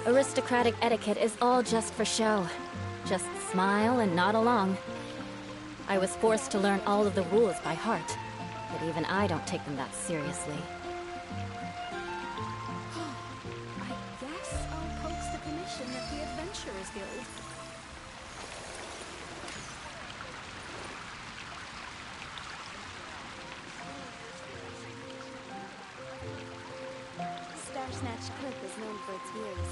Aristocratic etiquette is all just for show. Just smile and nod along. I was forced to learn all of the rules by heart, but even I don't take them that seriously. I guess I'll post a commission at the Adventurers Guild. Star Snatch Clip is known for its views.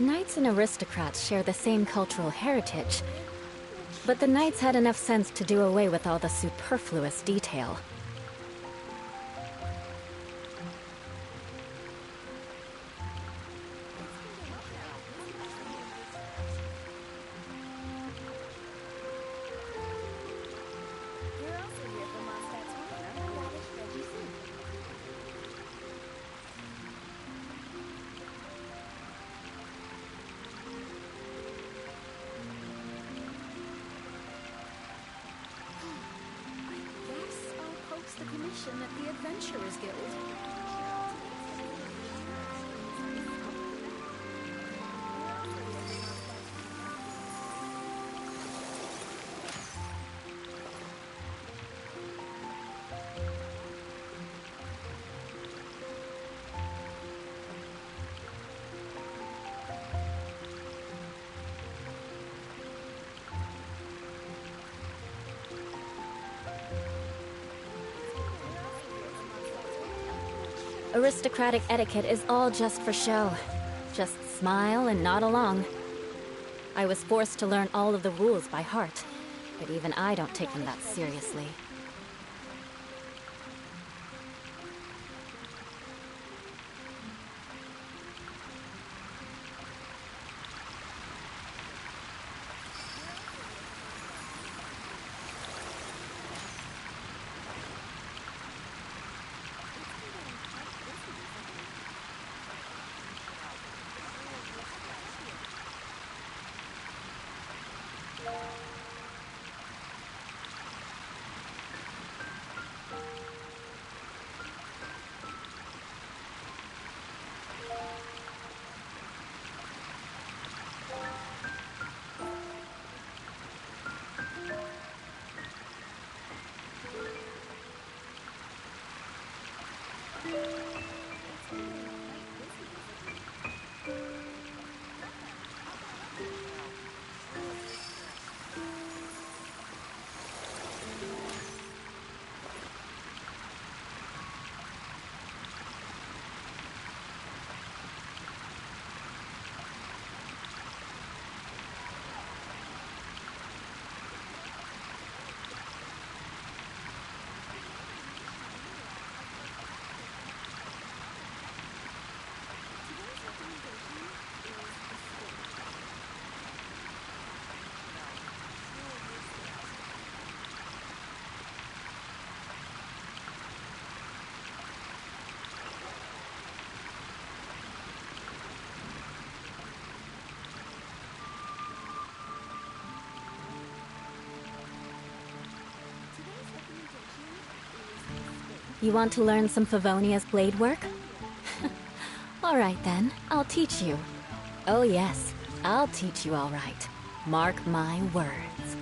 Knights and aristocrats share the same cultural heritage, but the knights had enough sense to do away with all the superfluous detail. The commission at the Adventurers Guild. Aristocratic etiquette is all just for show. Just smile and nod along. I was forced to learn all of the rules by heart, but even I don't take them that seriously. You want to learn some Favonia's blade work? All right then, I'll teach you. Oh yes, I'll teach you all right. Mark my words.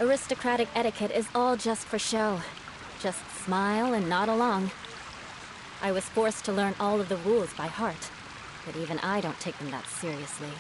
Aristocratic etiquette is all just for show. Just smile and nod along. I was forced to learn all of the rules by heart, but even I don't take them that seriously.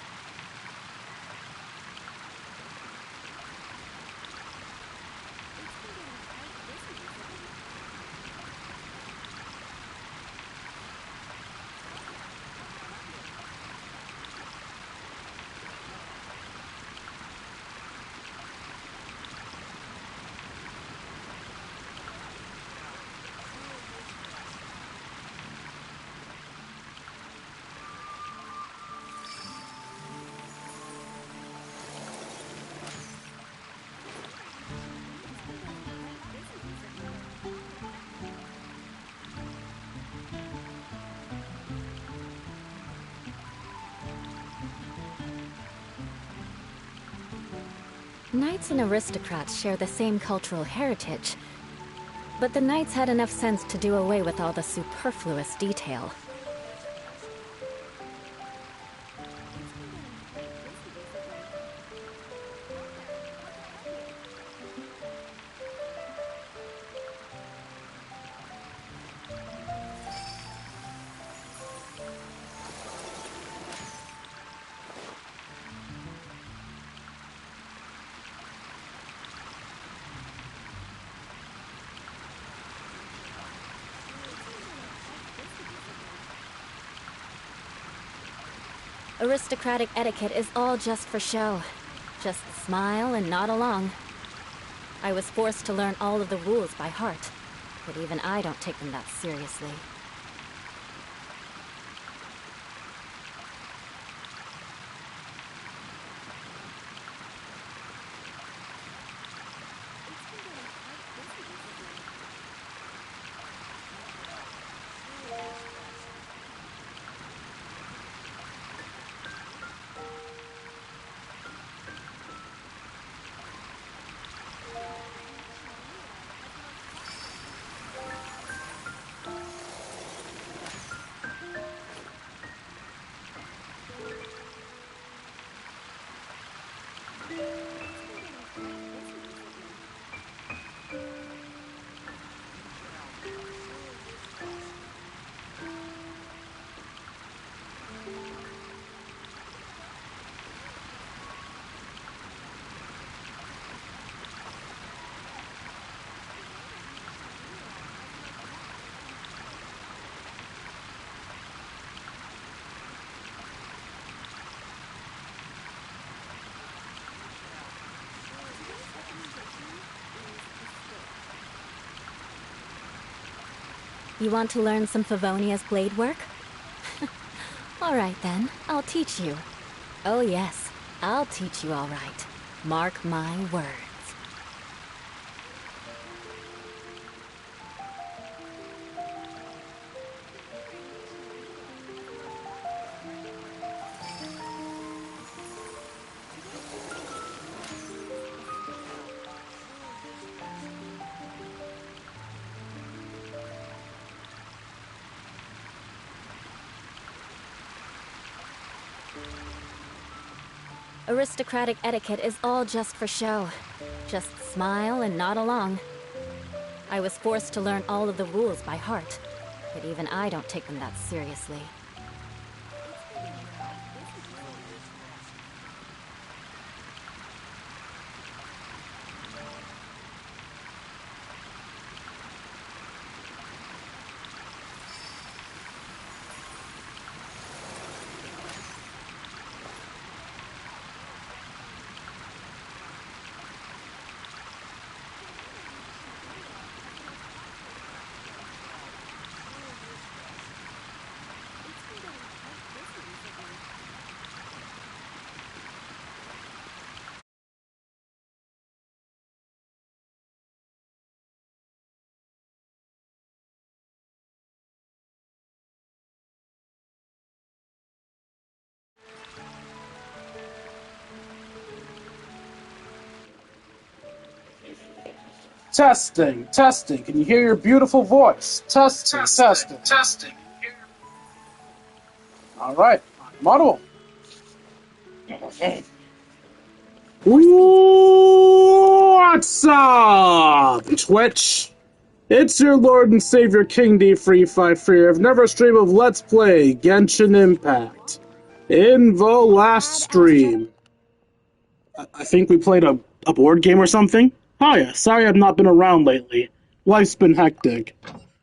Knights and aristocrats share the same cultural heritage, but the knights had enough sense to do away with all the superfluous detail. Aristocratic etiquette is all just for show. Just smile and nod along. I was forced to learn all of the rules by heart, but even I don't take them that seriously. You want to learn some Favonia's blade work? All right then, I'll teach you. Oh yes, I'll teach you all right. Mark my words. Aristocratic etiquette is all just for show. Just smile and nod along. I was forced to learn all of the rules by heart, but even I don't take them that seriously. Testing, testing. Can you hear your beautiful voice? Testing, testing. All right, model. Ooh, What's up, Twitch? It's your Lord and Savior King D353 of Never Stream of Let's Play Genshin Impact. In the last stream, I think we played a board game or something. Hiya, sorry I've not been around lately. Life's been hectic.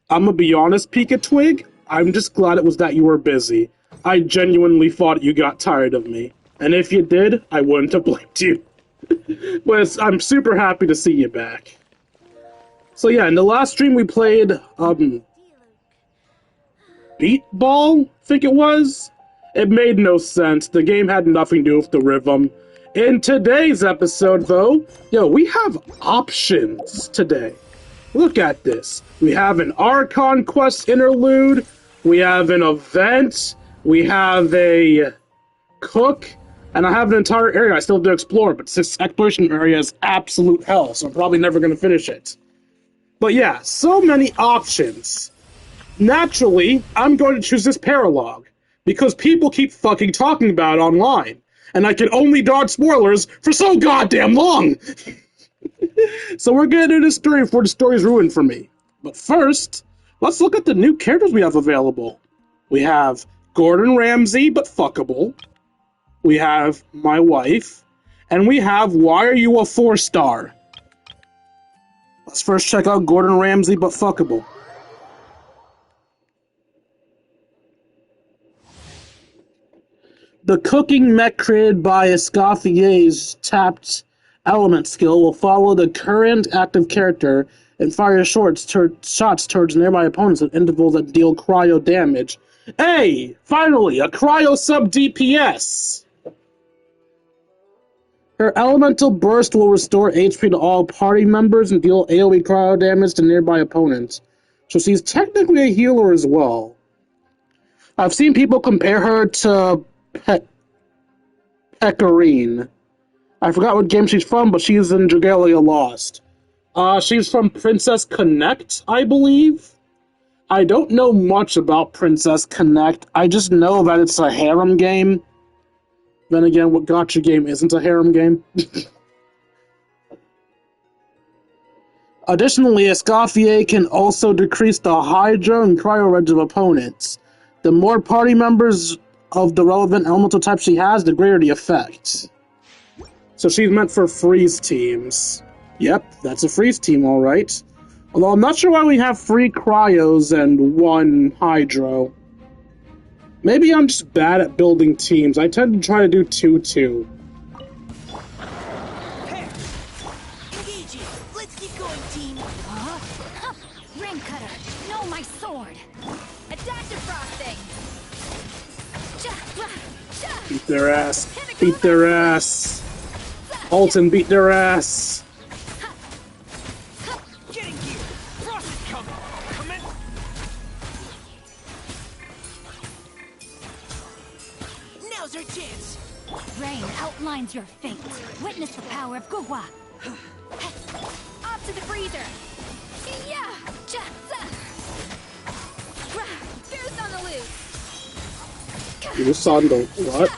I'm gonna be honest, Pika Twig, I'm just glad it was that you were busy. I genuinely thought you got tired of me. And if you did, I wouldn't have blamed you. But I'm super happy to see you back. So yeah, in the last stream we played, Beat Ball, I think it was? It made no sense. The game had nothing to do with the rhythm. In today's episode, though, we have options today. Look at this. We have an Archon Quest interlude, we have an event, we have a cook, and I have an entire area I still have to explore, but this exploration area is absolute hell, so I'm probably never going to finish it. But yeah, so many options. Naturally, I'm going to choose this Paralog, because people keep fucking talking about it online, and I can only dodge spoilers for so goddamn long! So we're gonna do this story before the story's ruined for me. But first, let's look at the new characters we have available. We have Gordon Ramsay, but fuckable. We have my wife. And we have Why Are You a 4-Star? Let's first check out Gordon Ramsay, but fuckable. The cooking mech created by Escoffier's tapped element skill will follow the current active character and fire shots towards nearby opponents at intervals that deal cryo damage. Hey! Finally! A cryo sub DPS! Her elemental burst will restore HP to all party members and deal AoE cryo damage to nearby opponents. So she's technically a healer as well. I've seen people compare her to Pecorine. I forgot what game she's from, but she's in Dragalia Lost. She's from Princess Connect, I believe? I don't know much about Princess Connect. I just know that it's a harem game. Then again, what gacha game isn't a harem game? Additionally, Escoffier can also decrease the Hydro and Cryo Reg of opponents. The more party members of the relevant elemental type she has, the greater the effect. So she's meant for freeze teams. Yep, that's a freeze team, alright. Although I'm not sure why we have 3 cryos and 1 hydro. Maybe I'm just bad at building teams. I tend to try to do 2-2. Hey! Engage it! Let's keep going, team! Ring cutter! No, my sword! Adaptive frosting! Beat their ass. Beat their ass. Alton beat their ass. Get in gear! Frost is coming! Come in! Now's our chance! Rain outlines your fate. Witness the power of Gugwa. Up to the freezer! Yeah! Boost on the loose! You saw the what?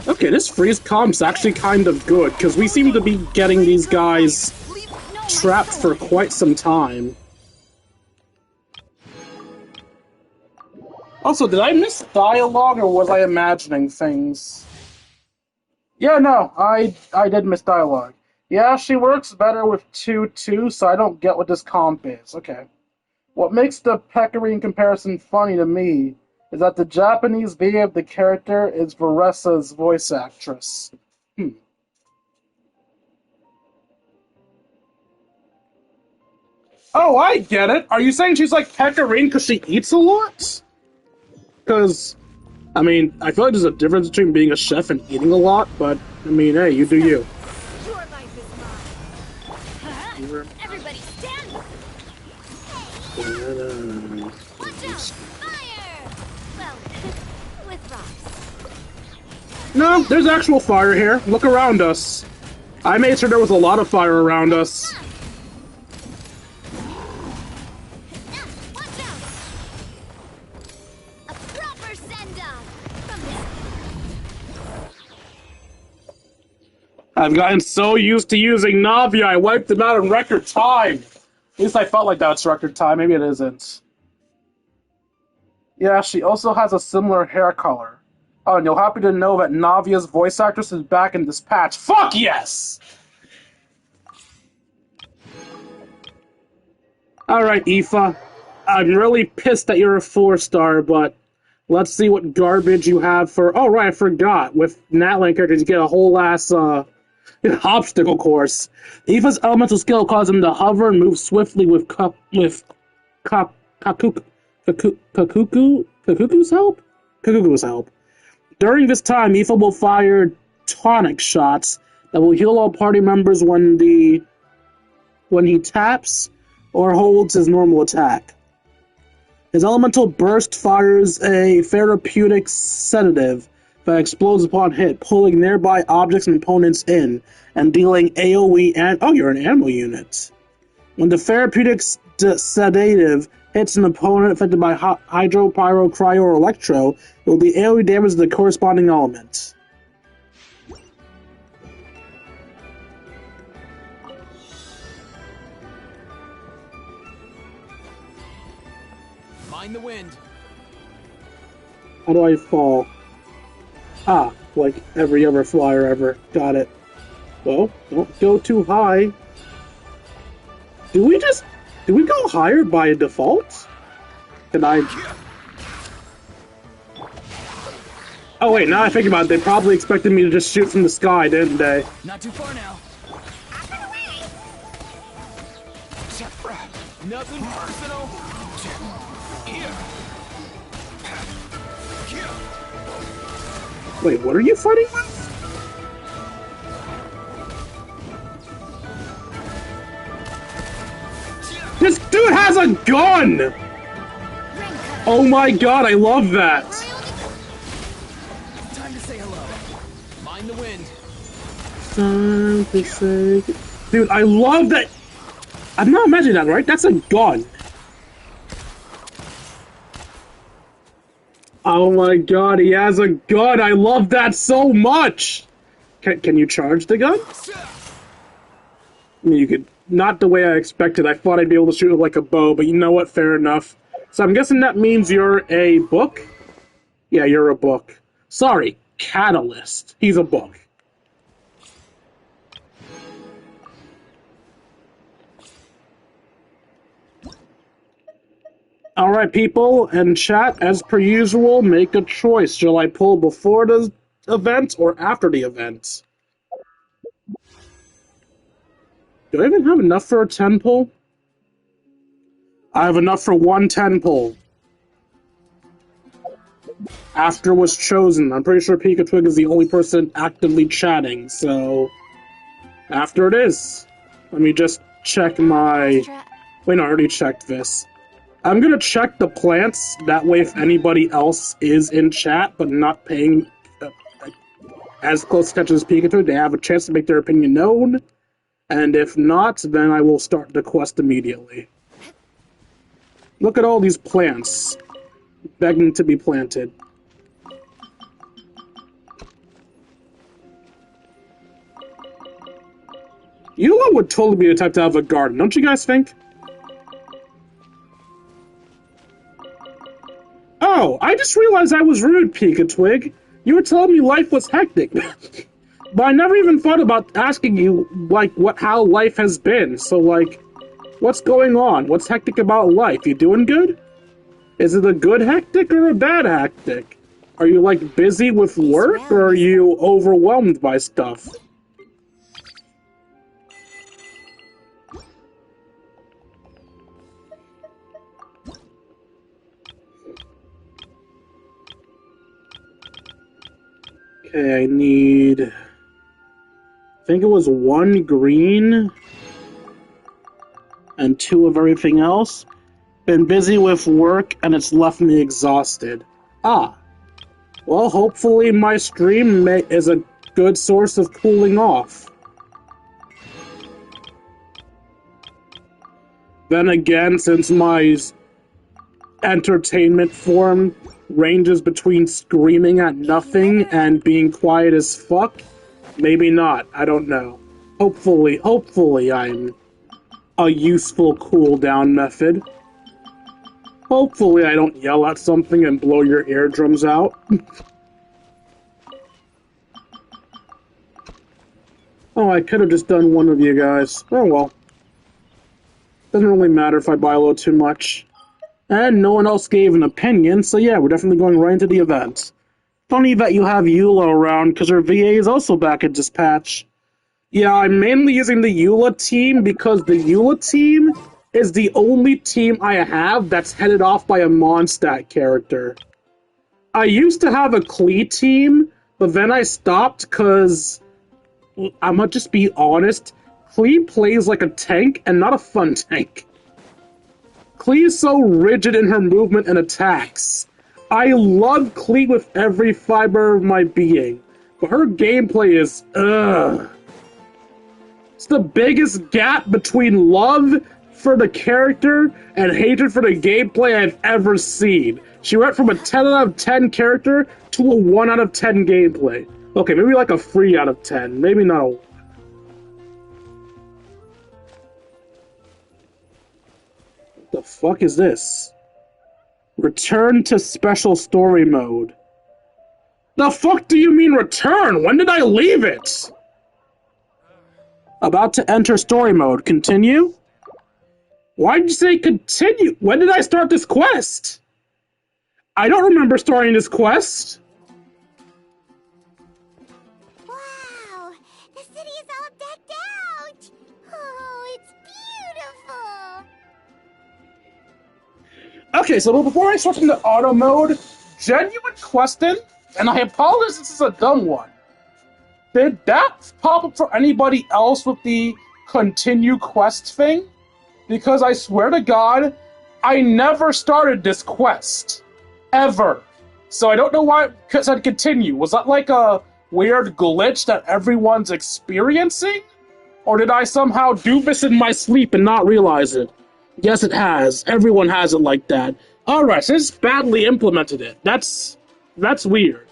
Okay, this freeze comp's actually kind of good, because we seem to be getting these guys trapped for quite some time. Also, did I miss dialogue, or was I imagining things? Yeah, no, I did miss dialogue. Yeah, she works better with 2-2, so I don't get what this comp is. Okay. What makes the Pecorine comparison funny to me is that the Japanese V of the character is Varesa's voice actress. Oh, I get it! Are you saying she's like Pecorine because she eats a lot? Because, I mean, I feel like there's a difference between being a chef and eating a lot, but, I mean, hey, you do you. Your life is mine! Everybody stand! Watch out! Fire! Well, with rocks. No, there's actual fire here. Look around us. I made sure there was a lot of fire around us. Watch out! A proper send-off from this I've gotten so used to using Navia, I wiped them out in record time. At least I felt like that's record time. Maybe it isn't. Yeah, she also has a similar hair color. Oh, and you'll happy to know that Navia's voice actress is back in this patch. Fuck yes! Alright, Aoife. I'm really pissed that you're a 4-star, but let's see what garbage you have for... Oh, right, I forgot. With Natlan characters, you get a whole ass, obstacle course. Aoife's elemental skill causes him to hover and move swiftly with Kakuku's help? Kakuku's help. During this time, Aoife will fire tonic shots that will heal all party members when he taps or holds his normal attack. His elemental burst fires a therapeutic sedative that explodes upon hit, pulling nearby objects and opponents in, and dealing AoE and... Oh, you're an animal unit. When the therapeutic sedative hits an opponent affected by Hydro, Pyro, Cryo, or Electro, it will do AoE damage to the corresponding element. Mind the wind. How do I fall? Ah, like every other flyer ever. Got it. Well, don't go too high. Do we go higher by default? Can I... Oh wait, now I think about it, they probably expected me to just shoot from the sky, didn't they? Not too far now. Nothing personal. Wait, what are you fighting with? This dude has a gun! Oh my god, I love that! Time to say hello. Mind the wind. Time to say... Dude, I love that... I'm not imagining that, right? That's a gun. Oh my god, he has a gun! I love that so much! Can you charge the gun? I mean, you could... Not the way I expected. I thought I'd be able to shoot it like a bow, but you know what? Fair enough. So I'm guessing that means you're a book? Yeah, you're a book. Sorry, Catalyst. He's a book. Alright, people, and chat, as per usual, make a choice. Shall I pull before the event or after the event? Do I even have enough for a 10 pull? I have enough for one 10 pull. After was chosen. I'm pretty sure Pikachu is the only person actively chatting, so... After it is. Let me just check my... Wait, no, I already checked this. I'm gonna check the plants, that way if anybody else is in chat, but not paying as close attention as Pikachu, they have a chance to make their opinion known. And if not, then I will start the quest immediately. Look at all these plants begging to be planted. Eula would totally be the type to have a garden, don't you guys think? Oh, I just realized I was rude, Pika-Twig. You were telling me life was hectic. But I never even thought about asking you, like, how life has been. So, like, what's going on? What's hectic about life? You doing good? Is it a good hectic or a bad hectic? Are you, like, busy with work, or are you overwhelmed by stuff? Okay, I need... I think it was 1 green and 2 of everything else. Been busy with work and it's left me exhausted. Ah. Well, hopefully my stream is a good source of cooling off. Then again, since my entertainment form ranges between screaming at nothing and being quiet as fuck, Maybe not. I don't know. Hopefully I'm a useful cooldown method. Hopefully I don't yell at something and blow your eardrums out. Oh, I could have just done one of you guys. Oh well. Doesn't really matter if I buy a little too much. And no one else gave an opinion, so yeah, we're definitely going right into the event. Funny that you have Eula around, because her VA is also back at dispatch. Yeah, I'm mainly using the Eula team because the Eula team is the only team I have that's headed off by a Mondstadt character. I used to have a Klee team, but then I stopped because, I'm gonna just be honest, Klee plays like a tank and not a fun tank. Klee is so rigid in her movement and attacks. I love Klee with every fiber of my being, but her gameplay is ugh. It's the biggest gap between love for the character and hatred for the gameplay I've ever seen. She went from a 10 out of 10 character to a 1 out of 10 gameplay. Okay, maybe like a 3 out of 10. Maybe not a 1. What the fuck is this? Return to special story mode. The fuck do you mean return? When did I leave it? About to enter story mode. Continue? Why did you say continue? When did I start this quest? I don't remember starting this quest. Wow! The city is all decked out! Oh, it's beautiful! Okay, so before I switch into auto mode, genuine question, and I apologize this is a dumb one. Did that pop up for anybody else with the continue quest thing? Because I swear to God, I never started this quest. Ever. So I don't know why it said continue. Was that like a weird glitch that everyone's experiencing? Or did I somehow do this in my sleep and not realize it? Yes, it has. Everyone has it like that. Alright, so this badly implemented it. That's weird.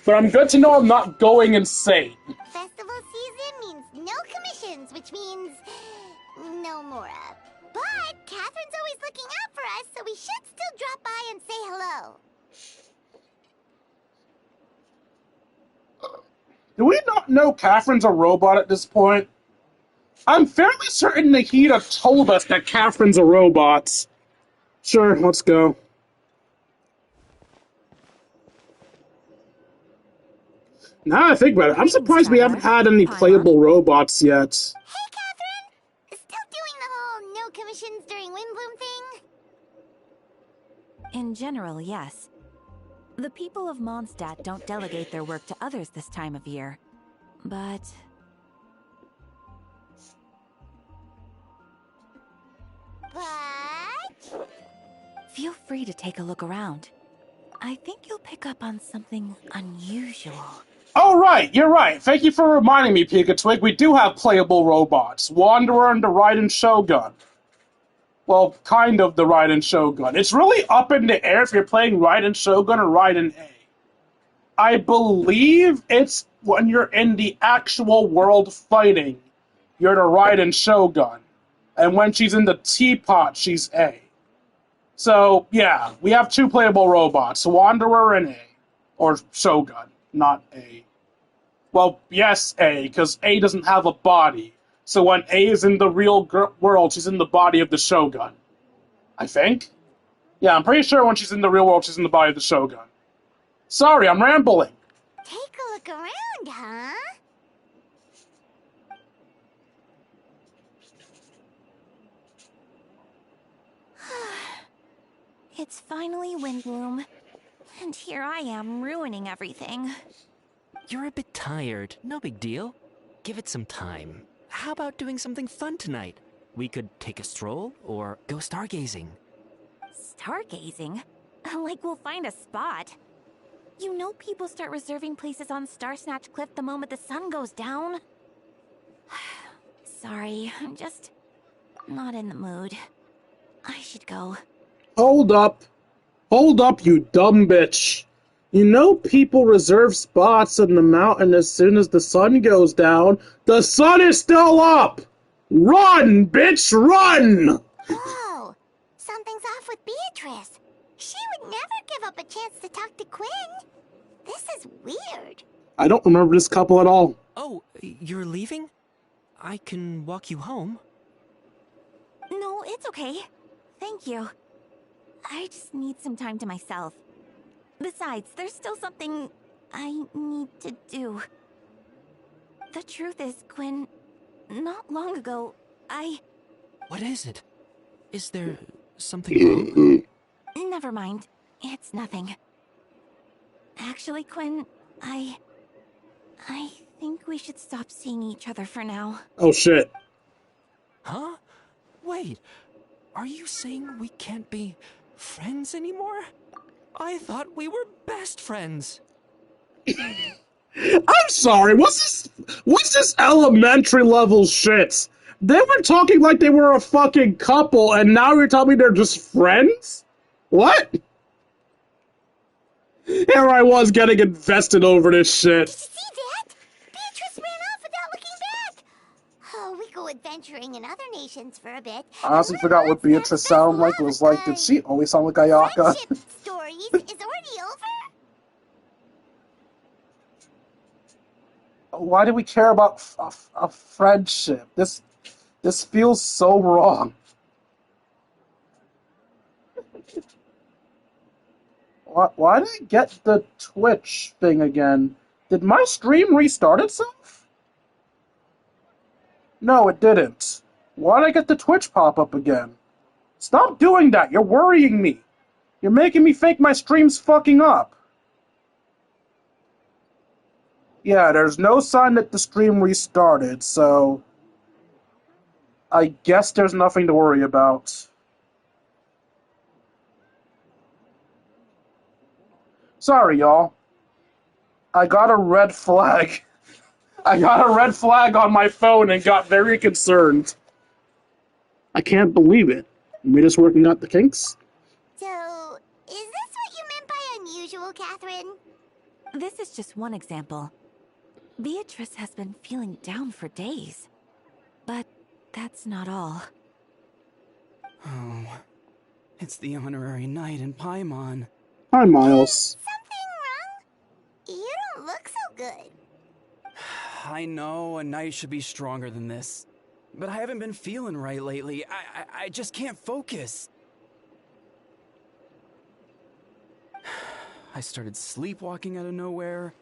But I'm good to know I'm not going insane. Festival season means no commissions, which means no Mora. But Catherine's always looking out for us, so we should still drop by and say hello. Do we not know Catherine's a robot at this point? I'm fairly certain Nahida told us that Catherine's a robot. Sure, let's go. Now I think about it, I'm surprised we haven't had any playable robots yet. Hey, Catherine! Still doing the whole no commissions during Windbloom thing? In general, yes. The people of Mondstadt don't delegate their work to others this time of year. But... feel free to take a look around. I think you'll pick up on something unusual. Oh, right, you're right. Thank you for reminding me, Pika-Twig. We do have playable robots. Wanderer and the Raiden Shogun. Well, kind of the Raiden Shogun. It's really up in the air if you're playing Raiden Shogun or Raiden A. I believe it's when you're in the actual world fighting, you're the Raiden Shogun. And when she's in the teapot, she's A. So, yeah, we have two playable robots, Wanderer and A. Or Shogun, not A. Well, yes, A, because A doesn't have a body. So when A is in the real world, she's in the body of the Shogun. I think? Yeah, I'm pretty sure when she's in the real world, she's in the body of the Shogun. Sorry, I'm rambling. Take a look around, huh? It's finally Windbloom. And here I am ruining everything. You're a bit tired. No big deal. Give it some time. How about doing something fun tonight? We could take a stroll or go stargazing. Stargazing? Like we'll find a spot. You know people start reserving places on Starsnatch Cliff the moment the sun goes down? Sorry, I'm just not in the mood. I should go. Hold up. Hold up, you dumb bitch. You know people reserve spots in the mountain as soon as the sun goes down. The sun is still up! Run, bitch, run! Whoa! Something's off with Beatrice. She would never give up a chance to talk to Quinn. This is weird. I don't remember this couple at all. Oh, you're leaving? I can walk you home. No, it's okay. Thank you. I just need some time to myself. Besides, there's still something I need to do. The truth is, Quinn, not long ago, What is it? Is there something wrong? Never mind. It's nothing. Actually, Quinn, I think we should stop seeing each other for now. Oh shit. Huh? Wait, are you saying we can't be friends anymore? I thought we were best friends. I'm sorry, what's this elementary level shit? They were talking like they were a fucking couple, and now you're telling me they're just friends? What? Here I was getting invested over this shit. Did you see that? Beatrice ran off without looking back. Oh, we go adventuring in other nations for a bit. I honestly forgot what Beatrice sounded like. It was like, did she always sound like Ayaka? Friendship stories is already over? Why do we care about a friendship? This feels so wrong. Why did I get the Twitch thing again? Did my stream restart itself? No, it didn't. Why did I get the Twitch pop-up again? Stop doing that! You're worrying me! You're making me think my stream's fucking up. Yeah, there's no sign that the stream restarted, so I guess there's nothing to worry about. Sorry, y'all. I got a red flag. I got a red flag on my phone and got very concerned. I can't believe it. We just working out the kinks? So, is this what you meant by unusual, Catherine? This is just one example. Beatrice has been feeling down for days. But that's not all. Oh, it's the honorary knight in Paimon. Hi, Miles. Something wrong? You don't look so good. I know a knight should be stronger than this, but I haven't been feeling right lately. I just can't focus. I started sleepwalking out of nowhere.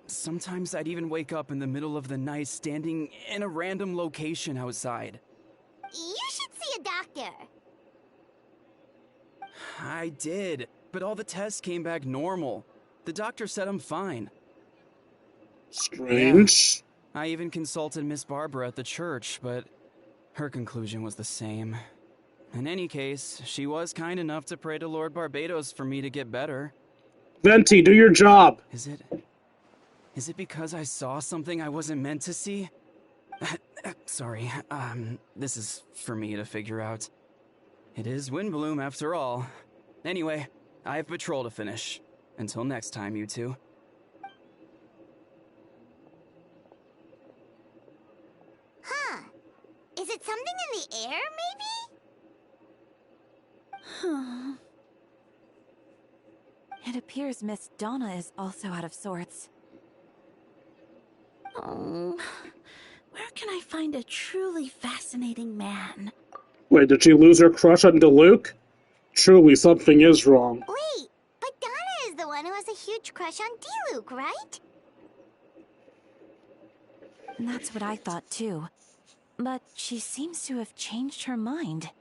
Sometimes I'd even wake up in the middle of the night standing in a random location outside. You should see a doctor. I did, but all the tests came back normal. The doctor said I'm fine. Strange. I even consulted Miss Barbara at the church, but her conclusion was the same. In any case, she was kind enough to pray to Lord Barbados for me to get better. Venti, do your job. Is it because I saw something I wasn't meant to see? Sorry, this is for me to figure out. It is Windbloom after all. Anyway, I have patrol to finish. Until next time, you two. Huh. Is it something in the air, maybe? It appears Miss Donna is also out of sorts. Oh, where can I find a truly fascinating man? Wait, did she lose her crush on Luke? Truly, something is wrong. Wait, but Donna is the one who has a huge crush on Diluc, right? That's what I thought too. But she seems to have changed her mind.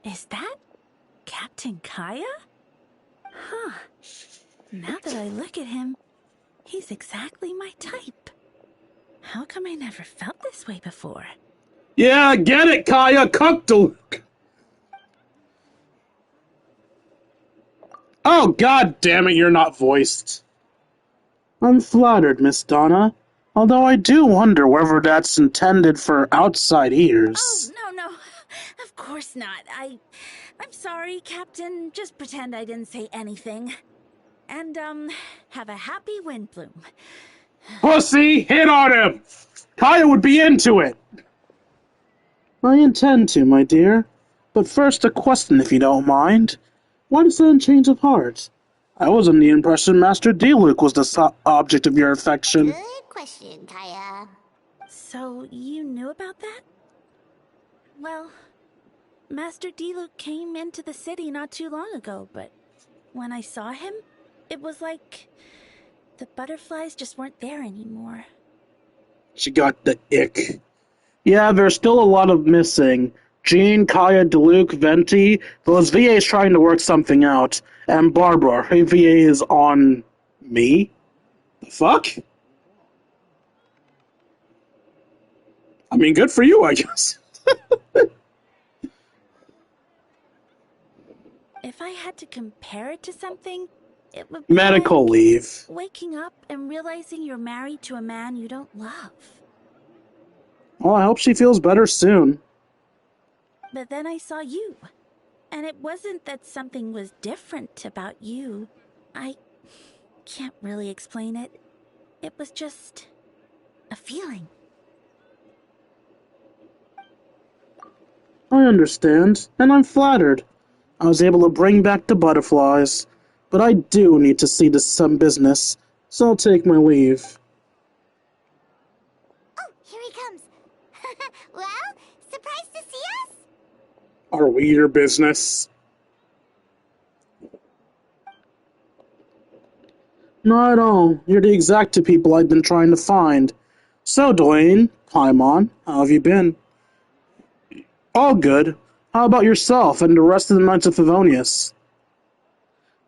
Is that Captain Kaya? Huh. Now that I look at him, he's exactly my type. How come I never felt this way before? Yeah, get it, Kaya! Cuck Luke! Oh, god damn it, you're not voiced. I'm flattered, Miss Donna. Although I do wonder whether that's intended for outside ears. Oh, no. Of course not. I'm sorry, Captain. Just pretend I didn't say anything. And, have a happy Windbloom. Pussy, hit on him! Kaya would be into it! I intend to, my dear. But first a question, if you don't mind. Why the sudden change of heart? I was under the impression Master D-Luke was the object of your affection. Good question, Kaya. So, you knew about that? Well, Master D-Luke came into the city not too long ago, but when I saw him, it was like the butterflies just weren't there anymore. She got the ick. Yeah, there's still a lot of missing. Jean, Kaya, DeLuke, Venti, those VAs trying to work something out. And Barbara, her VA is on me? The fuck? I mean, good for you, I guess. If I had to compare it to something, it would be Medical like leave. waking up and realizing you're married to a man you don't love. Well, I hope she feels better soon. But then I saw you, and it wasn't that something was different about you. I can't really explain it. It was just a feeling. I understand, and I'm flattered. I was able to bring back the butterflies, but I do need to see to some business, so I'll take my leave. Oh, here he comes. Well, surprised to see us? Are we your business? Not at all. You're the exact two people I've been trying to find. So, Dwayne, Paimon, how have you been? All good. How about yourself and the rest of the Knights of Favonius?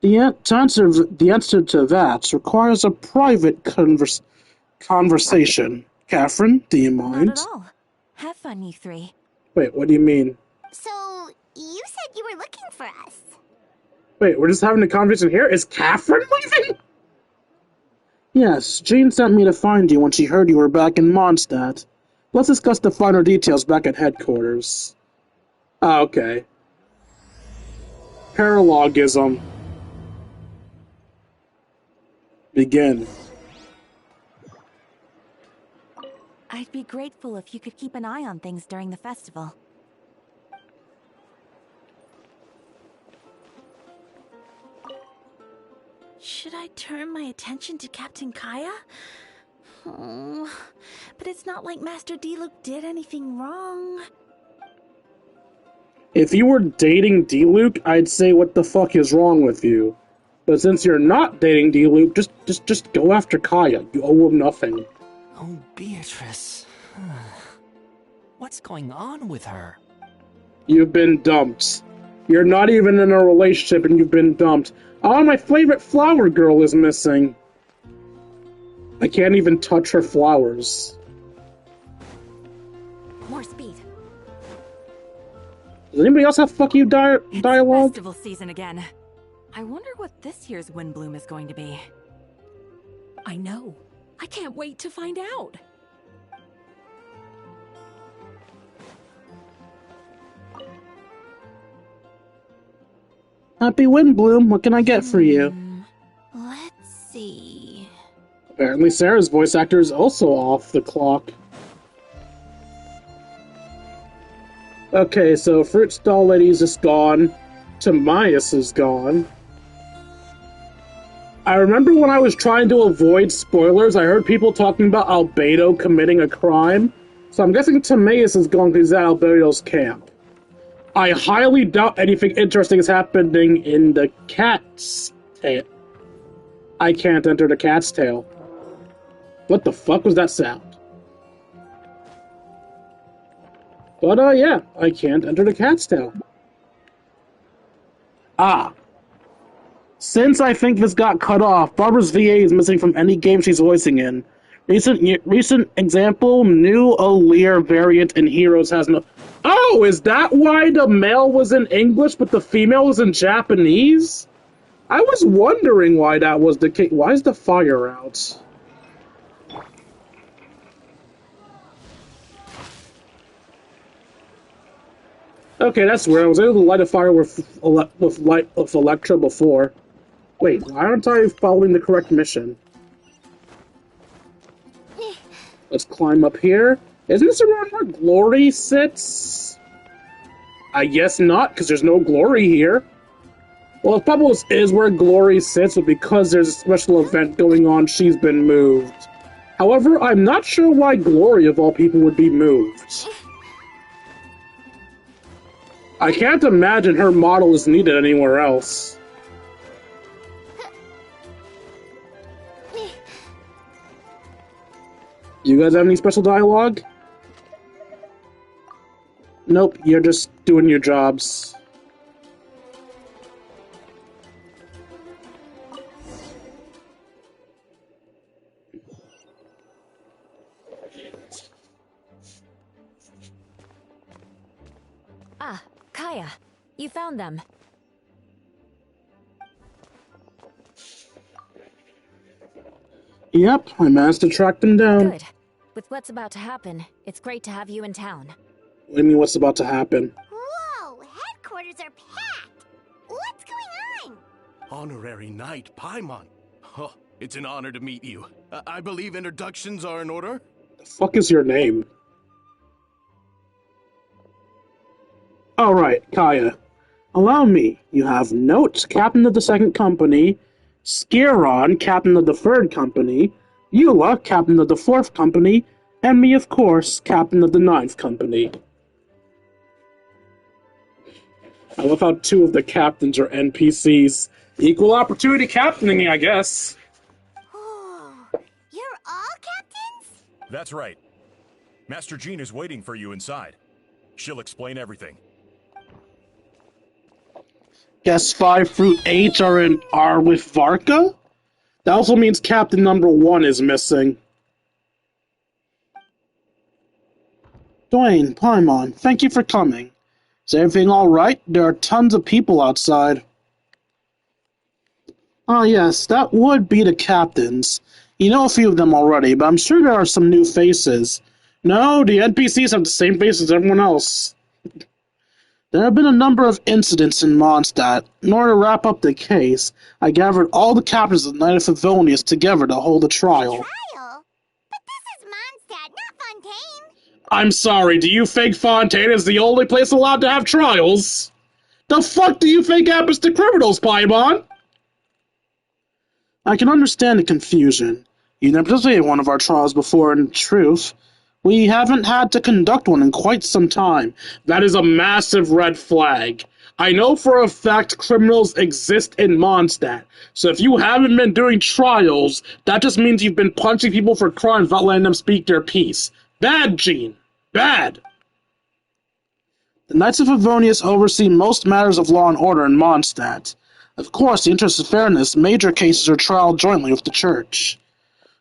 The answer to that requires a private conversation. Catherine, do you mind? Not at all. Have fun, you three. Wait, what do you mean? So, you said you were looking for us. Wait, we're just having a conversation here? Is Catherine leaving? Yes, Jean sent me to find you when she heard you were back in Mondstadt. Let's discuss the finer details back at headquarters. Ah, okay. Paralogism. Begin. I'd be grateful if you could keep an eye on things during the festival. Should I turn my attention to Captain Kaya? Oh, but it's not like Master D-Luke did anything wrong. If you were dating D-Luke, I'd say what the fuck is wrong with you. But since you're not dating D-Luke, just go after Kaya. You owe him nothing. Oh, Beatrice. What's going on with her? You've been dumped. You're not even in a relationship and you've been dumped. Oh, my favorite flower girl is missing. I can't even touch her flowers. More speed. Does anybody else have fuck you dialogue? Festival season again. I wonder what this year's Windbloom is going to be. I know. I can't wait to find out. Happy Windbloom, what can I get for you? Let's see. Apparently Sarah's voice actor is also off the clock. Okay, so Fruit Stall Lady's just gone. Timaeus is gone. I remember when I was trying to avoid spoilers, I heard people talking about Albedo committing a crime. So I'm guessing Timaeus is gone because he's at Albedo's camp. I highly doubt anything interesting is happening in the cat's tail. I can't enter the cat's tail. What the fuck was that sound? But, yeah, I can't enter the cat's tail. Ah. Since I think this got cut off, Barbara's VA is missing from any game she's voicing in. Recent example, new O'Lear variant in Heroes has no... Oh, is that why the male was in English but the female was in Japanese? I was wondering why that was the case. Why is the fire out? Okay, that's weird. I was able to light a fire with Electra before. Wait, why aren't I following the correct mission? Let's climb up here. Isn't this around where Glory sits? I guess not, because there's no Glory here. Well, if Bubbles is where Glory sits, but because there's a special event going on, she's been moved. However, I'm not sure why Glory, of all people, would be moved. I can't imagine her model is needed anywhere else. You guys have any special dialogue? Nope, you're just doing your jobs. Ah, Kaya, you found them. Yep, I managed to track them down. Good. With what's about to happen, it's great to have you in town. What do you mean, what's about to happen? Whoa, headquarters are packed! What's going on? Honorary Knight Paimon. Oh, it's an honor to meet you. I believe introductions are in order? The fuck is your name? Alright, Kaya. Allow me. You have Note, Captain of the Second Company, Skiron, Captain of the Third Company, Eula, Captain of the Fourth Company, and me, of course, Captain of the Ninth Company. I love how two of the captains are NPCs. Equal opportunity captaining, I guess. Oh, you're all captains? That's right. Master Jean is waiting for you inside. She'll explain everything. Guess 5 through 8 are with Varka? That also means Captain number 1 is missing. Dwayne, Paimon, thank you for coming. Is everything alright? There are tons of people outside. Ah yes, that would be the captains. You know a few of them already, but I'm sure there are some new faces. No, the NPCs have the same face as everyone else. There have been a number of incidents in Mondstadt. In order to wrap up the case, I gathered all the captains of the Knight of Favonius together to hold a trial. Trial? But this is Mondstadt, not Fontaine. I'm sorry, do you think Fontaine is the only place allowed to have trials? The fuck do you think happens to criminals, Paimon? I can understand the confusion. You never participated in one of our trials before, in truth. We haven't had to conduct one in quite some time. That is a massive red flag. I know for a fact criminals exist in Mondstadt, so if you haven't been doing trials, that just means you've been punching people for crimes without letting them speak their piece. Bad, Gene. Bad. The Knights of Favonius oversee most matters of law and order in Mondstadt. Of course, in the interest of fairness, major cases are trialed jointly with the Church.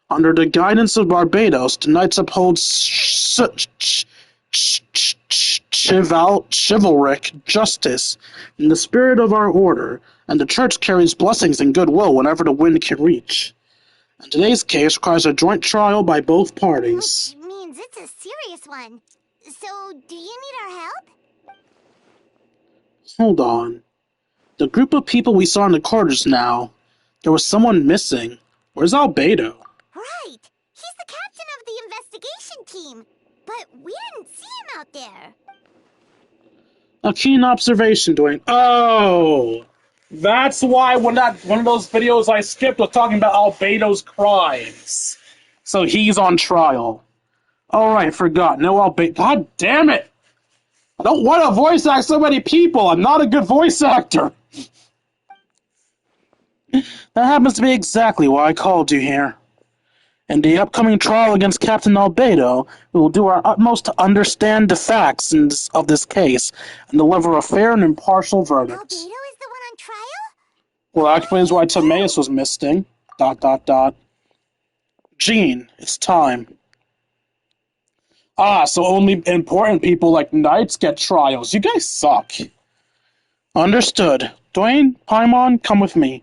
Under the guidance of Barbados, the Knights uphold chivalric justice in the spirit of our order, and the Church carries blessings and goodwill whenever the wind can reach. And today's case requires a joint trial by both parties. Which means it's a serious one. So, do you need our help? Hold on. The group of people we saw in the corridors now, there was someone missing. Where's Albedo? Right! He's the captain of the investigation team. But we didn't see him out there. A keen observation, Dwayne. Oh! That's why one of those videos I skipped was talking about Albedo's crimes. So he's on trial. Alright, forgot. No Albedo. God damn it! I don't want to voice act so many people. I'm not a good voice actor. That happens to be exactly why I called you here. In the upcoming trial against Captain Albedo, we will do our utmost to understand the facts of this case and deliver a fair and impartial verdict. Albedo is the one on trial? Well, that explains why Timaeus was missing. ... Jean, it's time. Ah, so only important people like knights get trials. You guys suck. Understood. Dwayne, Paimon, come with me.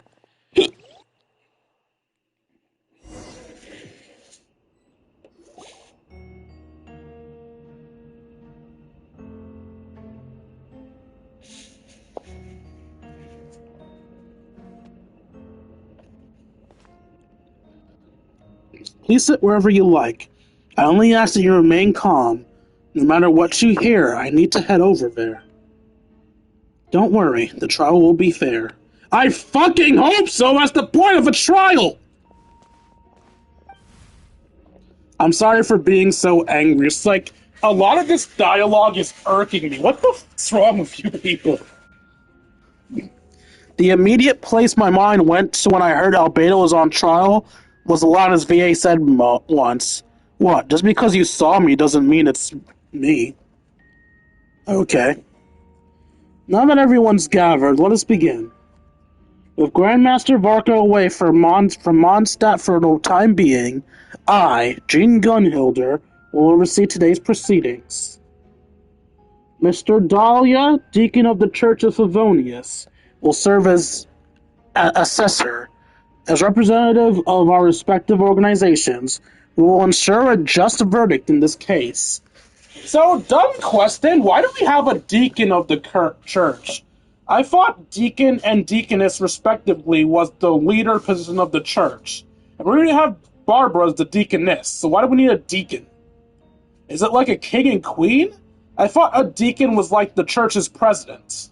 Please sit wherever you like. I only ask that you remain calm. No matter what you hear, I need to head over there. Don't worry, the trial will be fair. I fucking hope so! That's the point of a trial! I'm sorry for being so angry. It's like, a lot of this dialogue is irking me. What the fuck's wrong with you people? The immediate place my mind went to when I heard Albedo was on trial was the line as VA said once. What, just because you saw me doesn't mean it's me. Okay. Now that everyone's gathered, let us begin. With Grandmaster Varka away from Mondstadt for the time being, I, Jean Gunhilder, will oversee today's proceedings. Mr. Dahlia, Deacon of the Church of Favonius, will serve as assessor. As representative of our respective organizations, we will ensure a just verdict in this case. So, dumb question, why do we have a deacon of the church? I thought deacon and deaconess, respectively, was the leader position of the church. And we already have Barbara as the deaconess, so why do we need a deacon? Is it like a king and queen? I thought a deacon was like the church's president.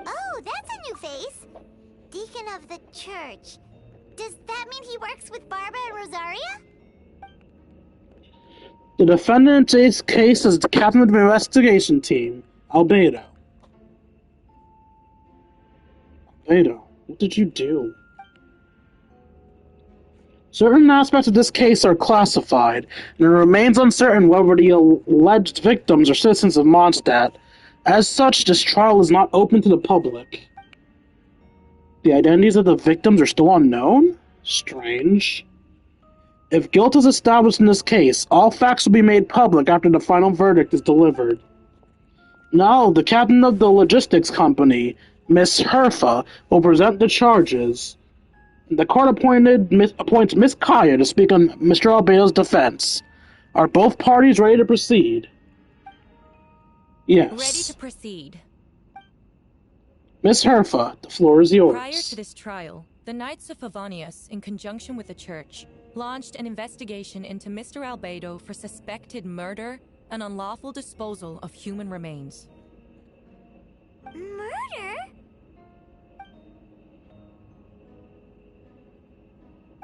Oh, that's a new face. Deacon of the church. Does that mean he works with Barbara and Rosaria? The defendant in today's case is the captain of the investigation team, Albedo. Albedo, what did you do? Certain aspects of this case are classified, and it remains uncertain whether the alleged victims are citizens of Mondstadt. As such, this trial is not open to the public. The identities of the victims are still unknown? Strange. If guilt is established in this case, all facts will be made public after the final verdict is delivered. Now, the captain of the logistics company, Miss Herfa, will present the charges. The court appoints Miss Kaya to speak on Mr. Albedo's defense. Are both parties ready to proceed? Yes. Ready to proceed. Miss Herfa, the floor is yours. Prior to this trial, the Knights of Favonius, in conjunction with the church, launched an investigation into Mr. Albedo for suspected murder and unlawful disposal of human remains. Murder?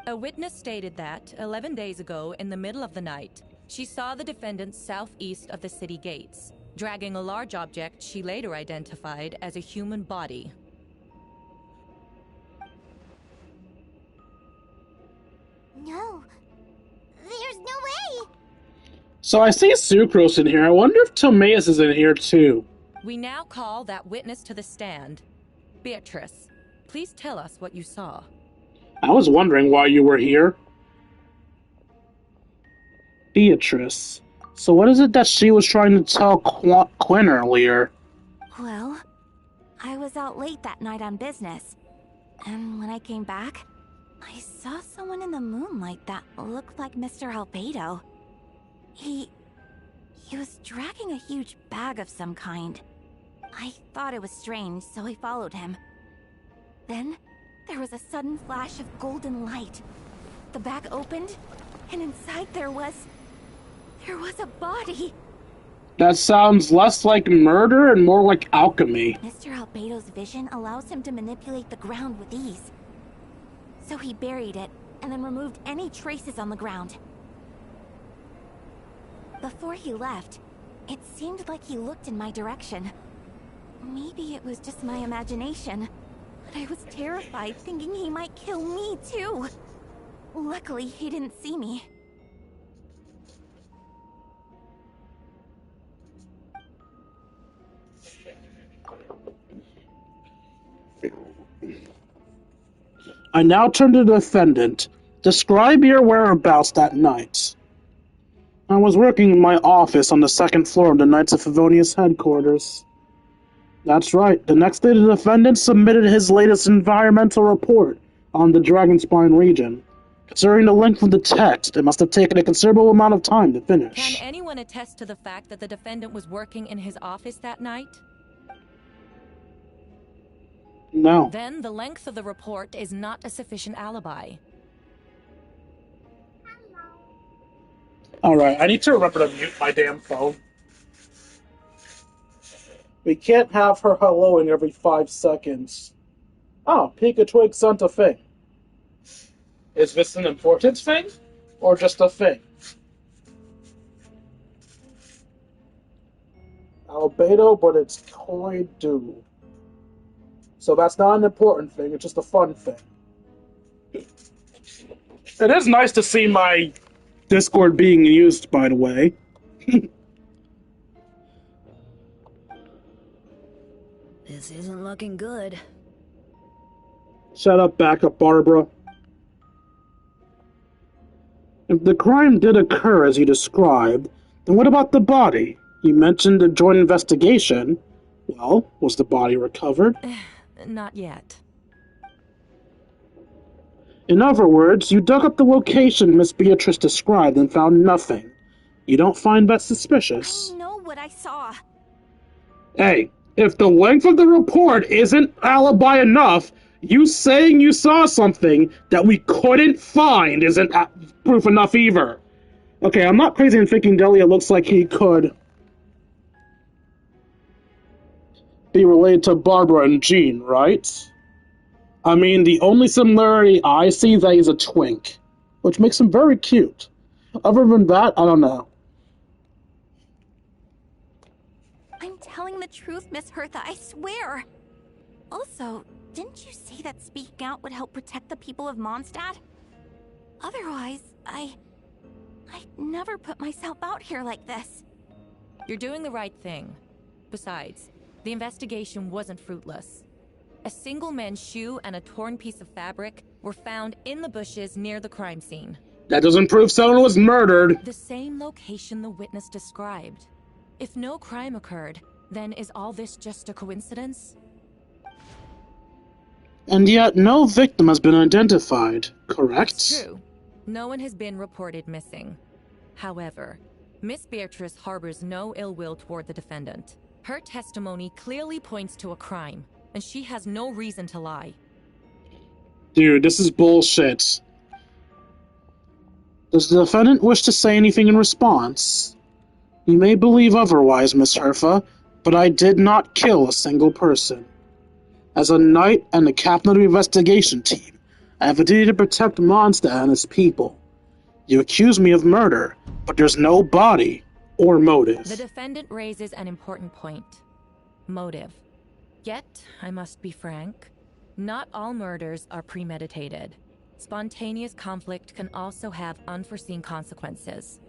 A witness stated that, 11 days ago, in the middle of the night, she saw the defendant southeast of the city gates, dragging a large object she later identified as a human body. No. There's no way! So I see Sucrose in here. I wonder if Tomaeus is in here too. We now call that witness to the stand. Beatrice, please tell us what you saw. I was wondering why you were here. Beatrice. So what is it that she was trying to tell Quinn earlier? Well, I was out late that night on business. And when I came back, I saw someone in the moonlight that looked like Mr. Albedo. He was dragging a huge bag of some kind. I thought it was strange, so I followed him. Then, there was a sudden flash of golden light. The bag opened, and inside there was a body. That sounds less like murder and more like alchemy. Mr. Albedo's vision allows him to manipulate the ground with ease. So he buried it, and then removed any traces on the ground. Before he left, it seemed like he looked in my direction. Maybe it was just my imagination, but I was terrified thinking he might kill me too. Luckily, he didn't see me. I now turn to the defendant. Describe your whereabouts that night. I was working in my office on the second floor of the Knights of Favonius headquarters. That's right. The next day the defendant submitted his latest environmental report on the Dragonspine region. Considering the length of the text, it must have taken a considerable amount of time to finish. Can anyone attest to the fact that the defendant was working in his office that night? No. Then the length of the report is not a sufficient alibi. Alright, I need to remember to mute my damn phone. We can't have her helloing every 5 seconds. Oh, Pika Twig sent a thing. Is this an important thing? Or just a thing? Albedo, but it's Koidu. So that's not an important thing, it's just a fun thing. It is nice to see my Discord being used, by the way. This isn't looking good. Shut up, backup Barbara. If the crime did occur as you described, then what about the body? You mentioned a joint investigation. Well, was the body recovered? Not yet. In other words, you dug up the location Miss Beatrice described and found nothing. You don't find that suspicious? I know what I saw. Hey, if the length of the report isn't alibi enough, you saying you saw something that we couldn't find isn't proof enough either. Okay, I'm not crazy in thinking Delia looks like he could be related to Barbara and Jean, right? I mean, the only similarity I see is that he's a twink, which makes him very cute. Other than that, I don't know. I'm telling the truth, Miss Hertha, I swear. Also, didn't you say that speaking out would help protect the people of Mondstadt? Otherwise, I'd never put myself out here like this. You're doing the right thing. Besides, the investigation wasn't fruitless. A single men's shoe and a torn piece of fabric were found in the bushes near the crime scene. That doesn't prove someone was murdered. The same location the witness described. If no crime occurred, then is all this just a coincidence? And yet, no victim has been identified, correct? It's true. No one has been reported missing. However, Miss Beatrice harbors no ill will toward the defendant. Her testimony clearly points to a crime, and she has no reason to lie. Dude, this is bullshit. Does the defendant wish to say anything in response? You may believe otherwise, Miss Hertha, but I did not kill a single person. As a knight and the captain of the investigation team, I have a duty to protect Mondstadt and his people. You accuse me of murder, but there's no body or motive. The defendant raises an important point. Motive. Yet, I must be frank, not all murders are premeditated. Spontaneous conflict can also have unforeseen consequences.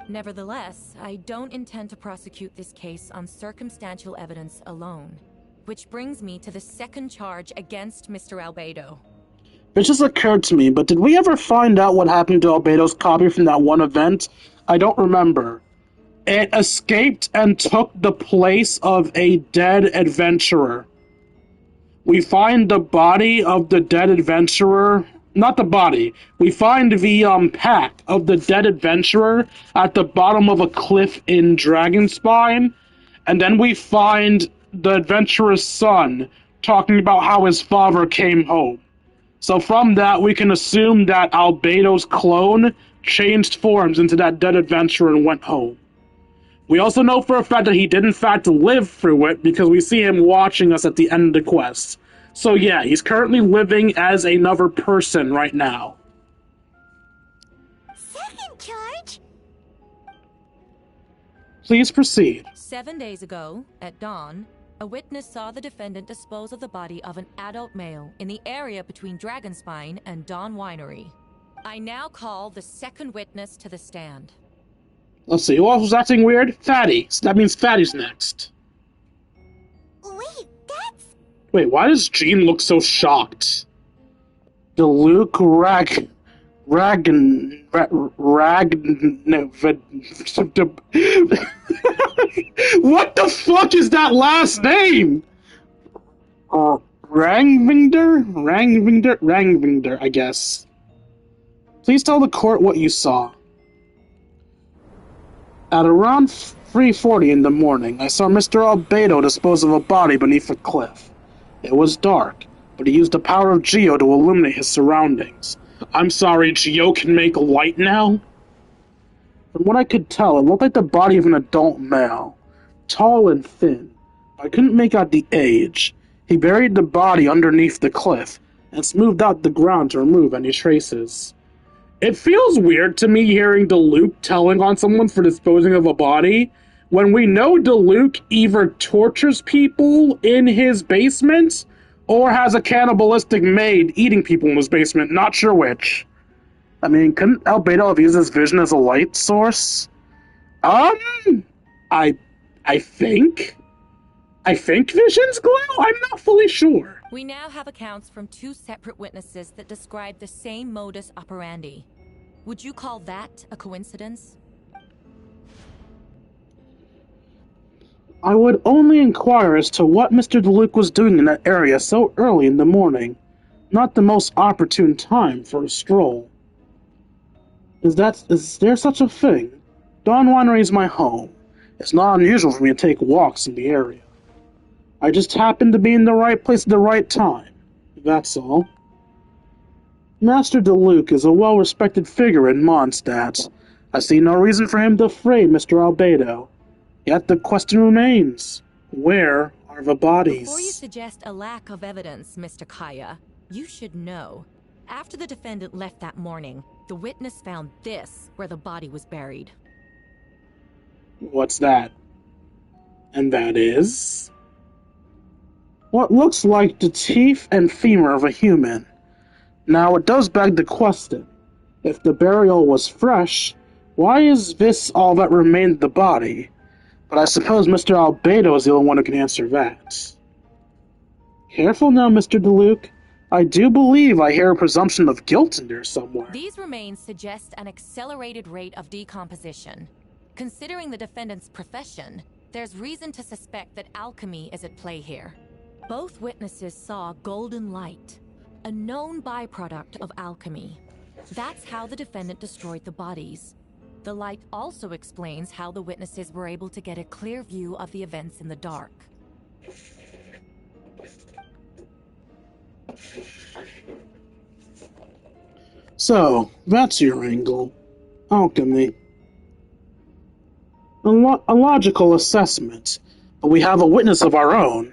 Nevertheless, I don't intend to prosecute this case on circumstantial evidence alone. Which brings me to the second charge against Mr. Albedo. It just occurred to me, but did we ever find out what happened to Albedo's copy from that one event? I don't remember. It escaped and took the place of a dead adventurer. We find the body of the dead adventurer. Not the body. We find the pack of the dead adventurer at the bottom of a cliff in Dragonspine. And then we find the adventurer's son talking about how his father came home. So from that, we can assume that Albedo's clone changed forms into that dead adventurer and went home. We also know for a fact that he did in fact live through it because we see him watching us at the end of the quest. So yeah, he's currently living as another person right now. Second charge? Please proceed. 7 days ago, at dawn, a witness saw the defendant dispose of the body of an adult male in the area between Dragonspine and Dawn Winery. I now call the second witness to the stand. Let's see, who else was acting weird? Fatty. So that means Fatty's next. Wait, that's... Wait, why does Jean look so shocked? The Luke What the fuck is that last name? Rangvinder, I guess. Please tell the court what you saw. At around 3:40 in the morning, I saw Mr. Albedo dispose of a body beneath a cliff. It was dark, but he used the power of Geo to illuminate his surroundings. I'm sorry, Geo can make light now? From what I could tell, it looked like the body of an adult male, tall and thin. I couldn't make out the age. He buried the body underneath the cliff and smoothed out the ground to remove any traces. It feels weird to me hearing Diluc telling on someone for disposing of a body when we know Diluc either tortures people in his basement or has a cannibalistic maid eating people in his basement. Not sure which. I mean, couldn't Albedo have used his vision as a light source? I think? I think visions glow? I'm not fully sure. We now have accounts from 2 separate witnesses that describe the same modus operandi. Would you call that a coincidence? I would only inquire as to what Mr. Diluc was doing in that area so early in the morning. Not the most opportune time for a stroll. Is there such a thing? Dawn Winery is my home. It's not unusual for me to take walks in the area. I just happened to be in the right place at the right time. That's all. Master Diluc is a well-respected figure in Mondstadt. I see no reason for him to fray Mr. Albedo. Yet the question remains, where are the bodies? Before you suggest a lack of evidence, Mr. Kaya, you should know. After the defendant left that morning, the witness found this where the body was buried. What's that? And that is? What looks like the teeth and femur of a human. Now, it does beg the question, if the burial was fresh, why is this all that remained of the body? But I suppose Mr. Albedo is the only one who can answer that. Careful now, Mr. Diluc. I do believe I hear a presumption of guilt in there somewhere. These remains suggest an accelerated rate of decomposition. Considering the defendant's profession, there's reason to suspect that alchemy is at play here. Both witnesses saw golden light, a known byproduct of alchemy. That's how the defendant destroyed the bodies. The light also explains how the witnesses were able to get a clear view of the events in the dark. So, that's your angle. Alchemy. A logical assessment, but we have a witness of our own.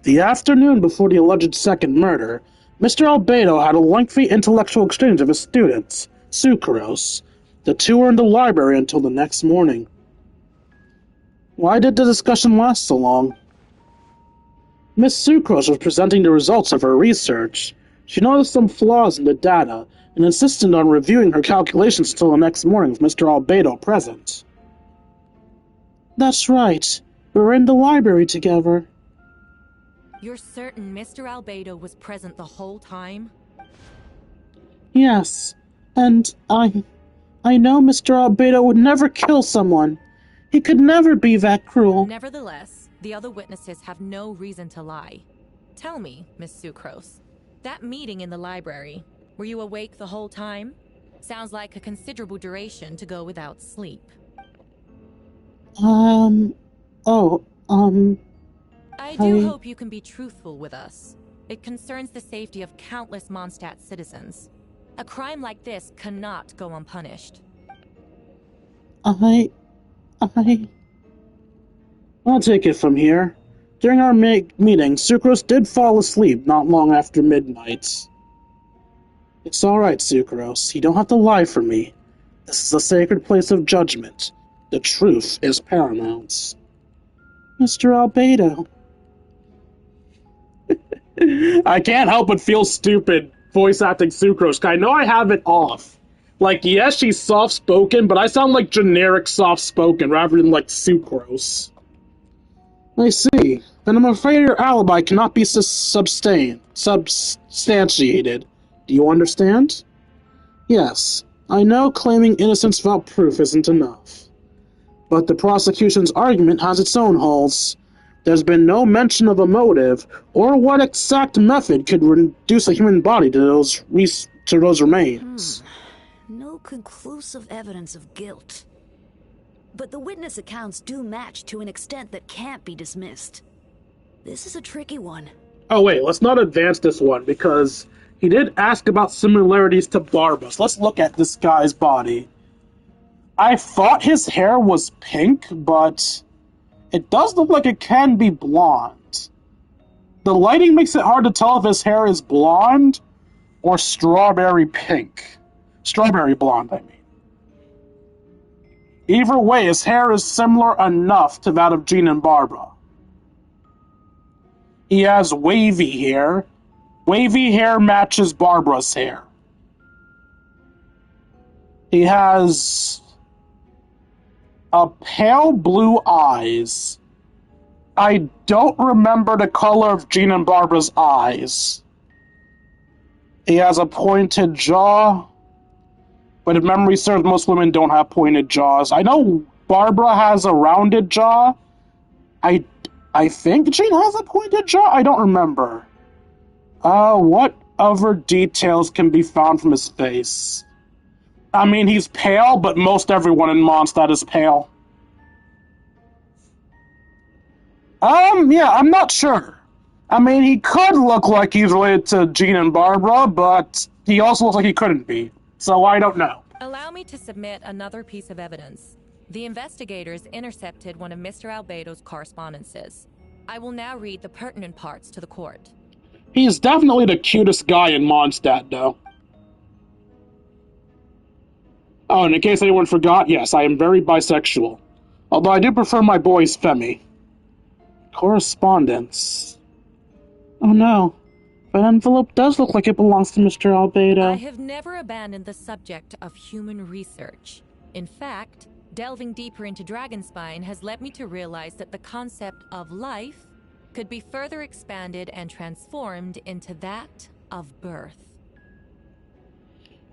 The afternoon before the alleged second murder, Mr. Albedo had a lengthy intellectual exchange with his students, Sucrose. The two were in the library until the next morning. Why did the discussion last so long? Miss Sucrose was presenting the results of her research. She noticed some flaws in the data and insisted on reviewing her calculations until the next morning with Mr. Albedo present. That's right. We were in the library together. You're certain Mr. Albedo was present the whole time? Yes, and I know Mr. Albedo would never kill someone. He could never be that cruel. Nevertheless, the other witnesses have no reason to lie. Tell me, Miss Sucrose, that meeting in the library, were you awake the whole time? Sounds like a considerable duration to go without sleep. I do hope you can be truthful with us. It concerns the safety of countless Mondstadt citizens. A crime like this cannot go unpunished. I'll take it from here. During our meeting, Sucrose did fall asleep not long after midnight. It's alright, Sucrose. You don't have to lie for me. This is a sacred place of judgment. The truth is paramount. Mr. Albedo. I can't help but feel stupid voice acting Sucrose. I know I have it off. Like, yes, she's soft-spoken, but I sound like generic soft-spoken rather than like Sucrose. I see. Then I'm afraid your alibi cannot be substantiated. Do you understand? Yes, I know claiming innocence without proof isn't enough. But the prosecution's argument has its own holes. There's been no mention of a motive, or what exact method could reduce a human body to those remains. No conclusive evidence of guilt. But the witness accounts do match to an extent that can't be dismissed. This is a tricky one. Oh wait, let's not advance this one because he did ask about similarities to Barbara. So let's look at this guy's body. I thought his hair was pink, but it does look like it can be blonde. The lighting makes it hard to tell if his hair is blonde or strawberry pink. Strawberry blonde, I mean. Either way, his hair is similar enough to that of Jean and Barbara. He has wavy hair. Wavy hair matches Barbara's hair. He has a pale blue eyes. I don't remember the color of Jean and Barbara's eyes. He has a pointed jaw. But if memory serves, most women don't have pointed jaws. I know Barbara has a rounded jaw. I think Jean has a pointed jaw? I don't remember. What other details can be found from his face? I mean, he's pale, but most everyone in Mondstadt is pale. Yeah, I'm not sure. I mean, he could look like he's related to Jean and Barbara, but he also looks like he couldn't be. So I don't know. Allow me to submit another piece of evidence. The investigators intercepted one of Mr. Albedo's correspondences. I will now read the pertinent parts to the court. He's definitely the cutest guy in Mondstadt, though. Oh, and in case anyone forgot, yes, I am very bisexual. Although I do prefer my boys femi. Correspondence. Oh no. That envelope does look like it belongs to Mr. Albedo. I have never abandoned the subject of human research. In fact, delving deeper into Dragonspine has led me to realize that the concept of life could be further expanded and transformed into that of birth.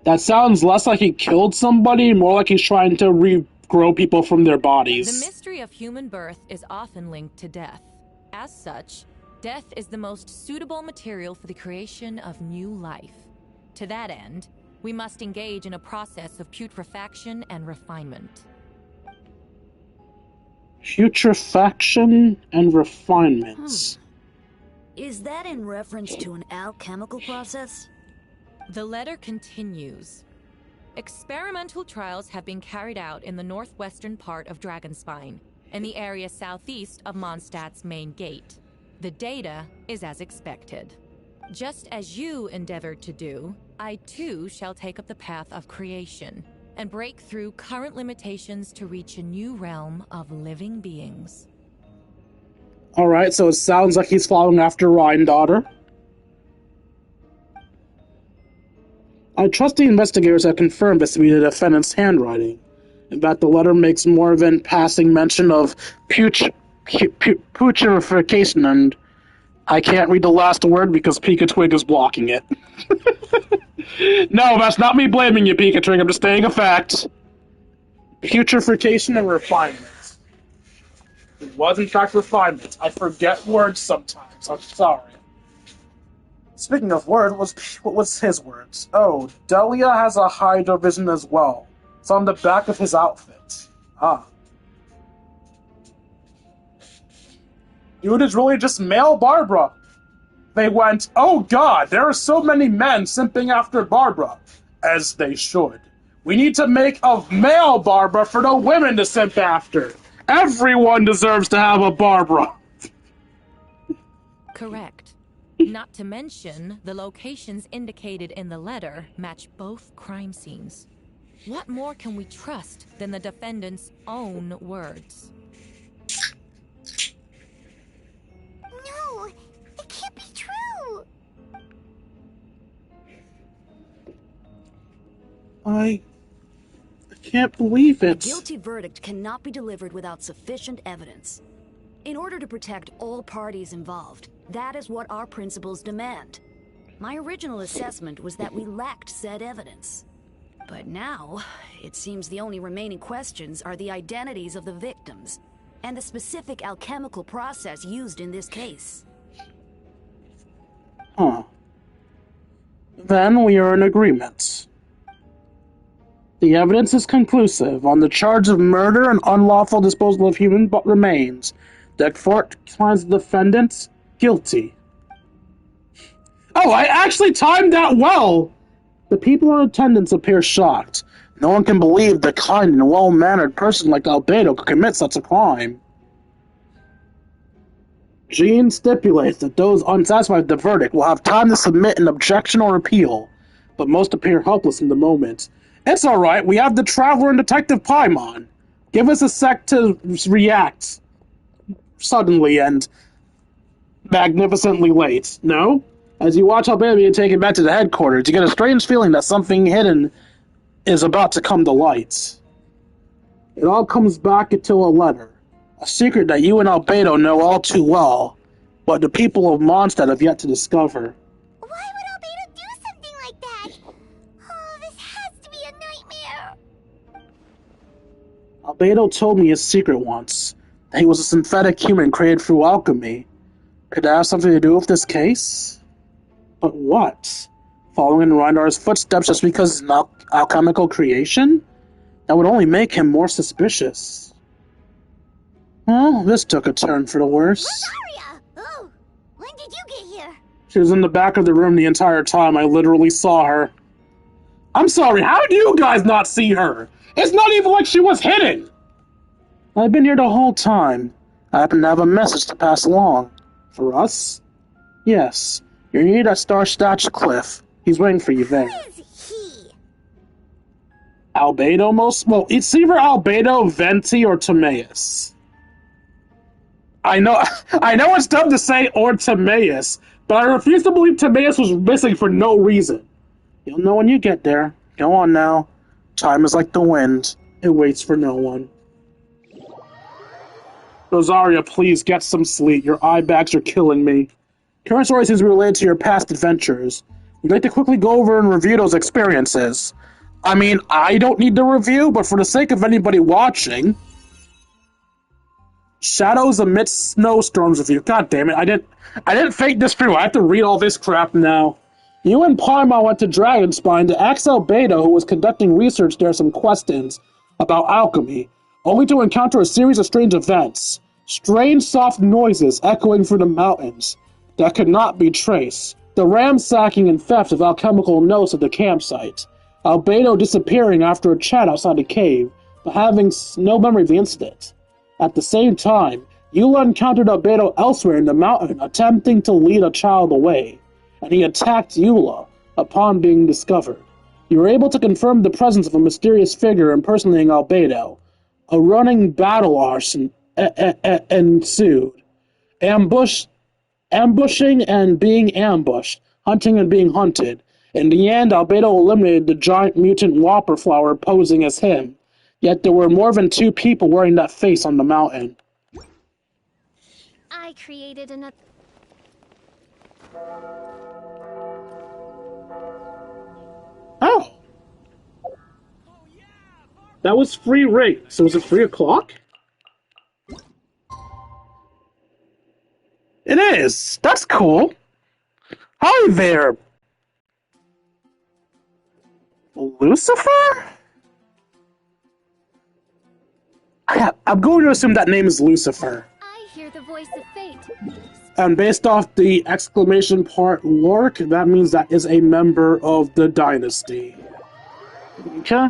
That sounds less like he killed somebody, more like he's trying to regrow people from their bodies. The mystery of human birth is often linked to death. As such, death is the most suitable material for the creation of new life. To that end, we must engage in a process of putrefaction and refinement. Putrefaction and refinement. Is that in reference to an alchemical process? The letter continues. Experimental trials have been carried out in the northwestern part of Dragonspine, and the area southeast of Mondstadt's main gate. The data is as expected. Just as you endeavored to do, I too shall take up the path of creation, and break through current limitations to reach a new realm of living beings. Alright, so it sounds like he's following after Rhine-daughter. I trust the investigators have confirmed this to be the defendant's handwriting, and that the letter makes more than passing mention of putrefaction, and I can't read the last word because Pika-Twig is blocking it. No, that's not me blaming you, Pika-Twig, I'm just stating a fact. Putrefaction and refinement. It was in fact refinement. I forget words sometimes, I'm sorry. Speaking of words, what was his words? Oh, Delia has a Hydra vision as well. It's on the back of his outfit. Ah. Dude is really just male Barbara. They went, oh god, there are so many men simping after Barbara. As they should. We need to make a male Barbara for the women to simp after. Everyone deserves to have a Barbara. Correct. Not to mention, the locations indicated in the letter match both crime scenes. What more can we trust than the defendant's own words? No, it can't be true. I can't believe it. A guilty verdict cannot be delivered without sufficient evidence. In order to protect all parties involved, that is what our principles demand. My original assessment was that we lacked said evidence. But now, it seems the only remaining questions are the identities of the victims, and the specific alchemical process used in this case. Huh. Then we are in agreement. The evidence is conclusive on the charge of murder and unlawful disposal of human remains. The court finds the defendant guilty. Oh, I actually timed that well! The people in attendance appear shocked. No one can believe the kind and well-mannered person like Albedo could commit such a crime. Jean stipulates that those unsatisfied with the verdict will have time to submit an objection or appeal, but most appear helpless in the moment. It's alright, we have the Traveler and Detective Paimon. Give us a sec to react suddenly and magnificently late, no? As you watch Albedo being taken back to the headquarters, you get a strange feeling that something hidden is about to come to light. It all comes back into a letter. A secret that you and Albedo know all too well, but the people of Mondstadt have yet to discover. Why would Albedo do something like that? Oh, this has to be a nightmare. Albedo told me his secret once, that he was a synthetic human created through alchemy. Could that have something to do with this case? But what? Following in Reindar's footsteps just because it's an alchemical creation? That would only make him more suspicious. Well, this took a turn for the worse. Rosaria! Oh, when did you get here? She was in the back of the room the entire time. I literally saw her. I'm sorry, how do you guys not see her? It's not even like she was hidden! I've been here the whole time. I happen to have a message to pass along. For us? Yes. You're near that star statue cliff. He's waiting for you there. Who is he? Albedo most? Well, it's either Albedo, Venti, or Timaeus. I know it's dumb to say or Timaeus, but I refuse to believe Timaeus was missing for no reason. You'll know when you get there. Go on now. Time is like the wind. It waits for no one. Rosaria, please get some sleep. Your eye bags are killing me. Current story seems to be related to your past adventures. We'd like to quickly go over and review those experiences. I mean, I don't need the review, but for the sake of anybody watching... Shadows Amidst Snowstorms review. God damn it, I didn't fake this through. I have to read all this crap now. You and Paimon went to Dragonspine to ask Albedo, who was conducting research there, some questions about alchemy, only to encounter a series of strange events. Strange soft noises echoing through the mountains that could not be traced. The ransacking and theft of alchemical notes at the campsite. Albedo disappearing after a chat outside the cave, but having no memory of the incident. At the same time, Eula encountered Albedo elsewhere in the mountain, attempting to lead a child away, and he attacked Eula upon being discovered. You were able to confirm the presence of a mysterious figure impersonating Albedo. A running battle arson ensued. Ambushing and being ambushed, hunting and being hunted. In the end, Albedo eliminated the giant mutant Whopper flower posing as him. Yet there were more than 2 people wearing that face on the mountain. I created another... Oh! That was free ring. So was it 3 o'clock? It is! That's cool! Hi there! Lucifer? I'm going to assume that name is Lucifer. I hear the voice of fate. And based off the exclamation part Lork, that means that is a member of the dynasty. Okay.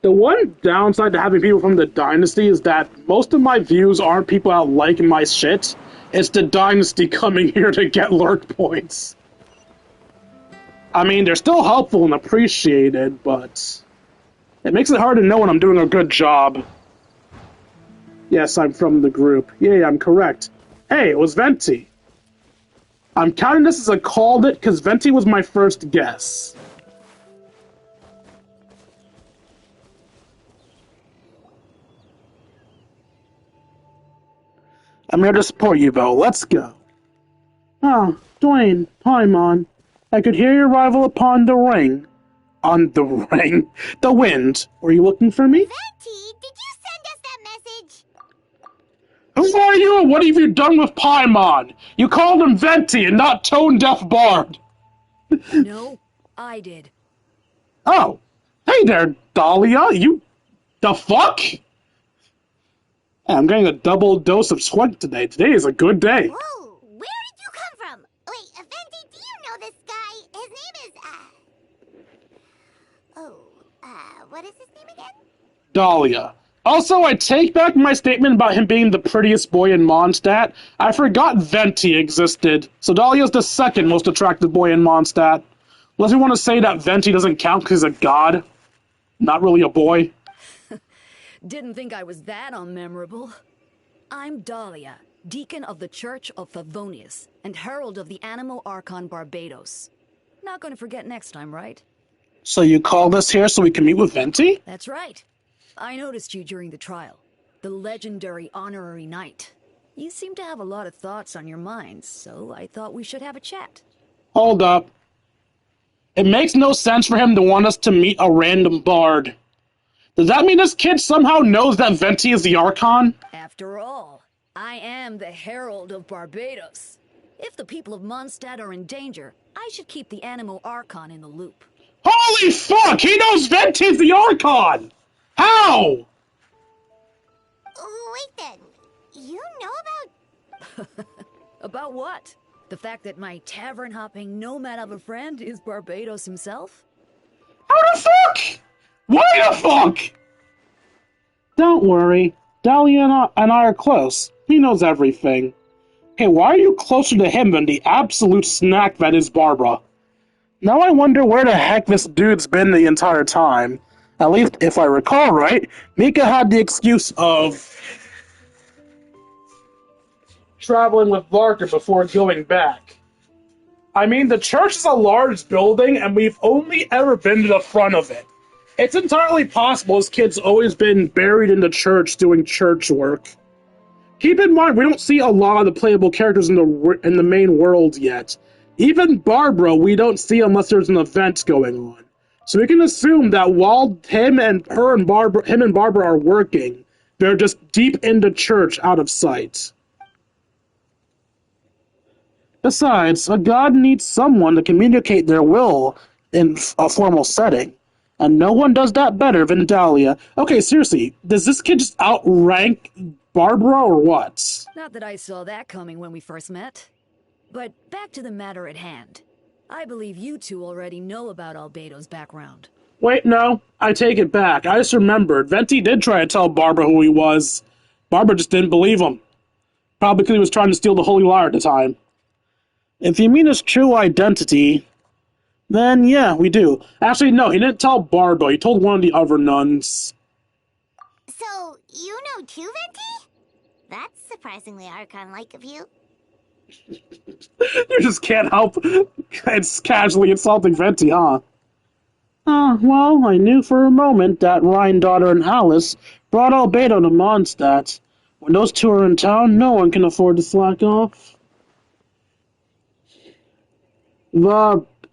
The one downside to having people from the dynasty is that most of my views aren't people out liking my shit. It's the dynasty coming here to get lurk points. I mean, they're still helpful and appreciated, but it makes it hard to know when I'm doing a good job. Yes, I'm from the group. Yeah, I'm correct. Hey, it was Venti. I'm counting this as a called it because Venti was my first guess. I'm here to support you, Bo. Let's go. Oh, Dwayne, Paimon. I could hear your arrival upon the ring. On the ring? The wind. Were you looking for me? Venti, did you send us that message? Who are you and what have you done with Paimon? You called him Venti and not Tone Deaf Bard. No, I did. Oh. Hey there, Dahlia. You... The fuck? Hey, I'm getting a double dose of sweat today. Today is a good day. Whoa, where did you come from? Wait, Venti, do you know this guy? His name is, what is his name again? Dahlia. Also, I take back my statement about him being the prettiest boy in Mondstadt. I forgot Venti existed, so Dahlia's the second most attractive boy in Mondstadt. Unless we want to say that Venti doesn't count because he's a god, not really a boy. Didn't think I was that unmemorable. I'm Dahlia, Deacon of the Church of Favonius, and Herald of the Animo Archon Barbados. Not going to forget next time, right? So you called us here so we can meet with Venti? That's right. I noticed you during the trial. The legendary honorary knight. You seem to have a lot of thoughts on your mind, so I thought we should have a chat. Hold up. It makes no sense for him to want us to meet a random bard. Does that mean this kid somehow knows that Venti is the Archon? After all, I am the Herald of Barbados. If the people of Mondstadt are in danger, I should keep the Animo Archon in the loop. Holy fuck! He knows Venti's the Archon! How? Wait then, you know about... About what? The fact that my tavern-hopping nomad of a friend is Barbados himself? How the fuck? Why the fuck? Don't worry. Dahlia and I are close. He knows everything. Hey, why are you closer to him than the absolute snack that is Barbara? Now I wonder where the heck this dude's been the entire time. At least, if I recall right, Mika had the excuse of traveling with Larker before going back. I mean, the church is a large building, and we've only ever been to the front of it. It's entirely possible this kid's always been buried in the church doing church work. Keep in mind, we don't see a lot of the playable characters in the main world yet. Even Barbara, we don't see unless there's an event going on. So we can assume that while him and Barbara are working, they're just deep into church out of sight. Besides, a god needs someone to communicate their will in a formal setting. And no one does that better than Dahlia. Okay, seriously, does this kid just outrank Barbara or what? Not that I saw that coming when we first met. But back to the matter at hand. I believe you two already know about Albedo's background. Wait, no. I take it back. I just remembered. Venti did try to tell Barbara who he was. Barbara just didn't believe him. Probably because he was trying to steal the Holy Lyre at the time. If you mean his true identity, then yeah, we do. Actually, no, he didn't tell Barbara. He told one of the other nuns. So, you know too, Venti? That's surprisingly Archon-like of you. You just can't help it's casually insulting Venti, huh? Well, I knew for a moment that Rhine-daughter and Alice brought Albedo to Mondstadt. When those two are in town, no one can afford to slack off.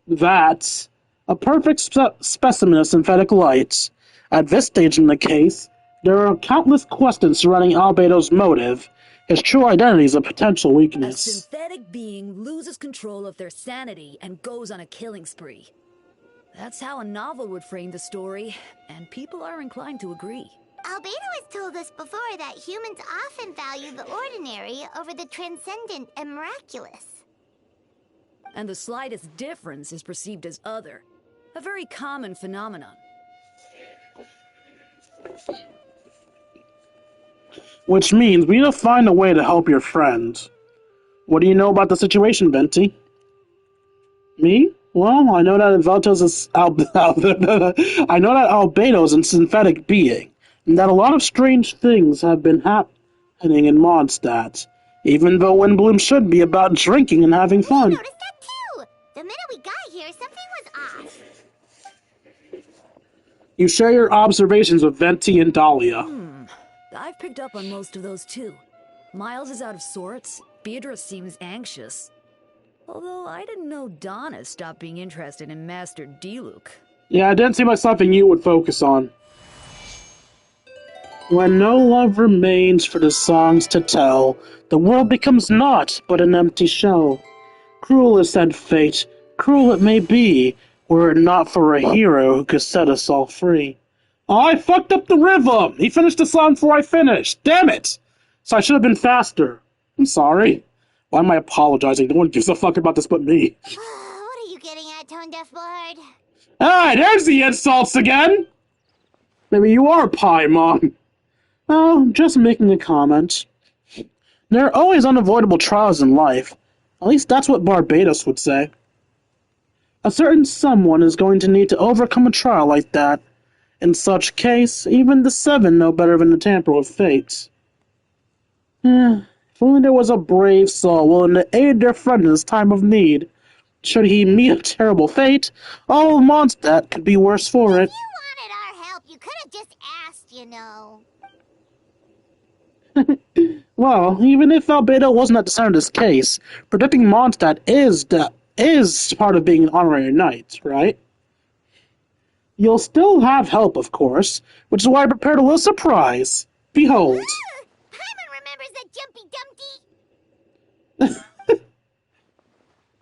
That's a perfect specimen of synthetic light. At this stage in the case, there are countless questions surrounding Albedo's motive. His true identity is a potential weakness. A synthetic being loses control of their sanity and goes on a killing spree. That's how a novel would frame the story, and people are inclined to agree. Albedo has told us before that humans often value the ordinary over the transcendent and miraculous. And the slightest difference is perceived as other. A very common phenomenon. Which means we need to find a way to help your friend. What do you know about the situation, Venti? Me? Well, I know that Albedo is a synthetic being, and that a lot of strange things have been happening in Mondstadt, even though Windbloom should be about drinking and having fun. I noticed that too! The minute we got here, something was off. You share your observations with Venti and Dahlia. I've picked up on most of those too. Miles is out of sorts. Beatrice seems anxious. Although I didn't know Donna stopped being interested in Master Diluc. Yeah, it didn't seem like something you would focus on. When no love remains for the songs to tell, the world becomes naught but an empty shell. Cruel is said fate, cruel it may be, were it not for a hero who could set us all free. Oh, I fucked up the rhythm! He finished the song before I finished! Damn it! So I should have been faster. I'm sorry. Why am I apologizing? No one gives a fuck about this but me. What are you getting at, Tone Deaf Lord? Ah, there's the insults again! Maybe you are Paimon. Oh, just making a comment. There are always unavoidable trials in life. At least that's what Barbados would say. A certain someone is going to need to overcome a trial like that. In such case, even the Seven know better than to tamper with fate. If only there was a brave soul willing to aid their friend in his time of need. Should he meet a terrible fate, all of Mondstadt could be worse for it. If you wanted our help, you could have just asked, you know. Well, even if Albedo wasn't at the center of this case, protecting Mondstadt is part of being an honorary knight, right? You'll still have help, of course, which is why I prepared a little surprise. Behold. Paimon remembers that Jumpy Dumpty.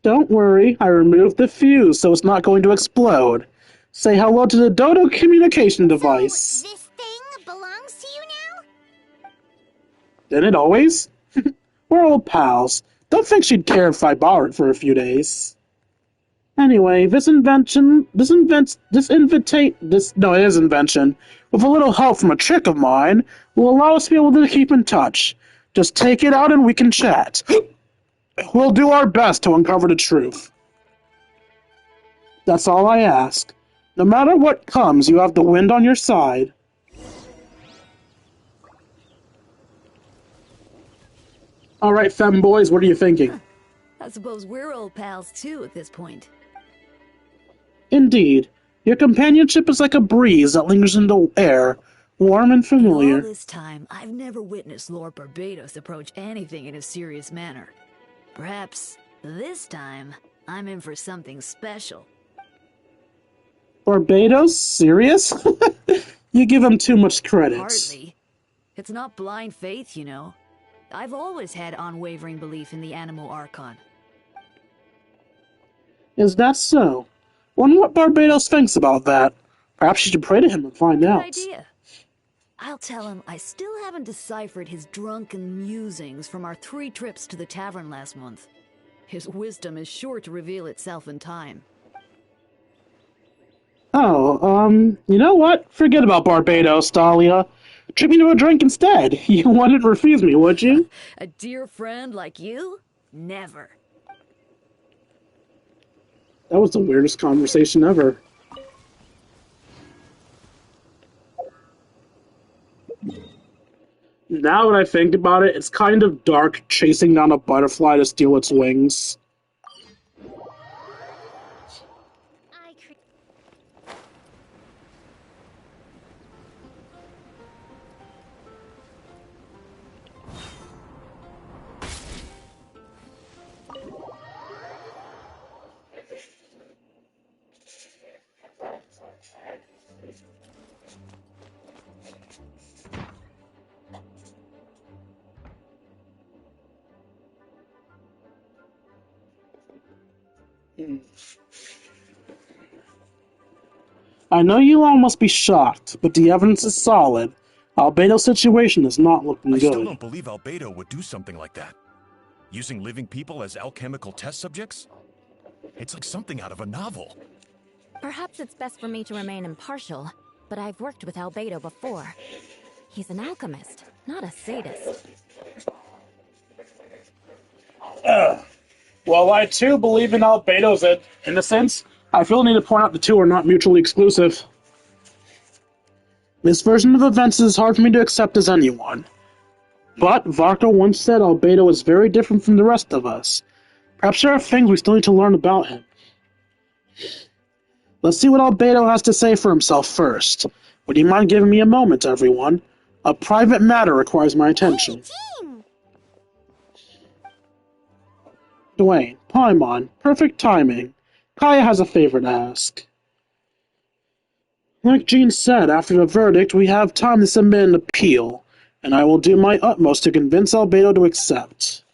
Don't worry, I removed the fuse so it's not going to explode. Say hello to the Dodo communication device. So, this thing belongs to you now? Didn't it always? We're old pals. Don't think she'd care if I borrow it for a few days. Anyway, it is invention, with a little help from a trick of mine, will allow us to be able to keep in touch. Just take it out and we can chat. We'll do our best to uncover the truth. That's all I ask. No matter what comes, you have the wind on your side. Alright, femboys, what are you thinking? I suppose we're old pals too at this point. Indeed. Your companionship is like a breeze that lingers in the air, warm and familiar. All this time, I've never witnessed Lord Barbados approach anything in a serious manner. Perhaps this time, I'm in for something special. Barbados? Serious? You give him too much credit. Hardly. It's not blind faith, you know. I've always had unwavering belief in the Animal Archon. Is that so? Wonder what Barbados thinks about that. Perhaps you should pray to him and find out. Good idea. I'll tell him I still haven't deciphered his drunken musings from our 3 trips to the tavern last month. His wisdom is sure to reveal itself in time. Oh, you know what? Forget about Barbados, Dahlia. Treat me to a drink instead. You wouldn't refuse me, would you? A dear friend like you? Never. That was the weirdest conversation ever. Now that I think about it, it's kind of dark chasing down a butterfly to steal its wings. I know you all must be shocked, but the evidence is solid. Albedo's situation is not looking good. I still don't believe Albedo would do something like that. Using living people as alchemical test subjects? It's like something out of a novel. Perhaps it's best for me to remain impartial, but I've worked with Albedo before. He's an alchemist, not a sadist. Well, I too believe in Albedo's innocence. I feel the need to point out the two are not mutually exclusive. This version of events is as hard for me to accept as anyone. But Varko once said Albedo is very different from the rest of us. Perhaps there are things we still need to learn about him. Let's see what Albedo has to say for himself first. Would you mind giving me a moment, everyone? A private matter requires my attention. Dwayne, Paimon, perfect timing. Kaya has a favor to ask. Like Jean said, after the verdict, we have time to submit an appeal, and I will do my utmost to convince Albedo to accept.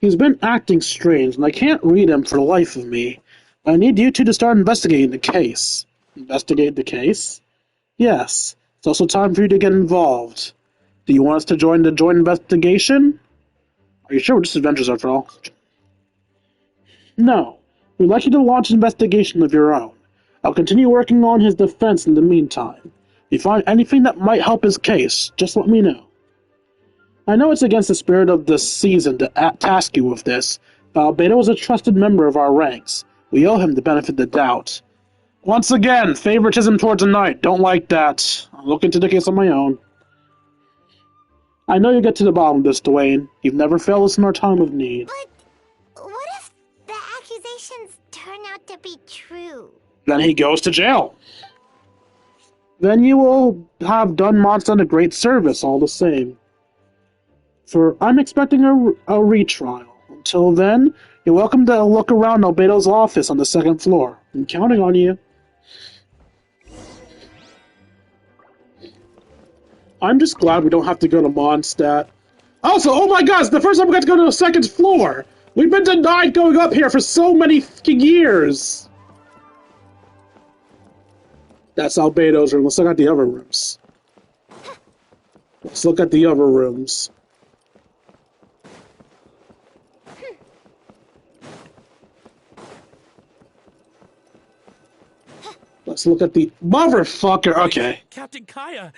He's been acting strange, and I can't read him for the life of me. I need you two to start investigating the case. Investigate the case? Yes, it's also time for you to get involved. Do you want us to join the joint investigation? Are you sure we're just adventurers after all? No. We'd like you to launch an investigation of your own. I'll continue working on his defense in the meantime. If you find anything that might help his case, just let me know. I know it's against the spirit of the season to task you with this, but Albedo is a trusted member of our ranks. We owe him the benefit of the doubt. Once again, favoritism towards a knight. Don't like that. I'll look into the case on my own. I know you'll get to the bottom of this, Dwayne. You've never failed us in our time of need. But what if the accusations turn out to be true? Then he goes to jail. Then you will have done Monson a great service all the same. For I'm expecting a retrial. Until then, you're welcome to look around Albedo's office on the second floor. I'm counting on you. I'm just glad we don't have to go to Mondstadt. Also, oh my gosh, the first time we got to go to the second floor! We've been denied going up here for so many fucking years! That's Albedo's room. Let's look at the other rooms. Let's look at the other rooms. Let's look at the... Motherfucker! Okay. Captain Kaya!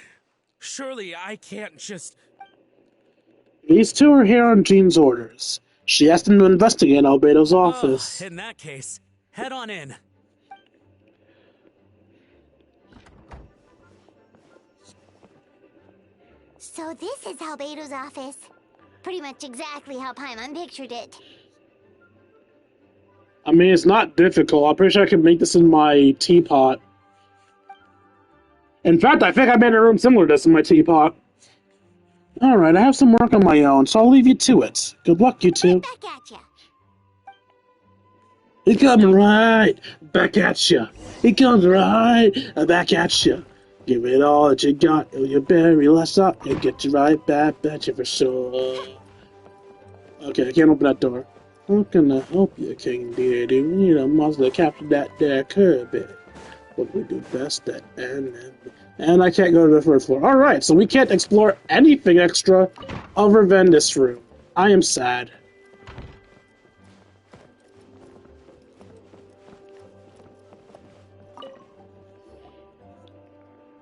Surely I can't just... These two are here on Jean's orders. She asked them to investigate Albedo's office. In that case, head on in. So this is Albedo's office. Pretty much exactly how Paimon pictured it. I mean, it's not difficult. I'm pretty sure I can make this in my teapot. In fact, I think I made a room similar to this in my teapot. Alright, I have some work on my own, so I'll leave you to it. Good luck, you two. Right back at ya. He comes right back at ya. He comes right back at ya. Give it all that you got, or you bury less up, and get you right back at you for sure. Okay, I can't open that door. How can I help you, King Deity? We need a monster to capture that there Kirby. What we do best at and I can't go to the first floor. Alright, so we can't explore anything extra other than this room. I am sad.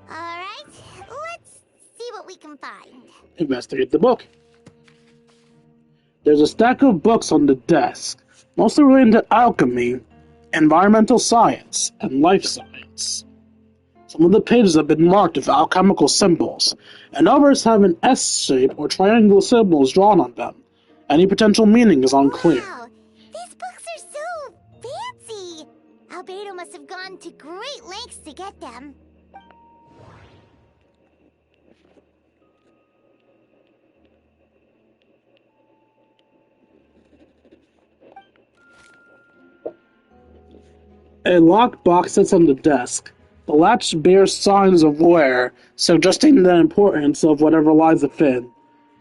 Alright, let's see what we can find. Investigate the book. There's a stack of books on the desk, mostly related to alchemy, environmental science, and life science. Some of the pages have been marked with alchemical symbols, and others have an S-shape or triangle symbols drawn on them. Any potential meaning is unclear. Wow, these books are so fancy! Albedo must have gone to great lengths to get them. A locked box sits on the desk. The latch bears signs of wear, suggesting the importance of whatever lies within.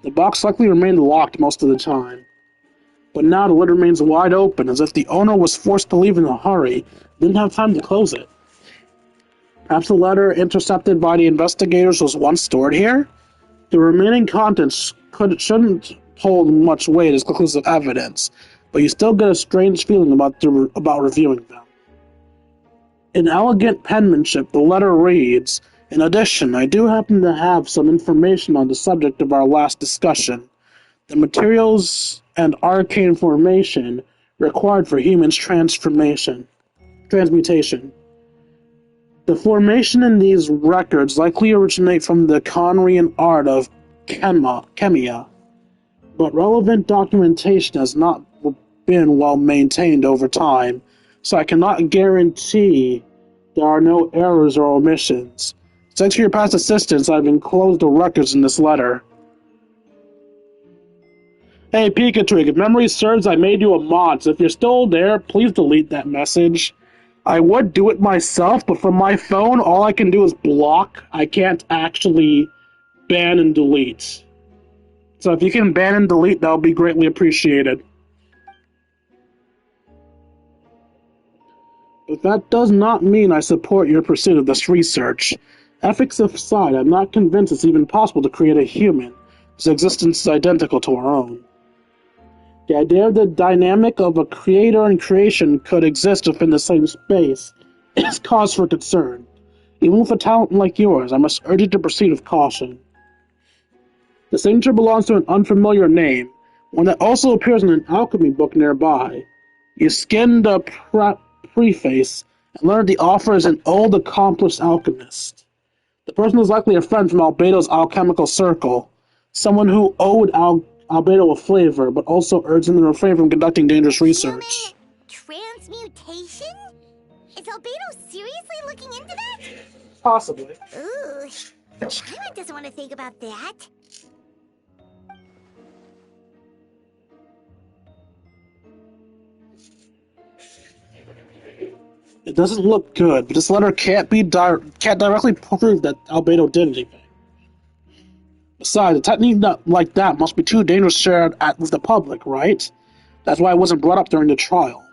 The box likely remained locked most of the time. But now the lid remains wide open, as if the owner was forced to leave in a hurry, didn't have time to close it. Perhaps the letter intercepted by the investigators was once stored here? The remaining contents shouldn't hold much weight as conclusive evidence, but you still get a strange feeling about reviewing them. In elegant penmanship, the letter reads, "In addition, I do happen to have some information on the subject of our last discussion. The materials and arcane formation required for humans' transmutation. The formation in these records likely originate from the Conrian art of chemia, but relevant documentation has not been well maintained over time, so I cannot guarantee there are no errors or omissions. Thanks for your past assistance, I've enclosed the records in this letter." Hey Pikachu, if memory serves, I made you a mod, so if you're still there, please delete that message. I would do it myself, but from my phone, all I can do is block. I can't actually ban and delete. So if you can ban and delete, that would be greatly appreciated. But that does not mean I support your pursuit of this research. Ethics aside, I'm not convinced it's even possible to create a human whose existence is identical to our own. The idea of the dynamic of a creator and creation could exist within the same space is cause for concern. Even with a talent like yours, I must urge you to proceed with caution. The signature belongs to an unfamiliar name, one that also appears in an alchemy book nearby. You scan the preface and learn the author is an old, accomplished alchemist. The person is likely a friend from Albedo's alchemical circle, someone who owed Albedo a flavor, but also urged him to refrain from conducting dangerous research. Transmutation? Is Albedo seriously looking into that? Possibly. Ooh, China doesn't want to think about that. It doesn't look good, but this letter can't directly prove that Albedo did anything. Besides, a technique like that must be too dangerous to share with the public, right? That's why it wasn't brought up during the trial.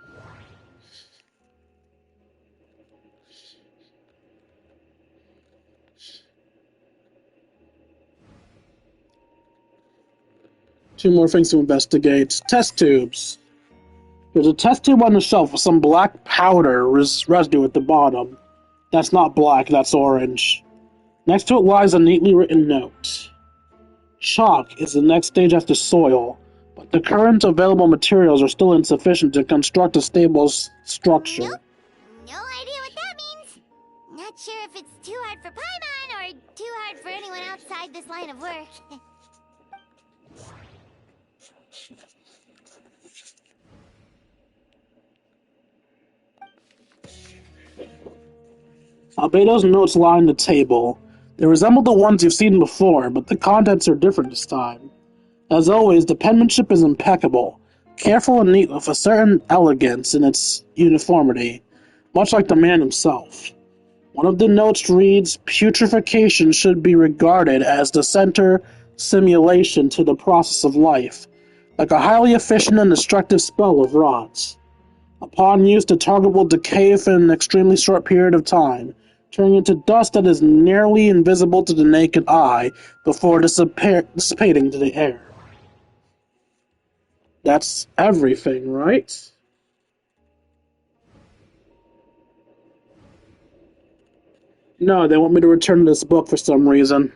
Two more things to investigate. Test tubes. There's a test tube on the shelf with some black powder residue at the bottom. That's not black, that's orange. Next to it lies a neatly written note. Chalk is the next stage after soil, but the current available materials are still insufficient to construct a stable structure. Nope. No idea what that means. Not sure if it's too hard for Paimon or too hard for anyone outside this line of work. Albedo's notes line the table. They resemble the ones you've seen before, but the contents are different this time. As always, the penmanship is impeccable, careful and neat with a certain elegance in its uniformity, much like the man himself. One of the notes reads, "Putrefaction should be regarded as the center simulation to the process of life, like a highly efficient and destructive spell of rot. Upon use, the target will decay within an extremely short period of time, turning into dust that is nearly invisible to the naked eye before dissipating to the air." That's everything, right? No, they want me to return this book for some reason.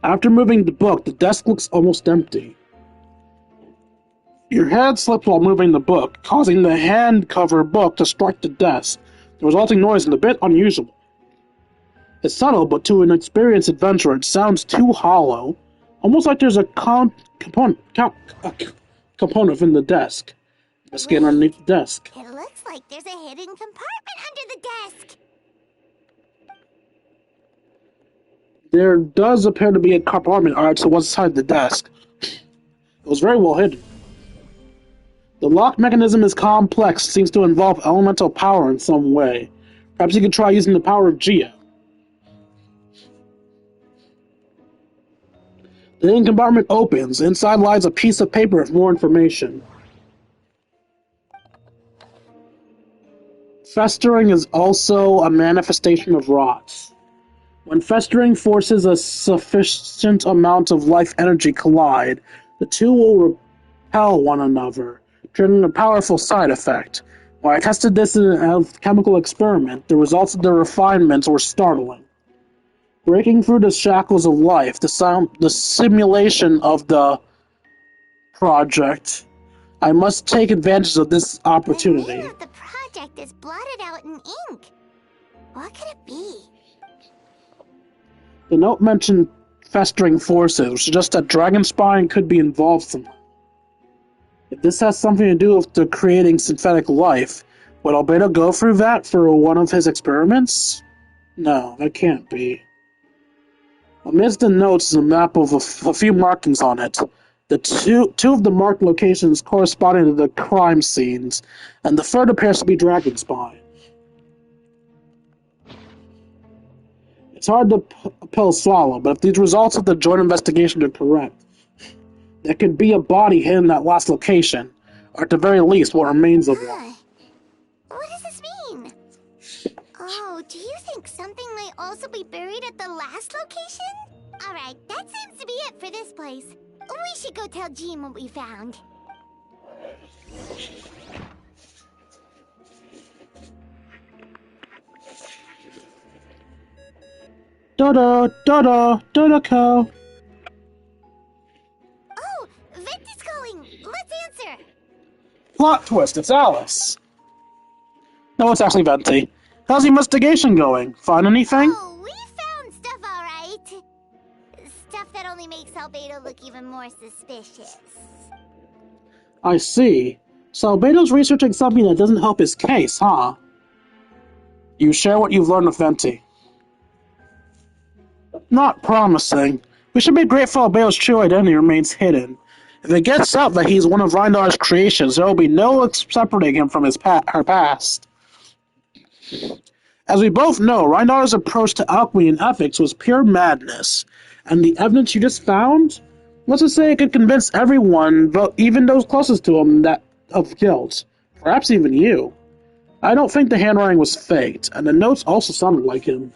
After moving the book, the desk looks almost empty. Your hand slipped while moving the book, causing the hand-cover book to strike the desk. The resulting noise is a bit unusual. It's subtle, but to an experienced adventurer, it sounds too hollow, almost like there's a component within the desk. A scan underneath the desk. It looks like there's a hidden compartment under the desk. There does appear to be a compartment to one side of the desk. It was very well hidden. The lock mechanism is complex, seems to involve elemental power in some way. Perhaps you could try using the power of Geo. The hidden compartment opens. Inside lies a piece of paper with more information. Festering is also a manifestation of rot. When festering forces a sufficient amount of life energy collide, the two will repel one another, triggering a powerful side effect. When I tested this in a chemical experiment, the results of the refinements were startling. Breaking through the shackles of life, the simulation of the project, I must take advantage of this opportunity. The name of the project is blotted out in ink. What could it be? The note mentioned festering forces, which suggests that Dragon Spine could be involved somehow. If this has something to do with the creating synthetic life, would Albedo go through that for one of his experiments? No, that can't be. Amidst the notes is a map of a few markings on it. The two of the marked locations corresponding to the crime scenes, and the third appears to be Dragon Spine. It's hard to pill swallow, but if these results of the joint investigation are correct, there could be a body hidden in that last location, or at the very least, what remains of one. What does this mean? Oh, do you think something might also be buried at the last location? Alright, that seems to be it for this place. We should go tell Jean what we found. Da-da cow. Oh, Venti's calling! Let's answer! Plot twist, it's Alice. No, it's actually Venti. How's the investigation going? Find anything? Oh, we found stuff alright. Stuff that only makes Albedo look even more suspicious. I see. So Albedo's researching something that doesn't help his case, huh? You share what you've learned with Venti. Not promising. We should be grateful Albedo's true identity remains hidden. If it gets out that he's one of Reindar's creations, there will be no separating him from her past. As we both know, Reindar's approach to alchemy and ethics was pure madness, and the evidence you just found, let's just say it could convince everyone, but even those closest to him, that of guilt. Perhaps even you. I don't think the handwriting was faked, and the notes also sounded like him.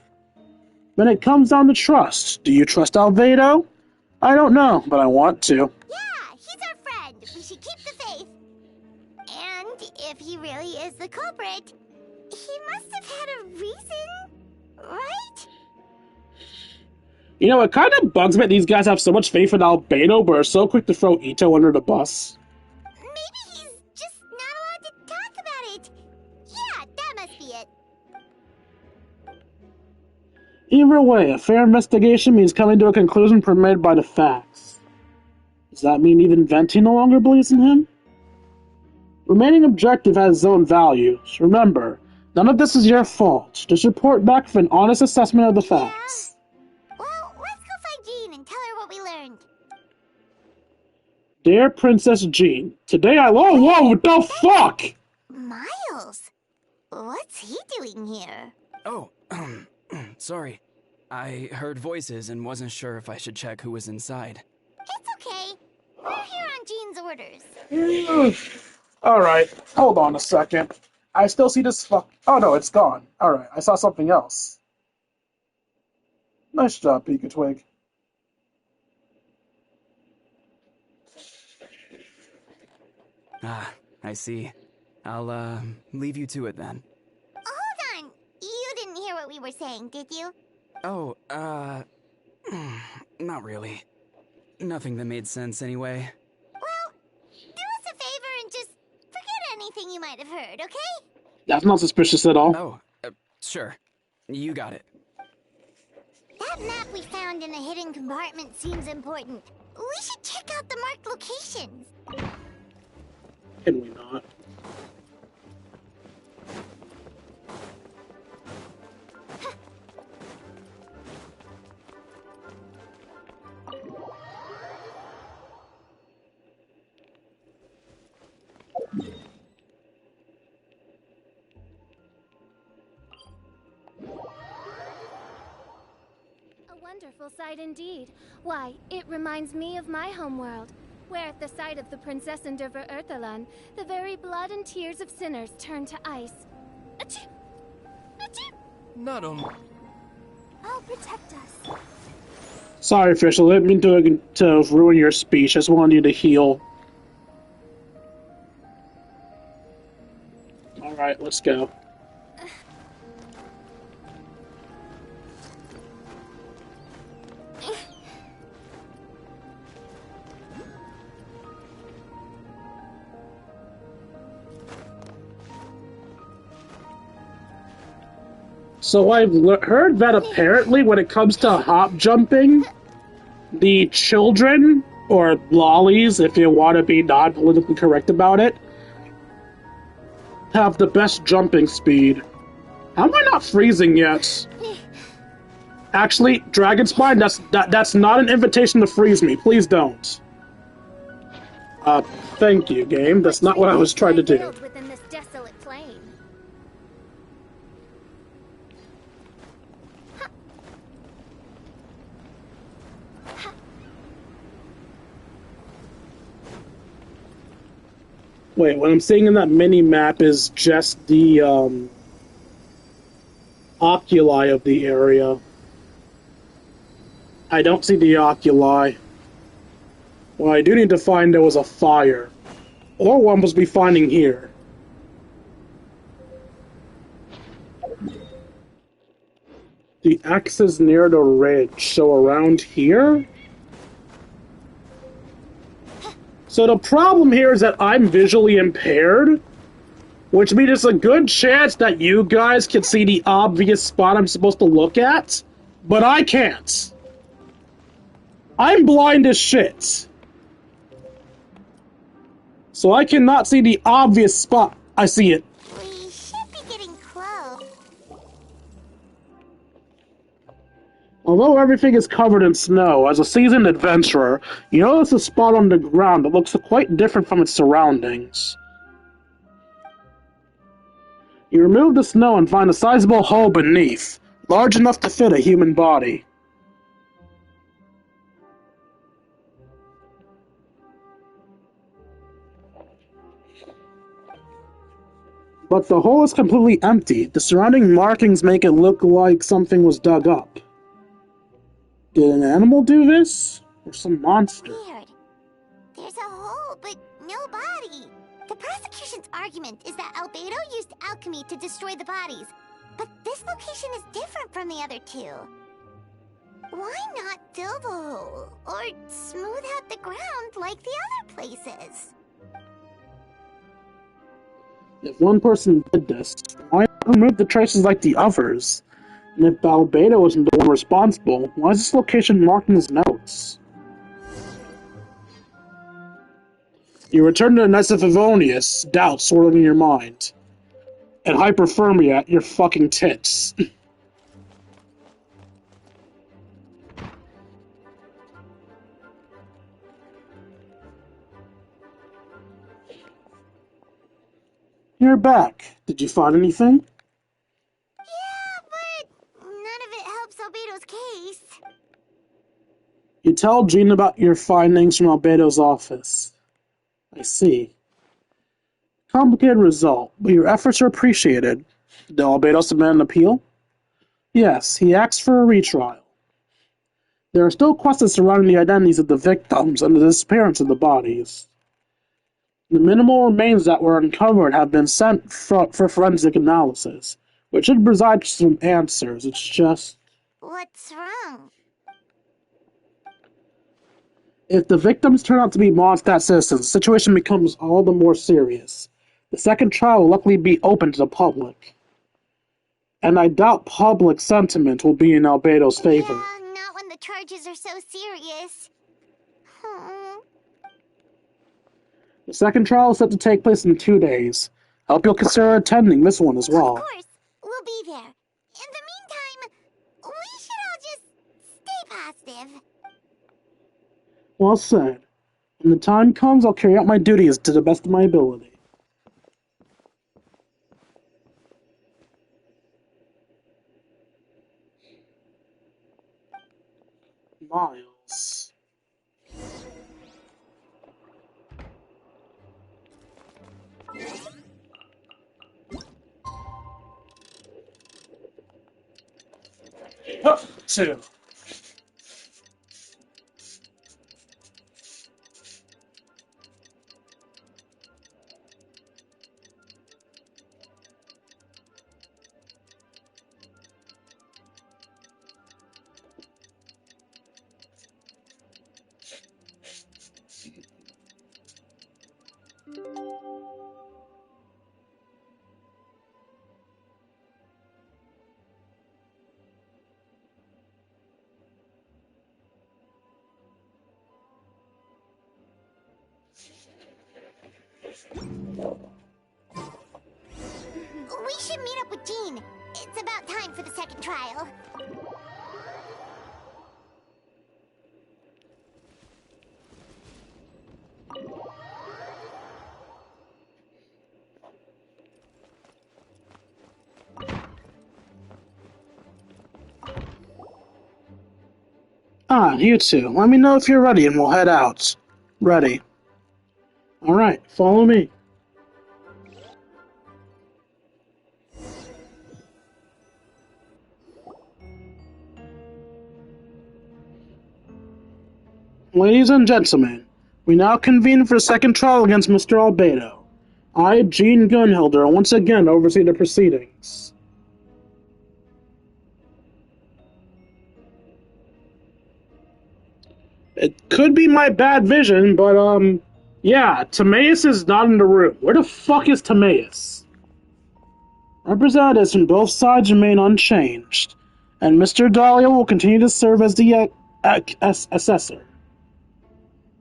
When it comes down to trust, do you trust Albedo? I don't know, but I want to. Yeah, he's our friend. We should keep the faith. And if he really is the culprit, he must have had a reason, right? You know, it kind of bugs me that these guys have so much faith in Albedo, but are so quick to throw Ito under the bus. Maybe he's just not allowed to talk about it. Yeah, that must be it. Either way, a fair investigation means coming to a conclusion permitted by the facts. Does that mean even Venti no longer believes in him? Remaining objective has its own values. Remember, none of this is your fault. Just report back with an honest assessment of the facts. Well, let's go find Jean and tell her what we learned. Dear Princess Jean, today I learned— whoa, what the fuck? Miles, what's he doing here? Oh, sorry. I heard voices and wasn't sure if I should check who was inside. It's okay. We're here on Jean's orders. Alright, hold on a second. I still see this fuck— oh no, it's gone. Alright, I saw something else. Nice job, Pika Twig. Ah, I see. I'll, leave you to it then. Hold on. You didn't hear what we were saying, did you? Oh, not really. Nothing that made sense anyway. Well, do us a favor and just forget anything you might have heard, okay? That's not suspicious at all. Oh, sure. You got it. That map we found in the hidden compartment seems important. We should check out the marked locations. Can we not? Wonderful sight indeed. Why, it reminds me of my homeworld, where at the sight of the Princess and Erthalan, the very blood and tears of sinners turn to ice. Achoo! Achoo! Not I'll protect us. Sorry, Fischl, I didn't mean to ruin your speech. I just wanted you to heal. Alright, let's go. So I've heard that apparently when it comes to hop jumping, the children, or lollies, if you want to be non-politically correct about it, have the best jumping speed. How am I not freezing yet? Actually, Dragon Spine, that's not an invitation to freeze me. Please don't. Thank you, game. That's not what I was trying to do. Within this desolate plain. Wait, what I'm seeing in that mini map is just the oculi of the area. I don't see the oculi. Well, I do need to find there was a fire. Or one must be finding here. The X is near the ridge, so around here? So the problem here is that I'm visually impaired, which means there's a good chance that you guys can see the obvious spot I'm supposed to look at, but I can't. I'm blind as shit. So I cannot see the obvious spot. I see it. We should be getting close. Although everything is covered in snow, as a seasoned adventurer, you notice a spot on the ground that looks quite different from its surroundings. You remove the snow and find a sizable hole beneath, large enough to fit a human body. But the hole is completely empty. The surrounding markings make it look like something was dug up. Did an animal do this? Or some monster? Weird. There's a hole, but no body. The prosecution's argument is that Albedo used alchemy to destroy the bodies, but this location is different from the other two. Why not fill the hole, or smooth out the ground like the other places? If one person did this, why not remove the traces like the others? And if Albedo wasn't the one responsible, why is this location marked in his notes? You return to the Knights of Favonius, doubt swirling in your mind. And hyperthermia at your fucking tits. You're back. Did you find anything? Yeah, but none of it helps Albedo's case. You tell Jean about your findings from Albedo's office. I see. Complicated result, but your efforts are appreciated. Did Albedo submit an appeal? Yes, he asked for a retrial. There are still questions surrounding the identities of the victims and the disappearance of the bodies. The minimal remains that were uncovered have been sent for forensic analysis, which should provide some answers. It's just... What's wrong? If the victims turn out to be Mondstadt citizens, the situation becomes all the more serious. The second trial will luckily be open to the public. And I doubt public sentiment will be in Albedo's favor. Yeah, not when the charges are so serious. The second trial is set to take place in 2 days. I hope you'll consider attending this one as well. Of course, we'll be there. In the meantime, we should all just stay positive. Well said. When the time comes, I'll carry out my duties to the best of my ability. Miles. Up, 2. We should meet up with Jean. It's about time for the second trial. Ah, you two. Let me know if you're ready and we'll head out. Ready. Alright, follow me. Ladies and gentlemen, we now convene for a second trial against Mr. Albedo. I, Gene Gunhilder, once again oversee the proceedings. It could be my bad vision, but, yeah, Timaeus is not in the room. Where the fuck is Timaeus? Representatives from both sides remain unchanged, and Mr. Dahlia will continue to serve as the assessor.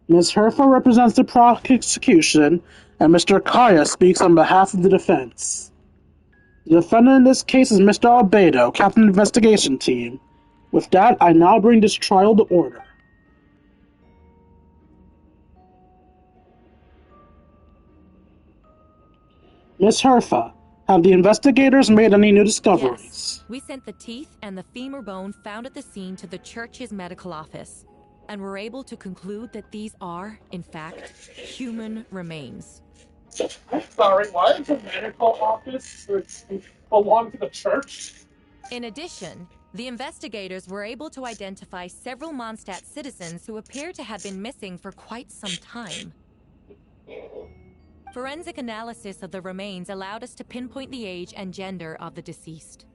Ms. Herfa represents the prosecution, and Mr. Kaya speaks on behalf of the defense. The defendant in this case is Mr. Albedo, Captain of the Investigation Team. With that, I now bring this trial to order. Ms. Herfa, have the investigators made any new discoveries? Yes. We sent the teeth and the femur bone found at the scene to the church's medical office, and were able to conclude that these are, in fact, human remains. I'm sorry, why does the medical office belong to the church? In addition, the investigators were able to identify several Mondstadt citizens who appear to have been missing for quite some time. Forensic analysis of the remains allowed us to pinpoint the age and gender of the deceased.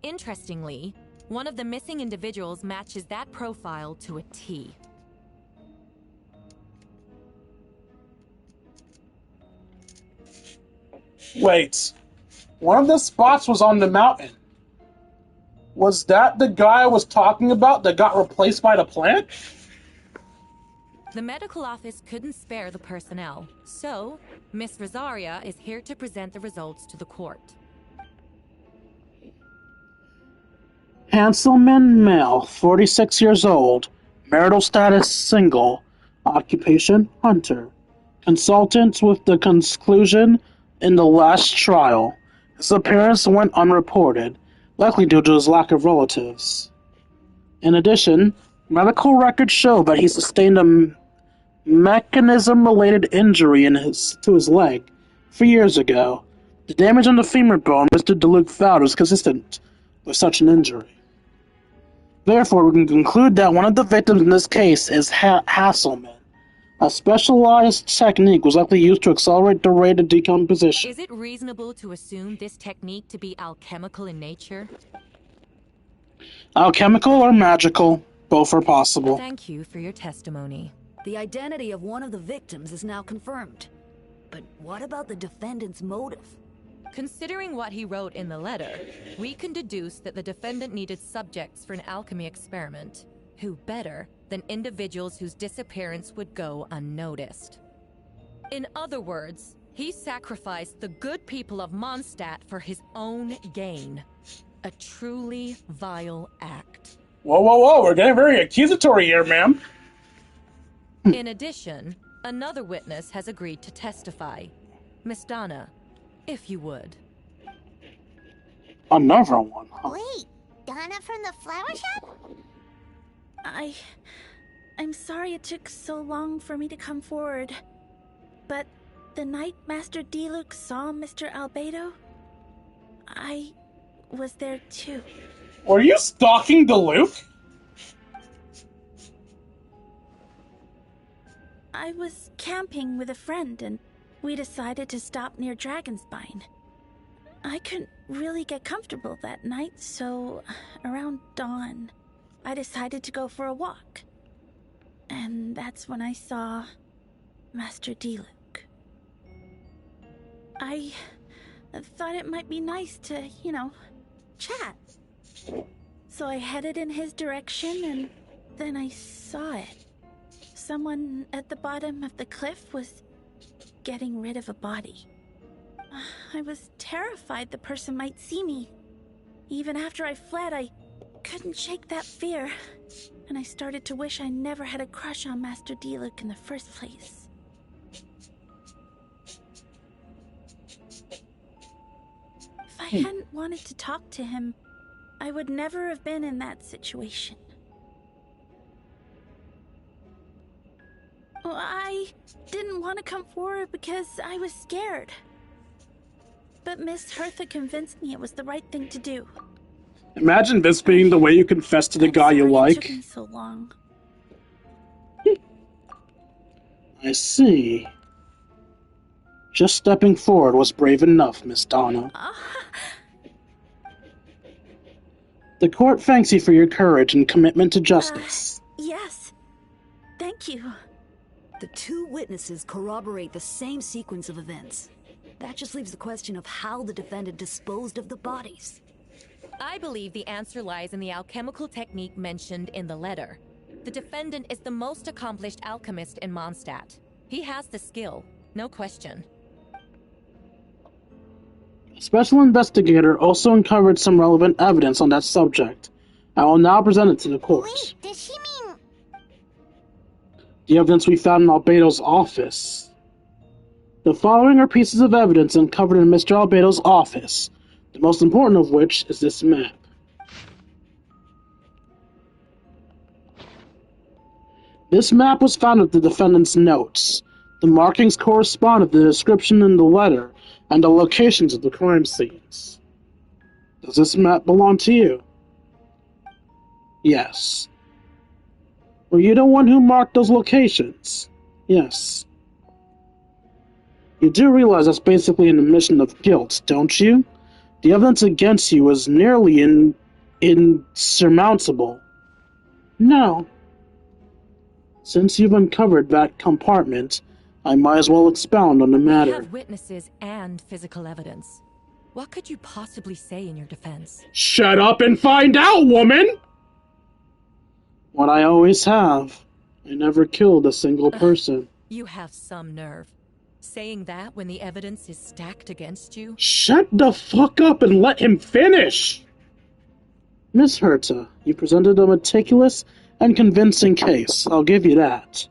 Interestingly, one of the missing individuals matches that profile to a T. Wait, one of the spots was on the mountain. Was that the guy I was talking about that got replaced by the plant? The medical office couldn't spare the personnel, so Miss Rosaria is here to present the results to the court. Hanselman, male, 46 years old, marital status single, occupation hunter, consultant with the conclusion in the last trial. His appearance went unreported, likely due to his lack of relatives. In addition, medical records show that he sustained a mechanism-related injury to his leg 3 years ago. The damage on the femur bone Mr. DeLuc found was consistent with such an injury. Therefore, we can conclude that one of the victims in this case is Hasselman. A specialized technique was likely used to accelerate the rate of decomposition. Is it reasonable to assume this technique to be alchemical in nature? Alchemical or magical, both are possible. Thank you for your testimony. The identity of one of the victims is now confirmed. But what about the defendant's motive? Considering what he wrote in the letter, we can deduce that the defendant needed subjects for an alchemy experiment. Who better than individuals whose disappearance would go unnoticed? In other words, he sacrificed the good people of Mondstadt for his own gain. A truly vile act. Whoa, whoa, whoa, we're getting very accusatory here, ma'am. In addition, another witness has agreed to testify. Miss Donna, if you would. Another one, huh? Wait, Donna from the flower shop? I'm sorry it took so long for me to come forward. But the night Master DeLuc saw Mr. Albedo, I was there too. Were you stalking DeLuc? I was camping with a friend and we decided to stop near Dragonspine. I couldn't really get comfortable that night, so around dawn, I decided to go for a walk. And that's when I saw Master DeLuc. I thought it might be nice to, chat. So I headed in his direction and then I saw it. Someone at the bottom of the cliff was getting rid of a body. I was terrified the person might see me. Even after I fled, I couldn't shake that fear, and I started to wish I never had a crush on Master DeLuc in the first place. If I hadn't wanted to talk to him, I would never have been in that situation. Well, I didn't want to come forward because I was scared. But Miss Hertha convinced me it was the right thing to do. Imagine this being the way you confess to the guy you like. It took me so long. I see. Just stepping forward was brave enough, Miss Donna. The court thanks you for your courage and commitment to justice. Yes. Thank you. The two witnesses corroborate the same sequence of events. That just leaves the question of how the defendant disposed of the bodies. I believe the answer lies in the alchemical technique mentioned in the letter. The defendant is the most accomplished alchemist in Mondstadt. He has the skill, no question. A special investigator also uncovered some relevant evidence on that subject. I will now present it to the court. Wait, does she mean... The evidence we found in Albedo's office. The following are pieces of evidence uncovered in Mr. Albedo's office, the most important of which is this map. This map was found with the defendant's notes. The markings correspond with the description in the letter and the locations of the crime scenes. Does this map belong to you? Yes. Were you the one who marked those locations? Yes. You do realize that's basically an admission of guilt, don't you? The evidence against you is nearly insurmountable. No. Since you've uncovered that compartment, I might as well expound on the matter. You have witnesses and physical evidence. What could you possibly say in your defense? Shut up and find out, woman! What I always have. I never killed a single person. You have some nerve. Saying that when the evidence is stacked against you? Shut the fuck up and let him finish! Miss Herta, you presented a meticulous and convincing case, I'll give you that.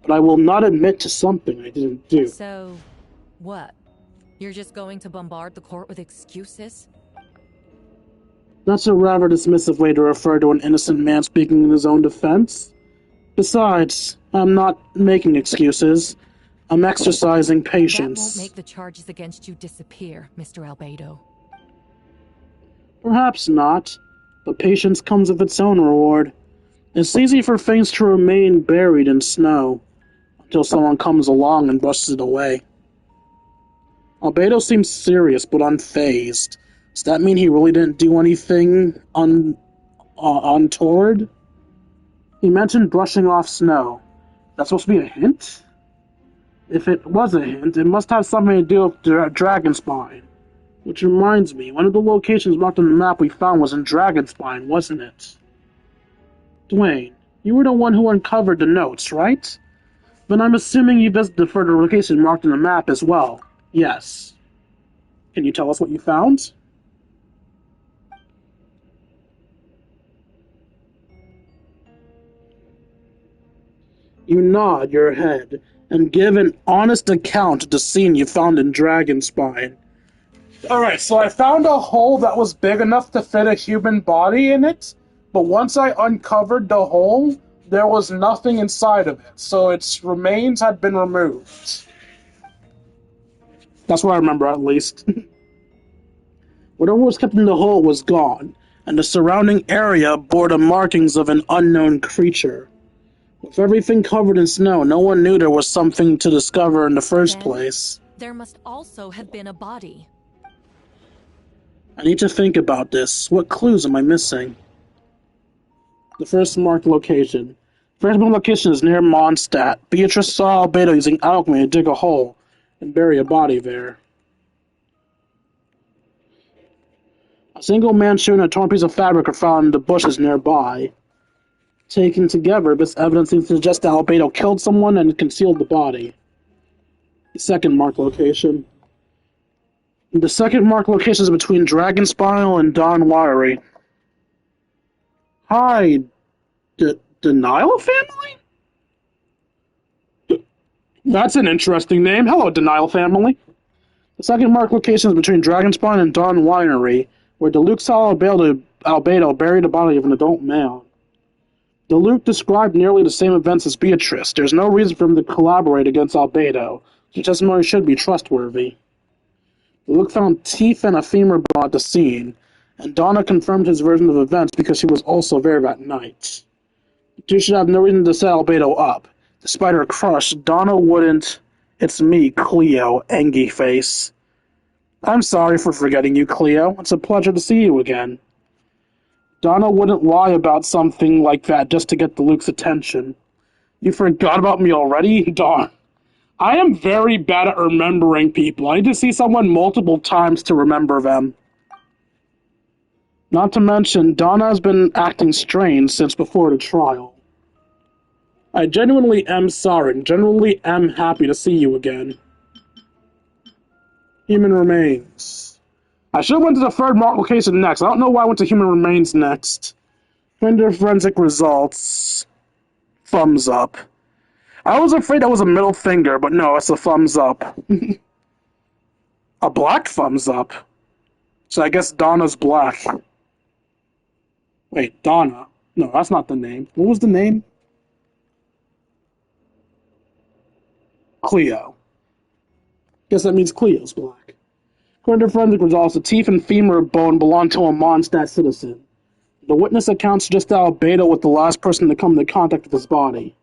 But I will not admit to something I didn't do. So, what? You're just going to bombard the court with excuses? That's a rather dismissive way to refer to an innocent man speaking in his own defense. Besides, I'm not making excuses. I'm exercising patience. That won't make the charges against you disappear, Mr. Albedo. Perhaps not, but patience comes with its own reward. It's easy for things to remain buried in snow, until someone comes along and brushes it away. Albedo seems serious but unfazed. Does that mean he really didn't do anything untoward? He mentioned brushing off snow. That's supposed to be a hint? If it was a hint, it must have something to do with Dragonspine. Which reminds me, one of the locations marked on the map we found was in Dragonspine, wasn't it? Dwayne, you were the one who uncovered the notes, right? Then I'm assuming you visited the further location marked on the map as well. Yes. Can you tell us what you found? You nod your head and give an honest account of the scene you found in Dragonspine. Alright, so I found a hole that was big enough to fit a human body in it, but once I uncovered the hole, there was nothing inside of it, so its remains had been removed. That's what I remember, at least. Whatever was kept in the hole was gone, and the surrounding area bore the markings of an unknown creature. With everything covered in snow, no one knew there was something to discover in the first place. There must also have been a body. I need to think about this. What clues am I missing? The first marked location. First marked location is near Mondstadt. Beatrice saw Albedo using alchemy to dig a hole and bury a body there. A single man shooting a torn piece of fabric are found in the bushes nearby. Taken together, this evidence seems to suggest that Albedo killed someone and concealed the body. The second marked location. The second marked location is between Dragonspine and Dawn Wiry. Hi, Denial Family? That's an interesting name. Hello, Denial Family. The second marked location is between Dragonspine and Dawn Winery, where Deluxe saw Albedo bury the body of an adult male. Deluxe described nearly the same events as Beatrice. There's no reason for him to collaborate against Albedo. His testimony should be trustworthy. Deluxe found teeth and a femur bone at the scene, and Donna confirmed his version of events because he was also there that night. The two should have no reason to set Albedo up. Despite her crush, Donna wouldn't. It's me, Cleo, Angie face. I'm sorry for forgetting you, Cleo. It's a pleasure to see you again. Donna wouldn't lie about something like that just to get the Luke's attention. You forgot about me already? Darn. I am very bad at remembering people. I need to see someone multiple times to remember them. Not to mention, Donna has been acting strange since before the trial. I genuinely am sorry and genuinely am happy to see you again. Human remains. I should have went to the third mark location next. I don't know why I went to human remains next. Render forensic results. Thumbs up. I was afraid that was a middle finger, but no, it's a thumbs up. A black thumbs up. So I guess Donna's black. Wait, Donna? No, that's not the name. What was the name? Cleo. Guess that means Cleo's black. According to forensic results, the teeth and femur bone belonged to a Mondstadt citizen. The witness accounts just Albedo was the last person to come into contact with his body.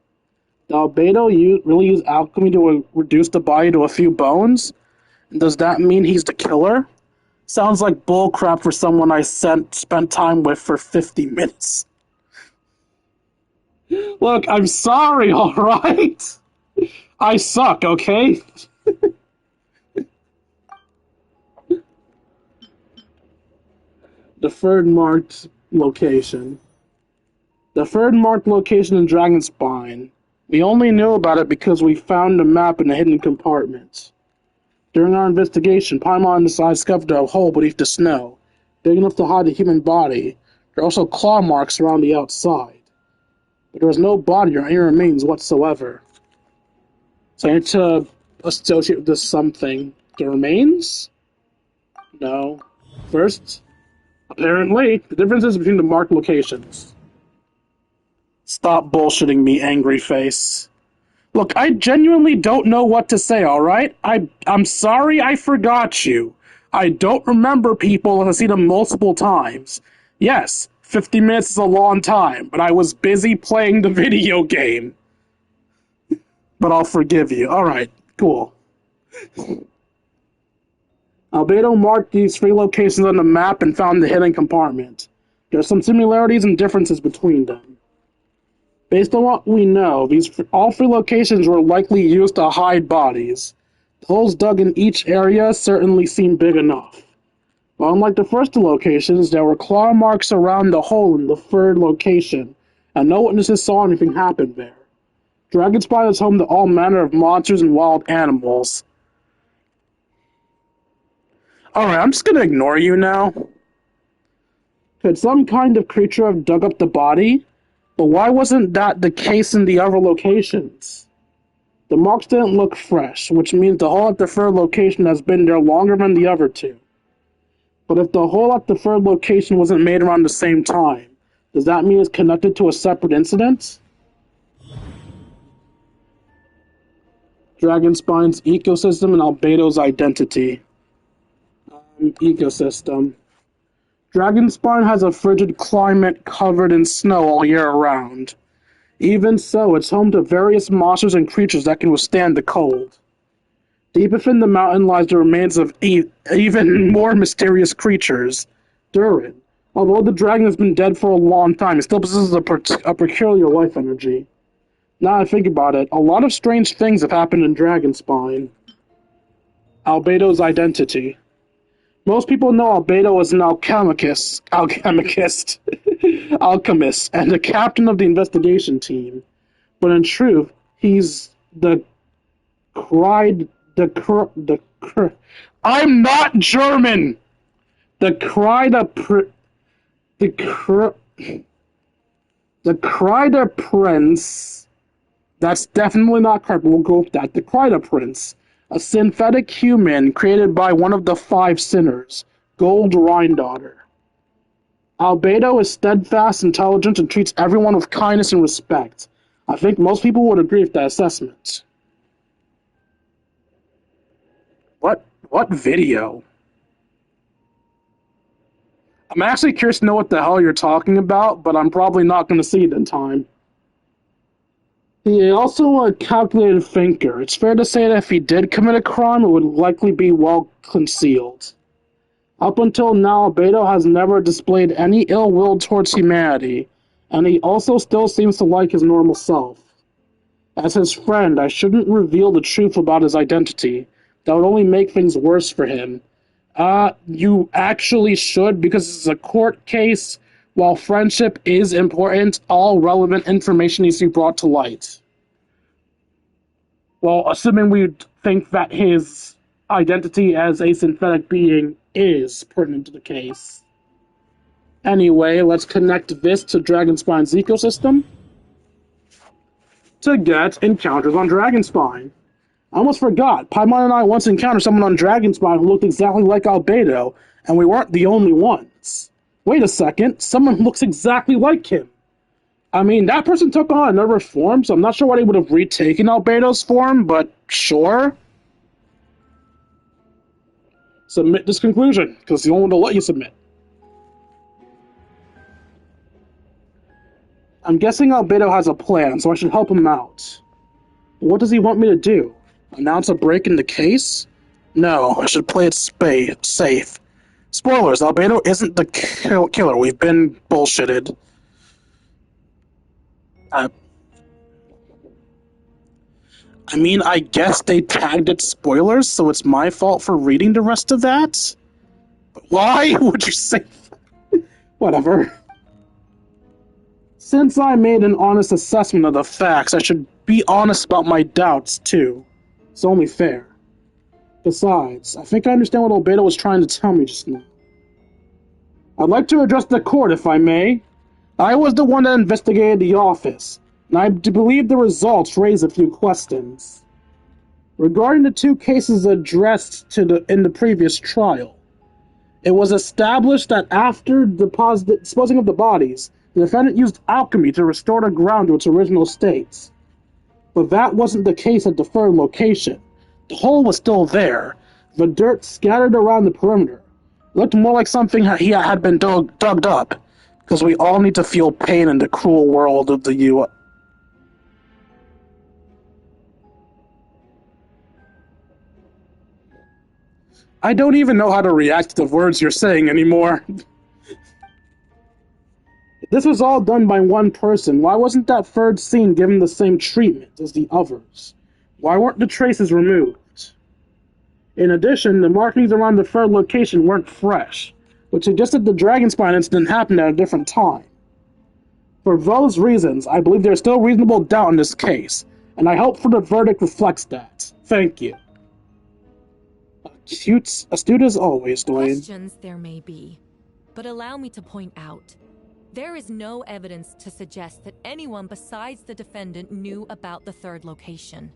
Did Albedo really use alchemy to reduce the body to a few bones? And does that mean he's the killer? Sounds like bullcrap for someone I spent time with for 50 minutes. Look, I'm sorry, alright? I suck, okay? Deferred marked location. Deferred marked location in Dragonspine. We only knew about it because we found a map in a hidden compartment. During our investigation, Paimon discovered a hole beneath the snow, big enough to hide a human body. There are also claw marks around the outside. But there was no body or any remains whatsoever. So I need to associate with this something. The remains? No. First, apparently, the differences between the marked locations. Stop bullshitting me, angry face. Look, I genuinely don't know what to say, alright? I'm sorry I forgot you. I don't remember people and I've seen them multiple times. Yes, 50 minutes is a long time, but I was busy playing the video game. But I'll forgive you. Alright, cool. Albedo marked these 3 locations on the map and found the hidden compartment. There are some similarities and differences between them. Based on what we know, all 3 locations were likely used to hide bodies. The holes dug in each area certainly seem big enough. But unlike the first 2 locations, there were claw marks around the hole in the 3rd location, and no witnesses saw anything happen there. Dragonspine is home to all manner of monsters and wild animals. Alright, I'm just gonna ignore you now. Could some kind of creature have dug up the body? But why wasn't that the case in the other locations? The marks didn't look fresh, which means the hole at the 3rd location has been there longer than the other 2. But if the hole at the 3rd location wasn't made around the same time, does that mean it's connected to a separate incident? Dragonspine's ecosystem and Albedo's identity. Ecosystem. Dragonspine has a frigid climate covered in snow all year round. Even so, it's home to various monsters and creatures that can withstand the cold. Deep within the mountain lies the remains of even more mysterious creatures. Durin. Although the dragon has been dead for a long time, it still possesses a peculiar life energy. Now I think about it, a lot of strange things have happened in Dragonspine. Albedo's identity. Most people know Albedo as an alchemist, and the captain of the investigation team. But in truth, he's I'm not German! The Kreider Prince. That's definitely not correct, but we'll go with that. The Kreider Prince. A synthetic human created by one of the 5 sinners, Gold Rhindaughter. Albedo is steadfast, intelligent, and treats everyone with kindness and respect. I think most people would agree with that assessment. What video? I'm actually curious to know what the hell you're talking about, but I'm probably not going to see it in time. He also a calculated thinker. It's fair to say that if he did commit a crime, it would likely be well concealed. Up until now, Beto has never displayed any ill will towards humanity, and he also still seems to like his normal self. As his friend, I shouldn't reveal the truth about his identity. That would only make things worse for him. You actually should, because this is a court case. While friendship is important, all relevant information needs to be brought to light. Well, assuming we think that his identity as a synthetic being is pertinent to the case. Anyway, let's connect this to Dragonspine's ecosystem to get encounters on Dragonspine. I almost forgot. Paimon and I once encountered someone on Dragonspine who looked exactly like Albedo, and we weren't the only ones. Wait a second, someone looks exactly like him. I mean, that person took on another form, so I'm not sure why they would have retaken Albedo's form, but sure. Submit this conclusion, because the only one will let you submit. I'm guessing Albedo has a plan, so I should help him out. What does he want me to do? Announce a break in the case? No, I should play it safe. Spoilers, Albedo isn't the killer. We've been bullshitted. I mean, I guess they tagged it spoilers, so it's my fault for reading the rest of that? But why would you say that? Whatever. Since I made an honest assessment of the facts, I should be honest about my doubts, too. It's only fair. Besides, I think I understand what Albedo was trying to tell me just now. I'd like to address the court, if I may. I was the one that investigated the office, and I believe the results raise a few questions. Regarding the two cases addressed in the previous trial, it was established that after disposing of the bodies, the defendant used alchemy to restore the ground to its original state. But that wasn't the case at the third location. The hole was still there, the dirt scattered around the perimeter. It looked more like something he had been dug up, because we all need to feel pain in the cruel world of the U.S. I don't even know how to react to the words you're saying anymore. This was all done by one person. Why wasn't that third scene given the same treatment as the others? Why weren't the traces removed? In addition, the markings around the third location weren't fresh, which suggested the Dragonspine incident happened at a different time. For those reasons, I believe there is still reasonable doubt in this case, and I hope the verdict reflects that. Thank you. Astute as always, Dwayne. Questions there may be, but allow me to point out, there is no evidence to suggest that anyone besides the defendant knew about the third location.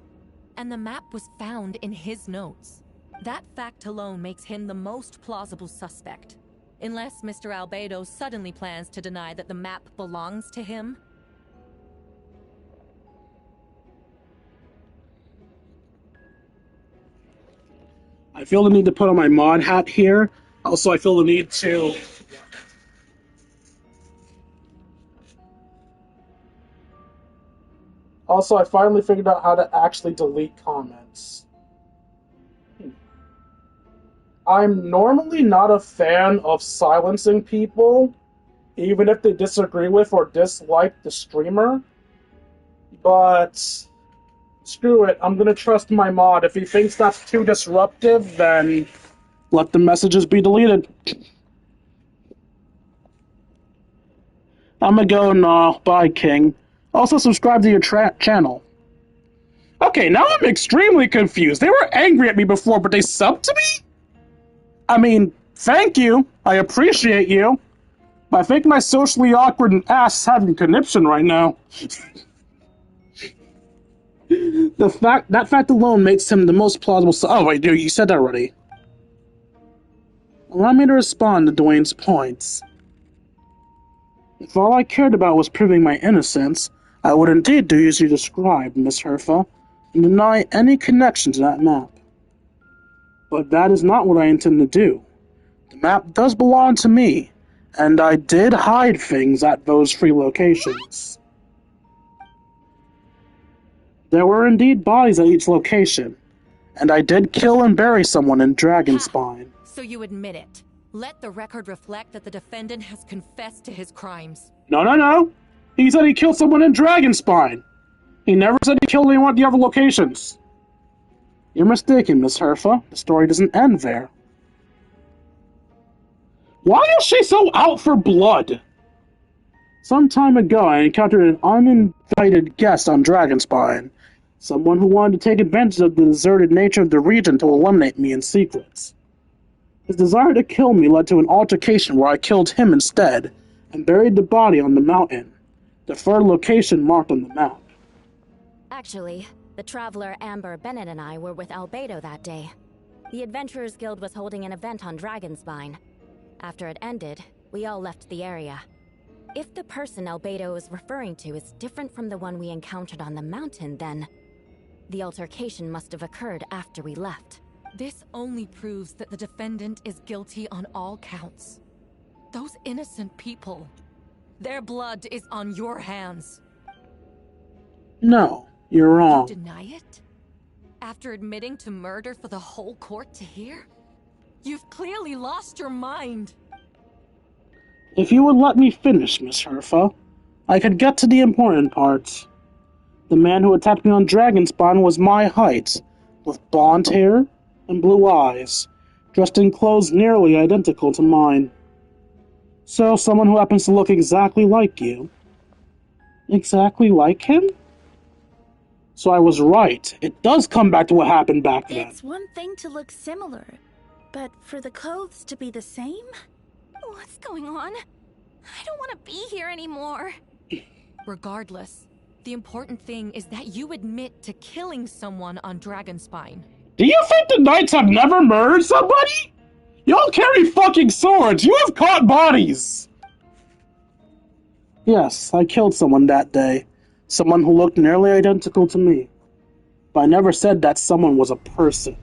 And the map was found in his notes. That fact alone makes him the most plausible suspect. Unless Mr. Albedo suddenly plans to deny that the map belongs to him. I feel the need to put on my mod hat here. Also, I feel the need to... Also, I finally figured out how to actually delete comments. I'm normally not a fan of silencing people, even if they disagree with or dislike the streamer. But screw it, I'm gonna trust my mod. If he thinks that's too disruptive, then let the messages be deleted. I'm gonna go now. Bye, King. Also, subscribe to your channel. Okay, now I'm extremely confused. They were angry at me before, but they subbed to me? I mean, thank you. I appreciate you. But I think my socially awkward ass is having conniption right now. That fact alone makes him the most plausible. Oh wait, dude, you said that already. Allow me to respond to Dwayne's points. If all I cared about was proving my innocence, I would indeed do as you described, Miss Herfa, and deny any connection to that map. But that is not what I intend to do. The map does belong to me, and I did hide things at those 3 locations. There were indeed bodies at each location, and I did kill and bury someone in Dragonspine. So you admit it. Let the record reflect that the defendant has confessed to his crimes. No. He said he killed someone in Dragonspine. He never said he killed anyone at the other locations. You're mistaken, Miss Herfa. The story doesn't end there. Why is she so out for blood? Some time ago, I encountered an uninvited guest on Dragonspine. Someone who wanted to take advantage of the deserted nature of the region to eliminate me in secret. His desire to kill me led to an altercation where I killed him instead, and buried the body on the mountain, the third location marked on the map. Actually, the traveler Amber Bennett and I were with Albedo that day. The Adventurers Guild was holding an event on Dragonspine. After it ended, we all left the area. If the person Albedo is referring to is different from the one we encountered on the mountain, then the altercation must have occurred after we left. This only proves that the defendant is guilty on all counts. Those innocent people, their blood is on your hands. No, you're wrong. You deny it? After admitting to murder for the whole court to hear? You've clearly lost your mind. If you would let me finish, Miss Herfa, I could get to the important parts. The man who attacked me on Dragonspine was my height, with blonde hair and blue eyes, dressed in clothes nearly identical to mine. So, someone who happens to look exactly like you. Exactly like him? So I was right. It does come back to what happened back then. It's one thing to look similar, but for the clothes to be the same? What's going on? I don't want to be here anymore. Regardless, the important thing is that you admit to killing someone on Dragonspine. Do you think the Knights have never murdered somebody? Y'all carry fucking swords! You have caught bodies! Yes, I killed someone that day. Someone who looked nearly identical to me. But I never said that someone was a person.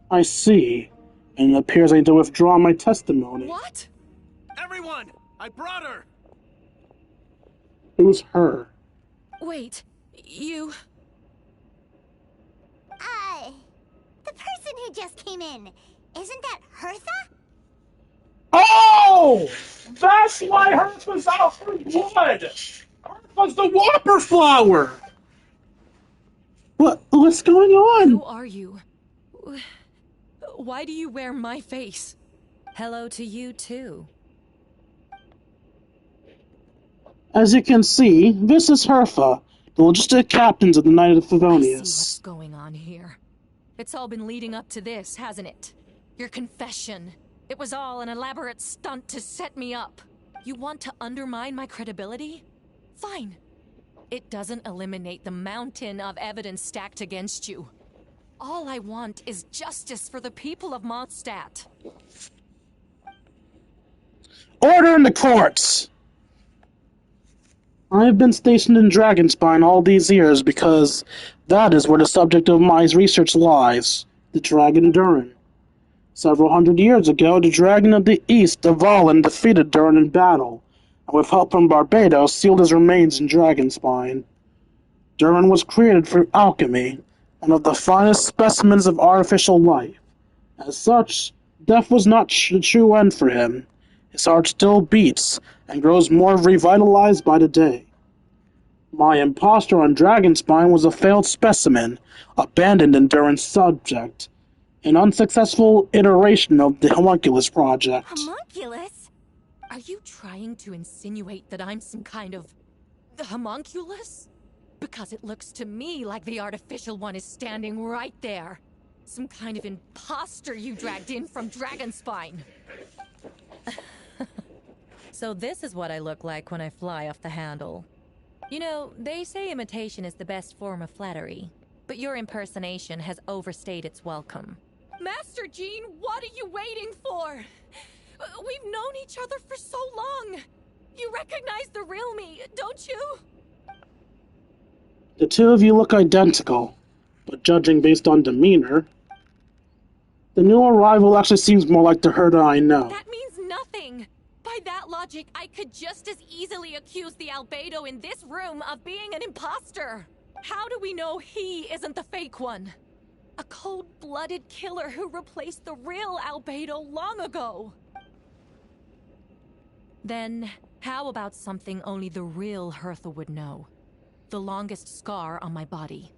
I see. And it appears I need to withdraw my testimony. What? Everyone! I brought her! Who's her? Wait, you... The person who just came in, isn't that Hertha? Oh! That's why Hertha's out for blood! Hertha's the Whopper Flower! What's going on? Who are you? Why do you wear my face? Hello to you, too. As you can see, this is Hertha, the logistic captains of the Knight of Favonius. I see what's going on here. It's all been leading up to this, hasn't it? Your confession. It was all an elaborate stunt to set me up. You want to undermine my credibility? Fine. It doesn't eliminate the mountain of evidence stacked against you. All I want is justice for the people of Mondstadt. Order in the courts! I have been stationed in Dragonspine all these years because that is where the subject of my research lies, the Dragon Durin. Several hundred years ago, the Dragon of the East, Dvalin, defeated Durin in battle, and with help from Barbados, sealed his remains in Dragonspine. Durin was created through alchemy, one of the finest specimens of artificial life. As such, death was not the true end for him. His heart still beats, and grows more revitalized by the day. My impostor on Dragonspine was a failed specimen, abandoned in Durin's subject, an unsuccessful iteration of the Homunculus project. Homunculus? Are you trying to insinuate that I'm some kind of... the homunculus? Because it looks to me like the artificial one is standing right there. Some kind of imposter you dragged in from Dragonspine. So this is what I look like when I fly off the handle. You know, they say imitation is the best form of flattery, but your impersonation has overstayed its welcome. Master Jean, what are you waiting for? We've known each other for so long. You recognize the real me, don't you? The two of you look identical, but judging based on demeanor, the new arrival actually seems more like the Hertha I know. That means nothing. By By that logic, I could just as easily accuse the albedo in this room of being an imposter. How do we know he isn't the fake one? A cold-blooded killer who replaced the real albedo long ago. Then, how about something only the real Hertha would know? The longest scar on my body.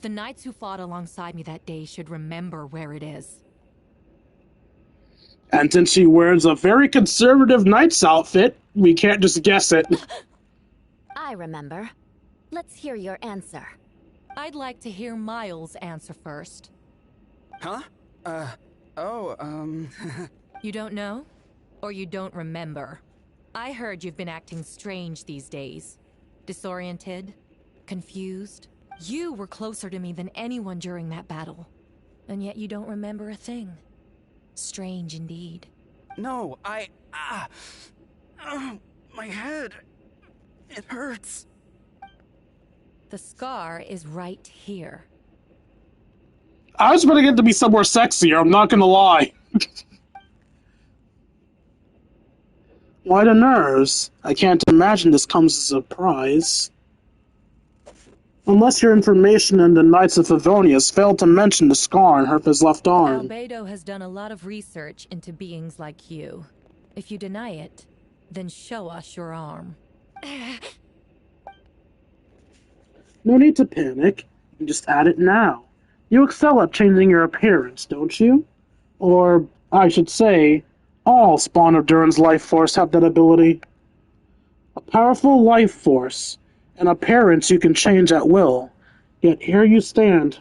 The knights who fought alongside me that day should remember where it is. And since she wears a very conservative knight's outfit, we can't just guess it. I remember. Let's hear your answer. I'd like to hear Miles' answer first. Huh? You don't know? Or you don't remember? I heard you've been acting strange these days. Disoriented? Confused? You were closer to me than anyone during that battle. And yet you don't remember a thing. Strange indeed. No, my head. It hurts. The scar is right here. I was expecting it to be somewhere sexier, I'm not gonna lie. Why the nerves? I can't imagine this comes as a surprise. Unless your information in the Knights of Favonius failed to mention the scar on Hertha's left arm. Albedo has done a lot of research into beings like you. If you deny it, then show us your arm. No need to panic. You can just add it now. You excel at changing your appearance, don't you? Or, I should say, all Spawn of Durin's life force have that ability. A powerful life force, an appearance you can change at will. Yet here you stand,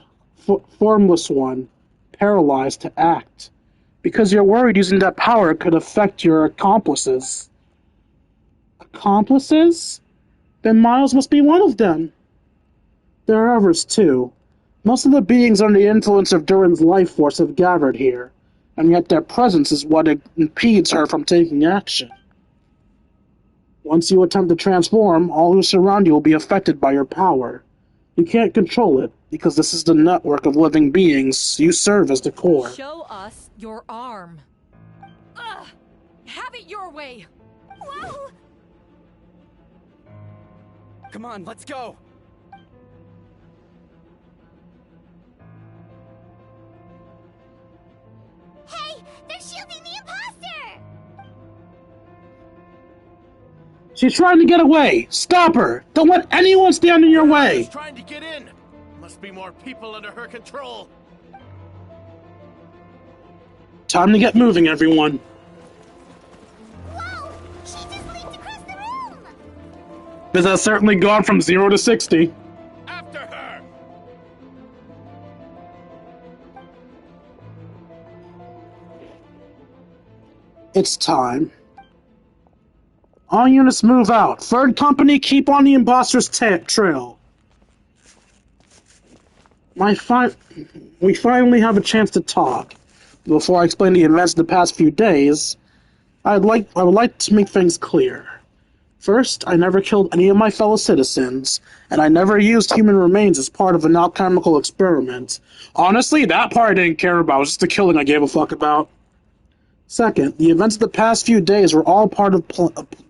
formless one, paralyzed to act. Because you're worried using that power could affect your accomplices. Accomplices? Then Miles must be one of them. There are others too. Most of the beings under the influence of Durin's life force have gathered here, and yet their presence is what impedes her from taking action. Once you attempt to transform, all who surround you will be affected by your power. You can't control it, because this is the network of living beings you serve as the core. Show us your arm. Ugh! Have it your way! Whoa! Come on, let's go! Hey, they're shielding the imposter! She's trying to get away! Stop her! Don't let anyone stand in your way! She's trying to get in! Must be more people under her control! Time to get moving, everyone. Whoa! She just leaped across the room! This has certainly gone from 0 to 60. After her! It's time. All units move out. Third company, keep on the imposter's trail. We finally have a chance to talk. Before I explain the events of the past few days, I would like to make things clear. First, I never killed any of my fellow citizens, and I never used human remains as part of an alchemical experiment. Honestly, that part I didn't care about. It was just the killing I gave a fuck about. Second, the events of the past few days were all part of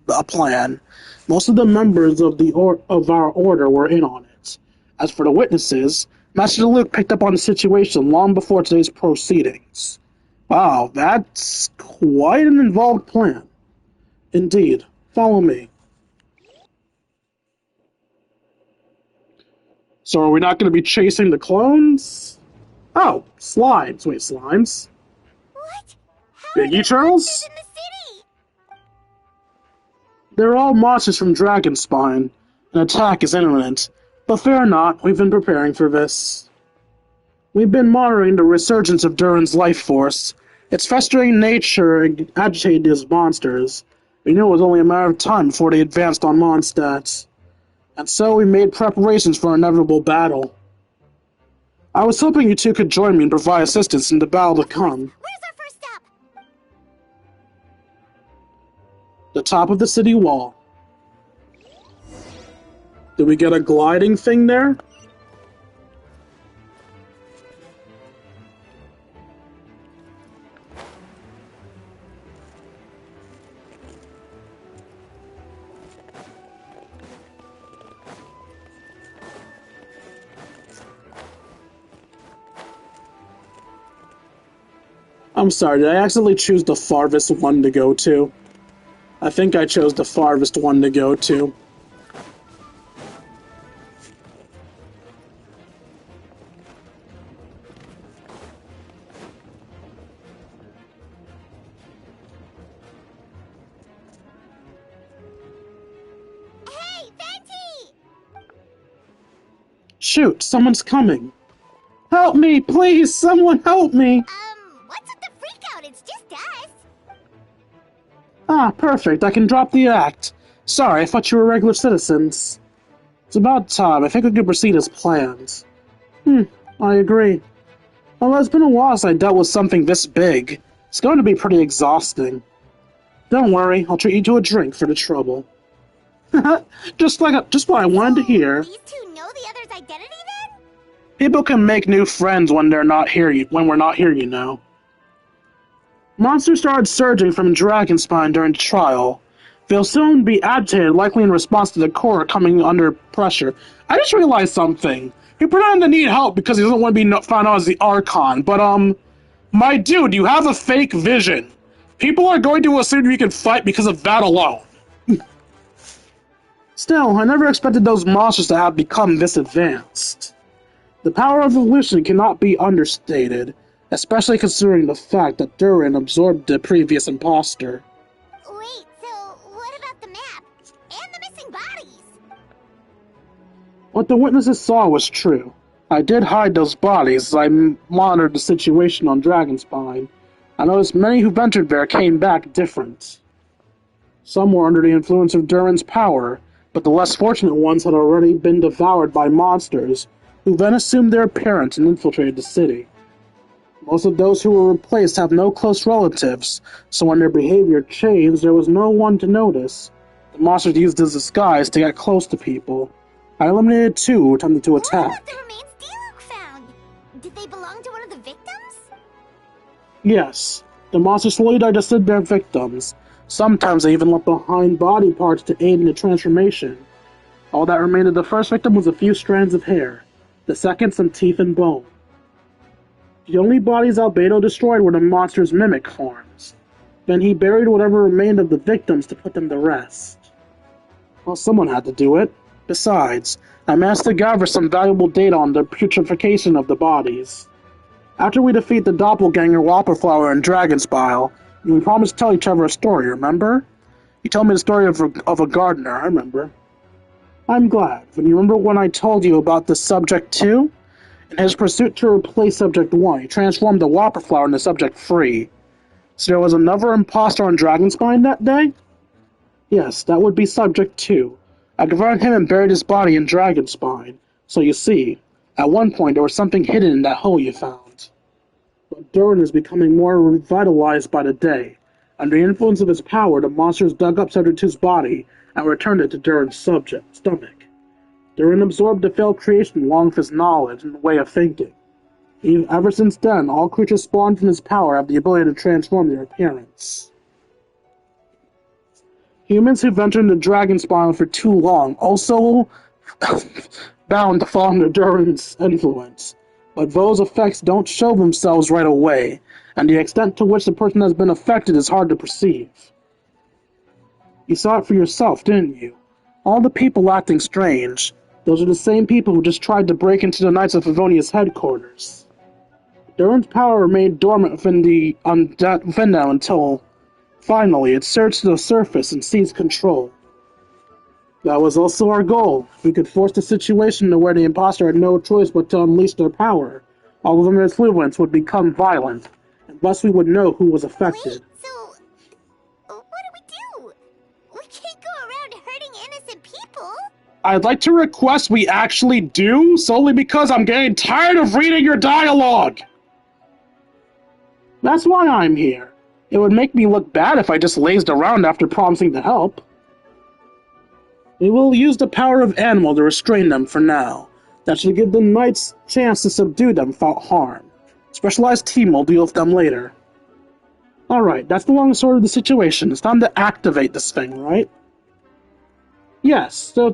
a plan. Most of the members of our order were in on it. As for the witnesses, Master Luke picked up on the situation long before today's proceedings. Wow, that's quite an involved plan. Indeed. Follow me. So are we not going to be chasing the clones? Oh, slimes. Wait, slimes? What? Biggie turtles? In the city? They're all monsters from Dragonspine. An attack is imminent. But fear not, we've been preparing for this. We've been monitoring the resurgence of Durin's life force. Its festering nature agitated these monsters. We knew it was only a matter of time before they advanced on Mondstadt. And so we made preparations for an inevitable battle. I was hoping you two could join me and provide assistance in the battle to come. Where's our first stop? The top of the city wall. Did we get a gliding thing there? I'm sorry, did I accidentally choose the farthest one to go to? I think I chose the farthest one to go to. Hey, Venti! Shoot, someone's coming. Help me, please, someone help me! What's with the freak out? It's just us. Ah, perfect, I can drop the act. Sorry, I thought you were regular citizens. It's about time, I think we could proceed as planned. I agree. Well, it's been a while since I dealt with something this big. It's going to be pretty exhausting. Don't worry, I'll treat you to a drink for the trouble. just what I wanted to hear. These two know the other's identity then? People can make new friends when we're not here, you know. Monsters started surging from Dragonspine during the trial. They'll soon be agitated, likely in response to the core coming under pressure. I just realized something. He pretended to need help because he doesn't want to be found out as the Archon, but my dude, you have a fake vision. People are going to assume you can fight because of that alone. Still, I never expected those monsters to have become this advanced. The power of evolution cannot be understated, especially considering the fact that Durin absorbed the previous imposter. Wait, so what about the map? And the missing bodies? What the witnesses saw was true. I did hide those bodies as I monitored the situation on Dragonspine. I noticed many who ventured there came back different. Some were under the influence of Durin's power, but the less fortunate ones had already been devoured by monsters, who then assumed their appearance and infiltrated the city. Most of those who were replaced have no close relatives, so when their behavior changed, there was no one to notice. The monsters used this disguise to get close to people. I eliminated 2 who attempted to attack. What about the remains D-Luke found? Did they belong to one of the victims? Yes, the monsters slowly digested their victims. Sometimes they even left behind body parts to aid in the transformation. All that remained of the first victim was a few strands of hair. The second, some teeth and bone. The only bodies Albedo destroyed were the monster's mimic forms. Then he buried whatever remained of the victims to put them to rest. Well, someone had to do it. Besides, I managed to gather some valuable data on the putrefaction of the bodies. After we defeat the doppelganger Whopperflower and Dragonspile, we promised to tell each other a story, remember? You told me the story of a gardener, I remember. I'm glad. But you remember when I told you about the Subject 2? In his pursuit to replace Subject 1, he transformed the Whopperflower into Subject 3. So there was another imposter on Dragonspine that day? Yes, that would be Subject 2. I converted him and buried his body in Dragonspine. So you see, at one point there was something hidden in that hole you found. But Durin is becoming more revitalized by the day. Under the influence of his power, the monsters dug up Subject 2's body and returned it to Durin's stomach. Durin absorbed the failed creation along with his knowledge and way of thinking. Ever since then, all creatures spawned from his power have the ability to transform their appearance. Humans who ventured into Dragonspine for too long also bound to fall under Durin's influence. But those effects don't show themselves right away, and the extent to which the person has been affected is hard to perceive. You saw it for yourself, didn't you? All the people acting strange, those are the same people who just tried to break into the Knights of Favonia's headquarters. Durin's power remained dormant within them until, finally, it surged to the surface and seized control. That was also our goal. We could force the situation to where the imposter had no choice but to unleash their power. All of their influence would become violent, and thus we would know who was affected. Wait, so what do we do? We can't go around hurting innocent people. I'd like to request we actually do, solely because I'm getting tired of reading your dialogue! That's why I'm here. It would make me look bad if I just lazed around after promising to help. We will use the power of Animal to restrain them for now. That should give the Knights a chance to subdue them without harm. Specialized team will deal with them later. Alright, that's the long and short of the situation. It's time to activate this thing, right? Yes, so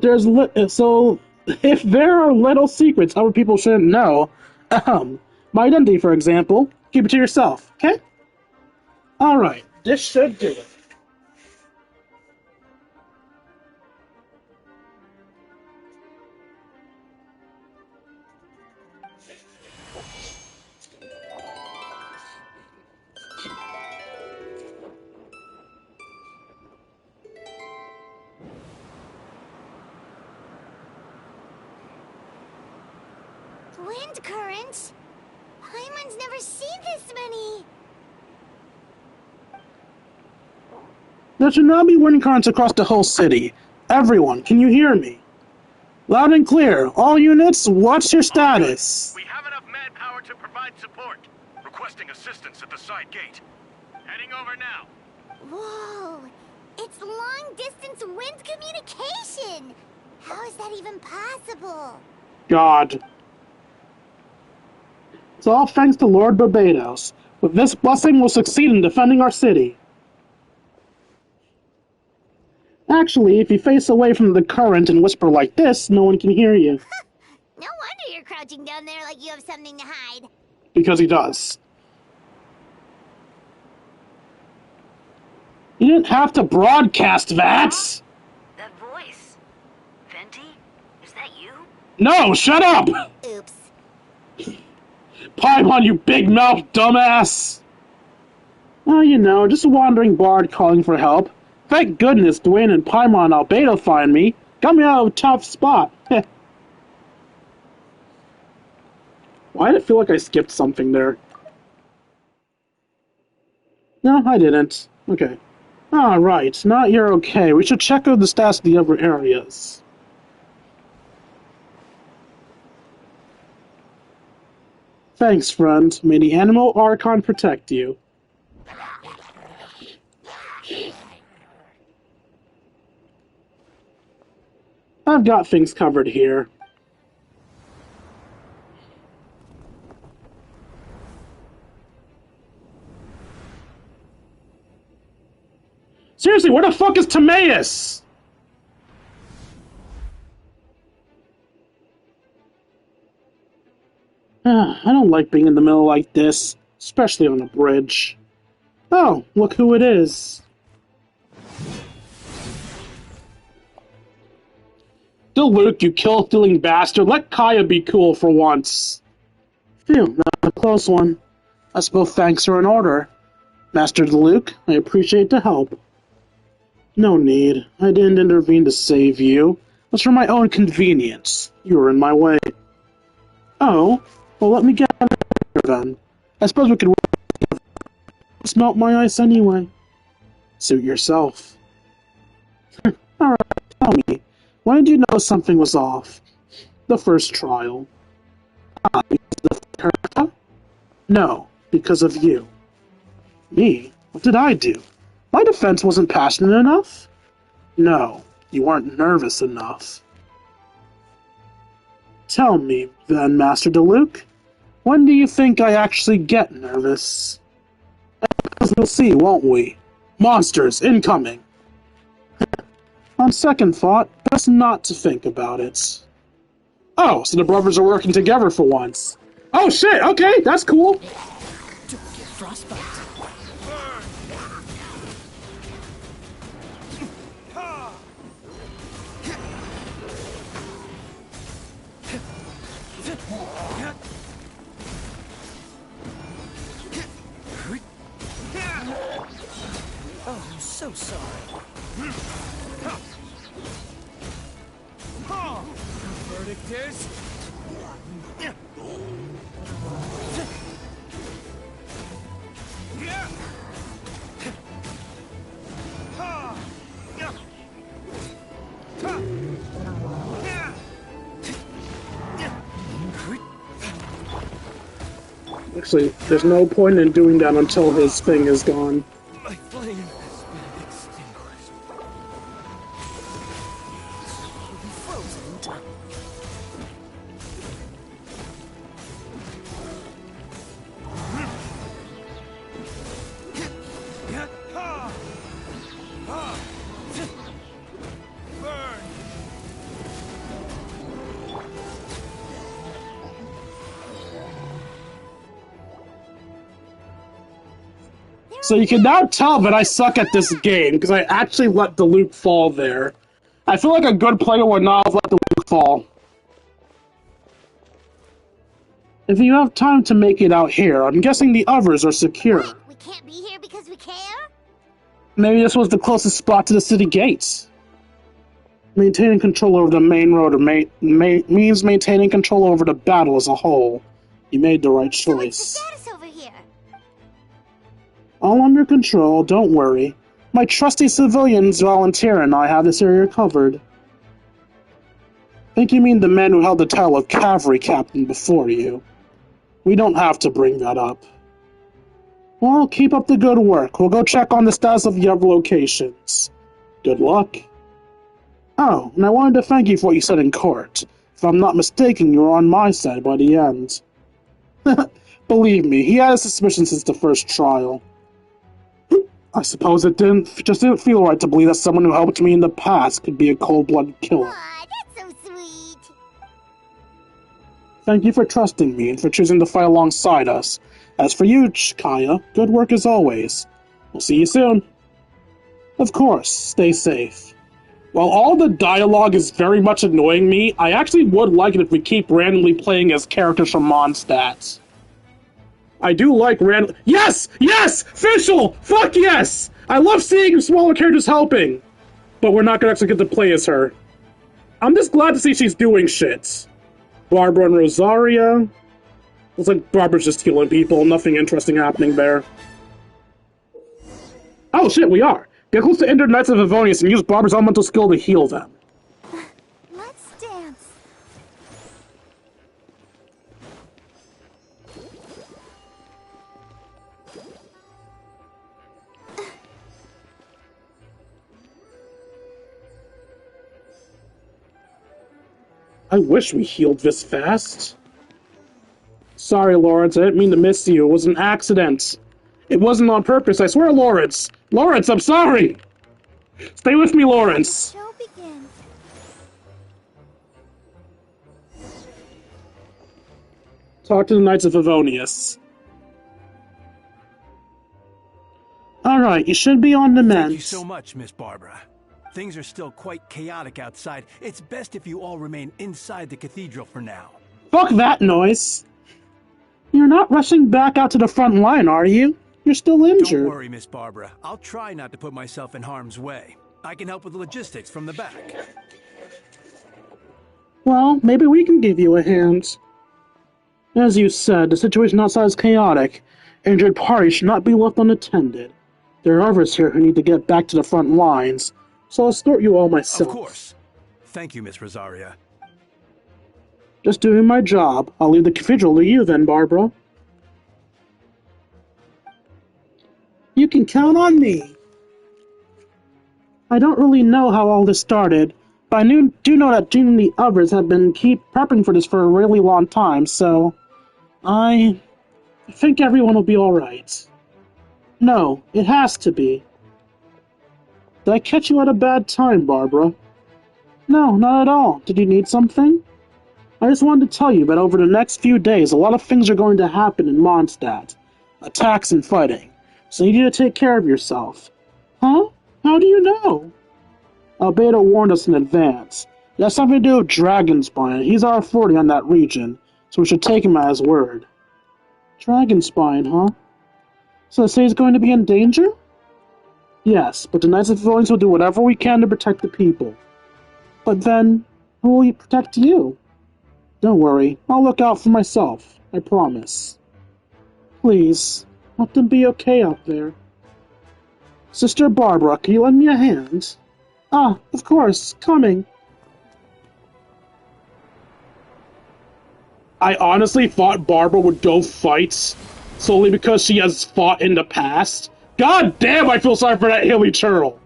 if there are little secrets other people shouldn't know, my identity, for example, keep it to yourself, okay? Alright, this should do it. Wind currents? Paimon's never seen this many. There should now be wind currents across the whole city. Everyone, can you hear me? Loud and clear. All units, what's your status? We have enough manpower to provide support. Requesting assistance at the side gate. Heading over now. Whoa! It's long-distance wind communication! How is that even possible? God. It's all thanks to Lord Barbados. With this blessing, we'll succeed in defending our city. Actually, if you face away from the current and whisper like this, no one can hear you. No wonder you're crouching down there like you have something to hide. Because he does. You didn't have to broadcast that! That voice. Venti? Is that you? No, shut up! Oops. Paimon, you big mouth dumbass! Well, you know, just a wandering bard calling for help. Thank goodness Dwayne and Paimon and Albedo find me. Got me out of a tough spot. Why did it feel like I skipped something there? No, I didn't. Okay. Alright, now you're okay. We should check out the stats of the other areas. Thanks, friend. May the Animal Archon protect you. I've got things covered here. Seriously, where the fuck is Timaeus? I don't like being in the middle like this, especially on a bridge. Oh, look who it is. Luke, you kill-stealing bastard. Let Kaya be cool for once. Phew, that was a close one. I suppose thanks are in order. Master Luke, I appreciate the help. No need. I didn't intervene to save you. It was for my own convenience. You were in my way. Oh, well let me get out of here then. I suppose we could work together. Just melt my ice anyway. Suit yourself. Alright, tell me. When did you know something was off? The first trial. Because of her? No, because of you. Me? What did I do? My defense wasn't passionate enough? No, you weren't nervous enough. Tell me, then, Master DeLuke, when do you think I actually get nervous? Because we'll see, won't we? Monsters incoming! On second thought, best not to think about it. Oh, so the brothers are working together for once. Oh shit, okay, that's cool. Don't get frostbite. Oh, I'm so sorry. Verdict is... Actually, there's no point in doing that until his thing is gone. My flame has been extinguished. You'll be frozen in time. Burn! There So you can now tell that I suck at this game, because I actually let the loop fall there. I feel like a good player would not have let the loop fall. If you have time to make it out here, I'm guessing the others are secure. Wait, we can't be here because we care? Maybe this was the closest spot to the city gates. Maintaining control over the main road means maintaining control over the battle as a whole. You made the right choice. So what's the status over here? All under control, don't worry. My trusty civilians volunteer and I have this area covered. Think you mean the man who held the title of cavalry captain before you? We don't have to bring that up. Well, keep up the good work. We'll go check on the status of the other locations. Good luck. Oh, and I wanted to thank you for what you said in court. If I'm not mistaken, you were on my side by the end. Believe me, he had a suspicion since the first trial. I suppose it just didn't feel right to believe that someone who helped me in the past could be a cold-blooded killer. Aw, that's so sweet. Thank you for trusting me and for choosing to fight alongside us. As for you, Kaya, good work as always. We'll see you soon. Of course, stay safe. While all the dialogue is very much annoying me, I actually would like it if we keep randomly playing as characters from Mondstadt. I do like random— Yes! Yes! Fischl! Fuck yes! I love seeing smaller characters helping! But we're not gonna actually get to play as her. I'm just glad to see she's doing shit. Barbara and Rosaria. Looks like Barbara's just healing people, nothing interesting happening there. Oh shit, we are! Get close to injured Knights of Avonius and use Barbara's elemental skill to heal them. Let's dance. I wish we healed this fast. Sorry, Lawrence, I didn't mean to miss you. It was an accident. It wasn't on purpose, I swear, Lawrence! Lawrence, I'm sorry! Stay with me, Lawrence! Show begins. Talk to the Knights of Avonius. Alright, you should be on the mend. Thank you so much, Miss Barbara. Things are still quite chaotic outside. It's best if you all remain inside the cathedral for now. Fuck that noise! You're not rushing back out to the front line, are you? You're still injured. Don't worry, Miss Barbara. I'll try not to put myself in harm's way. I can help with the logistics from the back. Well, maybe we can give you a hand. As you said, the situation outside is chaotic. Injured parties should not be left unattended. There are others here who need to get back to the front lines, so I'll escort you all myself. Of course. Thank you, Miss Rosaria. Just doing my job. I'll leave the cathedral to you then, Barbara. You can count on me. I don't really know how all this started, but I do know that June and the others have been prepping for this for a really long time, so I think everyone will be alright. No, it has to be. Did I catch you at a bad time, Barbara? No, not at all. Did you need something? I just wanted to tell you that over the next few days, a lot of things are going to happen in Mondstadt. Attacks and fighting. So you need to take care of yourself. Huh? How do you know? Albedo warned us in advance. It has something to do with Dragonspine. He's our authority on that region, so we should take him at his word. Dragonspine, huh? So the city's going to be in danger? Yes, but the Knights of Avonius will do whatever we can to protect the people. But then, who will protect you? Don't worry, I'll look out for myself, I promise. Please, let them be okay out there. Sister Barbara, can you lend me a hand? Ah, of course, coming. I honestly thought Barbara would go fight solely because she has fought in the past. God damn, I feel sorry for that hilly churl.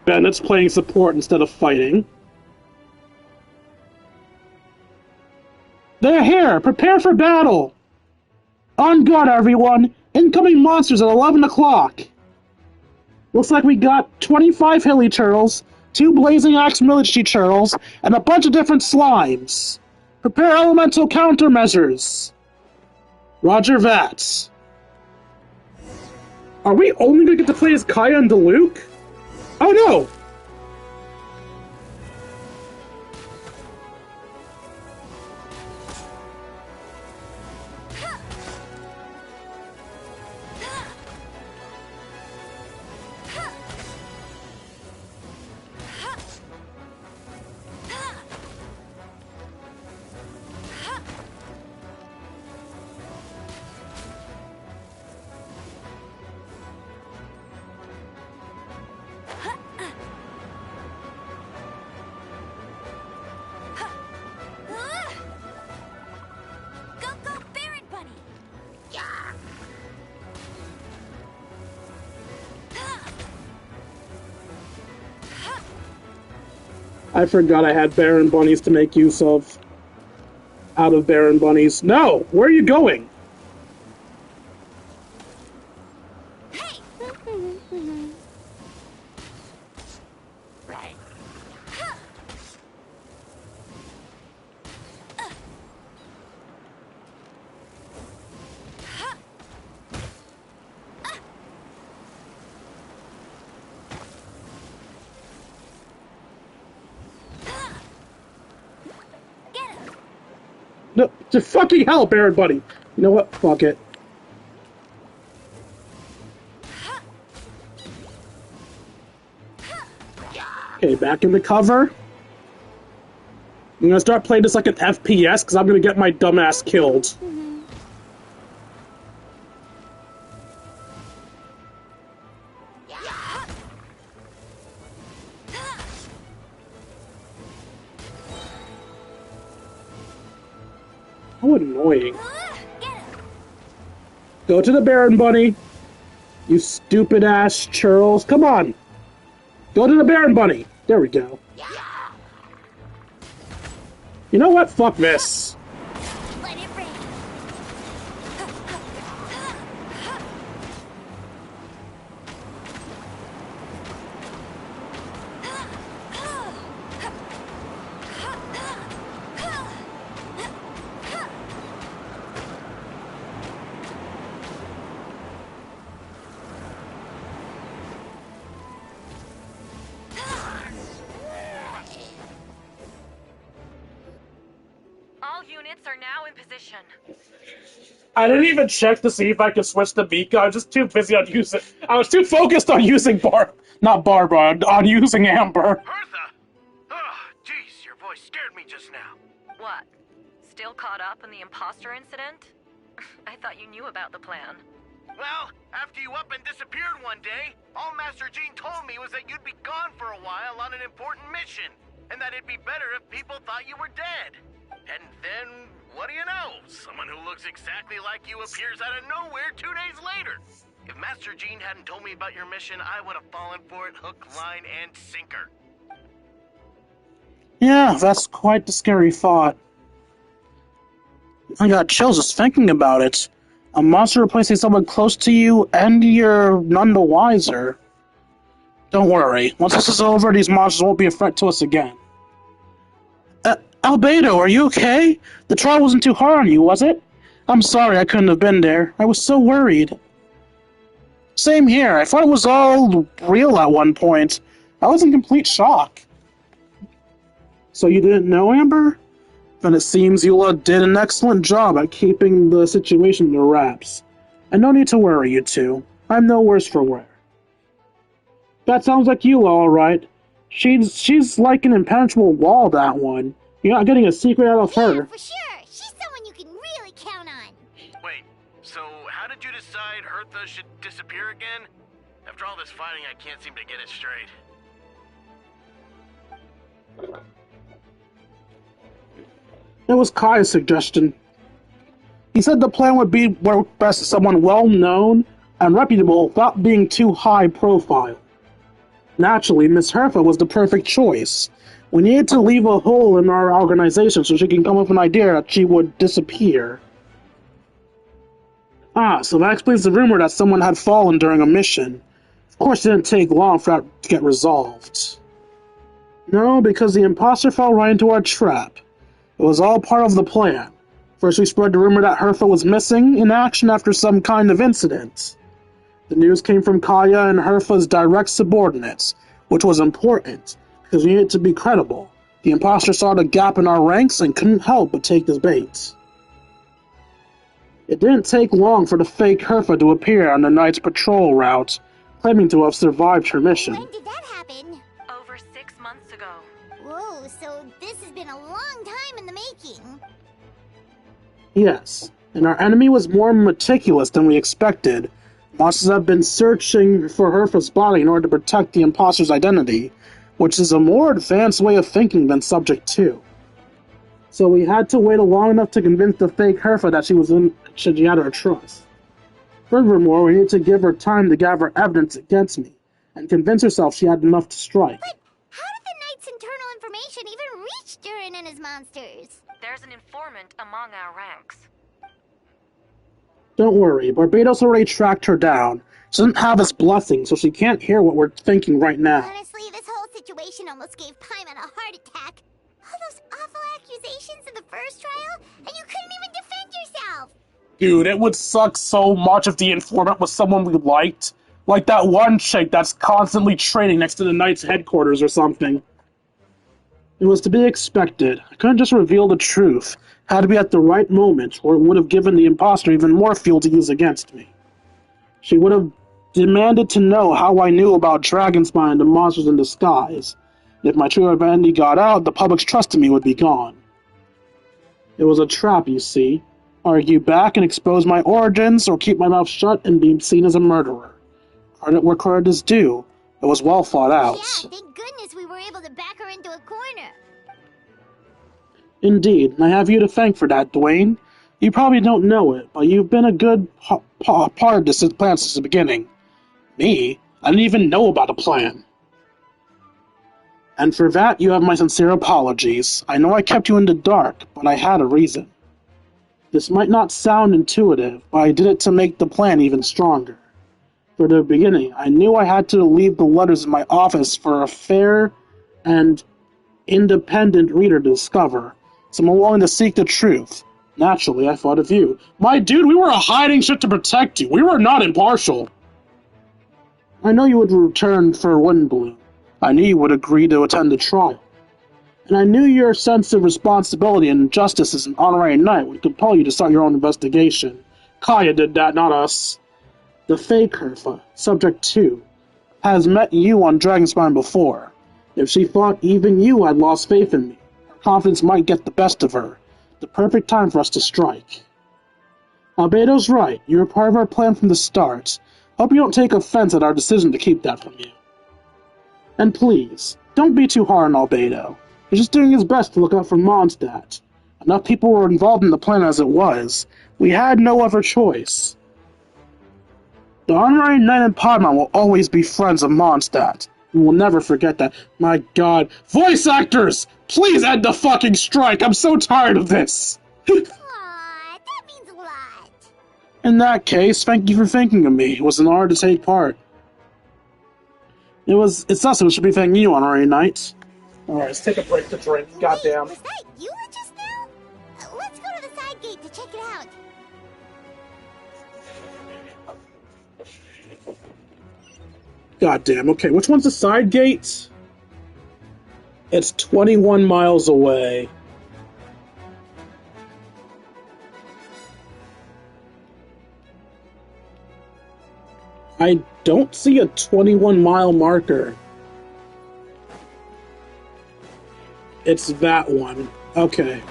Bennett's playing support instead of fighting. They're here! Prepare for battle! On guard, everyone! Incoming monsters at 11 o'clock! Looks like we got 25 hilly churls, 2 blazing axe military churls, and a bunch of different slimes. Prepare elemental countermeasures! Roger that. Are we only gonna get to play as Kaya and Diluc? Oh no! I forgot I had Baron Bunnies to make use of. Out of Baron Bunnies. No! Where are you going? No, to fucking hell, Baron Bunny! You know what? Fuck it. Okay, back in the cover. I'm gonna start playing this like an FPS, because I'm gonna get my dumbass killed. How annoying. Go to the Baron Bunny. You stupid ass churls. Come on. Go to the Baron Bunny. There we go. You know what? Fuck this. Are now in position. I didn't even check to see if I could switch to Mika. I was just too busy on using. I was too focused on using not Barbara, on using Amber. Hertha! Oh, jeez, your voice scared me just now. What? Still caught up in the imposter incident? I thought you knew about the plan. Well, after you up and disappeared one day, all Master Jean told me was that you'd be gone for a while on an important mission, and that it'd be better if people thought you were dead. And then, what do you know? Someone who looks exactly like you appears out of nowhere 2 days later. If Master Jean hadn't told me about your mission, I would have fallen for it hook, line, and sinker. Yeah, that's quite the scary thought. I got chills just thinking about it. A monster replacing someone close to you, and you're none the wiser. Don't worry. Once this is over, these monsters won't be a threat to us again. Albedo, are you okay? The trial wasn't too hard on you, was it? I'm sorry I couldn't have been there. I was so worried. Same here. I thought it was all real at one point. I was in complete shock. So you didn't know, Amber? Then it seems Eula did an excellent job at keeping the situation to wraps. And no need to worry, you two. I'm no worse for wear. That sounds like Eula, alright. She's like an impenetrable wall, that one. You're not getting a secret out of her. Yeah, for sure. She's someone you can really count on. Wait, so how did you decide Hertha should disappear again? After all this fighting, I can't seem to get it straight. It was Kai's suggestion. He said the plan would be work best to someone well-known and reputable without being too high profile. Naturally, Miss Hertha was the perfect choice. We needed to leave a hole in our organization so she can come up with an idea that she would disappear. Ah, so that explains the rumor that someone had fallen during a mission. Of course, it didn't take long for that to get resolved. No, because the imposter fell right into our trap. It was all part of the plan. First, we spread the rumor that Hertha was missing in action after some kind of incident. The news came from Kaya and Hertha's direct subordinates, which was important, because we needed to be credible. The imposter saw the gap in our ranks and couldn't help but take this bait. It didn't take long for the fake Hertha to appear on the night's patrol route, claiming to have survived her mission. When did that happen? Over 6 months ago. Whoa, so this has been a long time in the making. Yes, and our enemy was more meticulous than we expected. Monsters have been searching for Hertha's body in order to protect the imposter's identity, which is a more advanced way of thinking than Subject 2. So we had to wait long enough to convince the fake Hertha that she had our trust. Furthermore, we needed to give her time to gather evidence against me, and convince herself she had enough to strike. But how did the Knight's internal information even reach Durin and his monsters? There's an informant among our ranks. Don't worry, Barbados already tracked her down. She doesn't have his blessing, so she can't hear what we're thinking right now. Honestly, this whole situation almost gave Paimon a heart attack. All those awful accusations in the first trial, and you couldn't even defend yourself! Dude, it would suck so much if the informant was someone we liked. Like that one chick that's constantly training next to the Knight's headquarters or something. It was to be expected. I couldn't just reveal the truth. Had to be at the right moment, or it would have given the imposter even more fuel to use against me. She would have demanded to know how I knew about Dragonspine and the monsters in disguise. And if my true identity got out, the public's trust in me would be gone. It was a trap, you see. Argue back and expose my origins, or keep my mouth shut and be seen as a murderer. Credit where credit is due. It was well thought out. Yeah, thank goodness we were able to back her into a corner. Indeed, and I have you to thank for that, Dwayne. You probably don't know it, but you've been a good part of this plan since the beginning. Me? I didn't even know about a plan. And for that, you have my sincere apologies. I know I kept you in the dark, but I had a reason. This might not sound intuitive, but I did it to make the plan even stronger. For the beginning, I knew I had to leave the letters in my office for a fair and independent reader to discover. So I'm willing to seek the truth. Naturally, I thought of you. My dude, we were hiding shit to protect you. We were not impartial. I know you would return for Windbloom. I knew you would agree to attend the trial. And I knew your sense of responsibility and justice as an honorary knight would compel you to start your own investigation. Kaya did that, not us. The fake Hertha, Subject 2, has met you on Dragonspine before. If she thought even you had lost faith in me, her confidence might get the best of her. The perfect time for us to strike. Albedo's right. You were part of our plan from the start. Hope you don't take offense at our decision to keep that from you. And please, don't be too hard on Albedo. He's just doing his best to look out for Mondstadt. Enough people were involved in the plan as it was. We had no other choice. The honorary knight and Paimon will always be friends of Mondstadt. We will never forget that. My god. Voice actors! Please end the fucking strike! I'm so tired of this! Aw, that means a lot. In that case, thank you for thinking of me. It was an honor to take part. It's us who should be thanking you, honorary knight. Alright, let's take a break to drink. Goddamn. Was that you just now? Let's go to the side gate to check it out. Goddamn, okay, which one's the side gate? It's 21 miles away. I don't see a 21-mile marker. It's that one. Okay.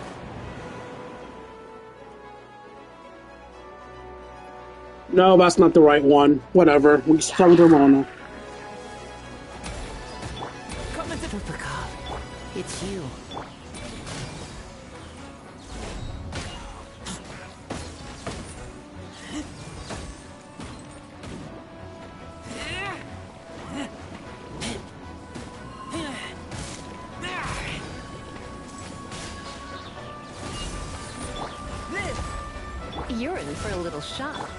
No, that's not the right one. Whatever. We'll just start with Ramona. It's you. You're in for a little shock.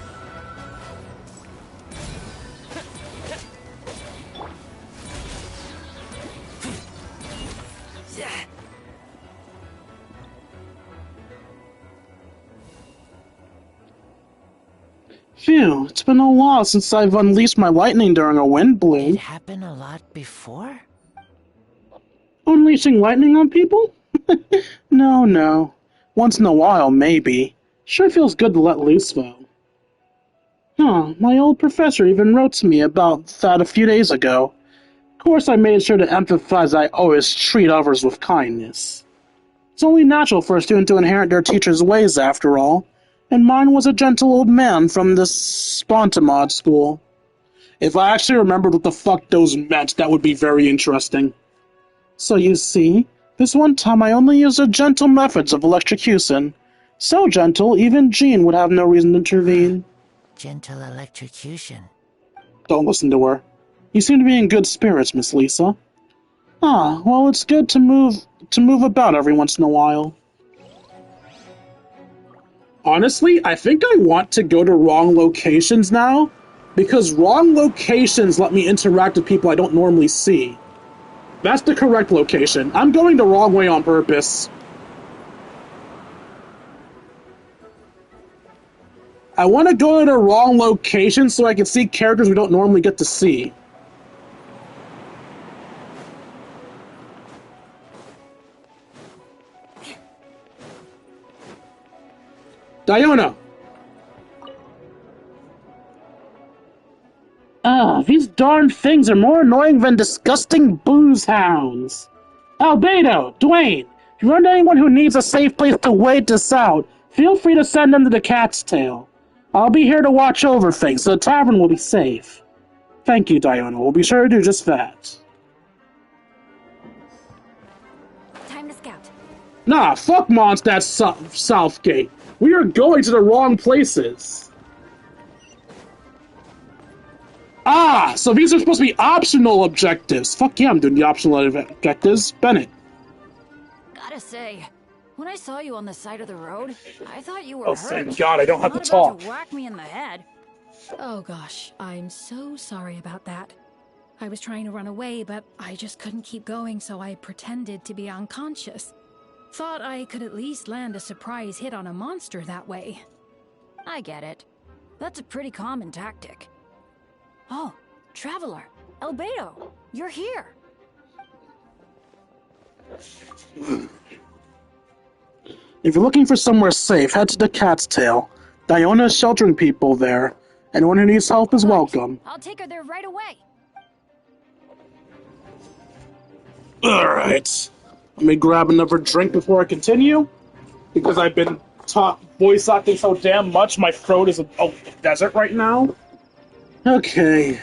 Phew, it's been a while since I've unleashed my lightning during a wind bloom. Did it happen a lot before? Unleashing lightning on people? No. Once in a while, maybe. Sure feels good to let loose, though. Huh, my old professor even wrote to me about that a few days ago. Of course, I made sure to emphasize I always treat others with kindness. It's only natural for a student to inherit their teacher's ways, after all, and mine was a gentle old man from the Spontamod school. If I actually remembered what the fuck those meant, that would be very interesting. So you see, this one time I only used the gentle methods of electrocution. So gentle, even Jean would have no reason to intervene. Gentle electrocution. Don't listen to her. You seem to be in good spirits, Miss Lisa. Ah, well, it's good to move about every once in a while. Honestly, I think I want to go to wrong locations now, because wrong locations let me interact with people I don't normally see. That's the correct location. I'm going the wrong way on purpose. I want to go to the wrong location so I can see characters we don't normally get to see. Diona! These darn things are more annoying than disgusting booze hounds. Albedo, Dwayne, if you run into anyone who needs a safe place to wait this out, feel free to send them to the Cat's Tail. I'll be here to watch over things, so the tavern will be safe. Thank you, Diona. We'll be sure to do just that. Time to scout. Nah, fuck Mondstadt Southgate. We are going to the wrong places. Ah, so these are supposed to be optional objectives. Fuck yeah, I'm doing the optional objectives. Bennett. Gotta say, when I saw you on the side of the road, I thought you were hurt. Thank God, I don't have to Not talk. about to whack me in the head. Oh gosh, I'm so sorry about that. I was trying to run away, but I just couldn't keep going, so I pretended to be unconscious. Thought I could at least land a surprise hit on a monster that way. I get it. That's a pretty common tactic. Oh, Traveler, Albedo, you're here. If you're looking for somewhere safe, head to the Cat's Tail. Diona is sheltering people there. Anyone who needs help is welcome. I'll take her there right away. Alright. Let me grab another drink before I continue. Because I've been voice acting so damn much, my throat is a desert right now. Okay.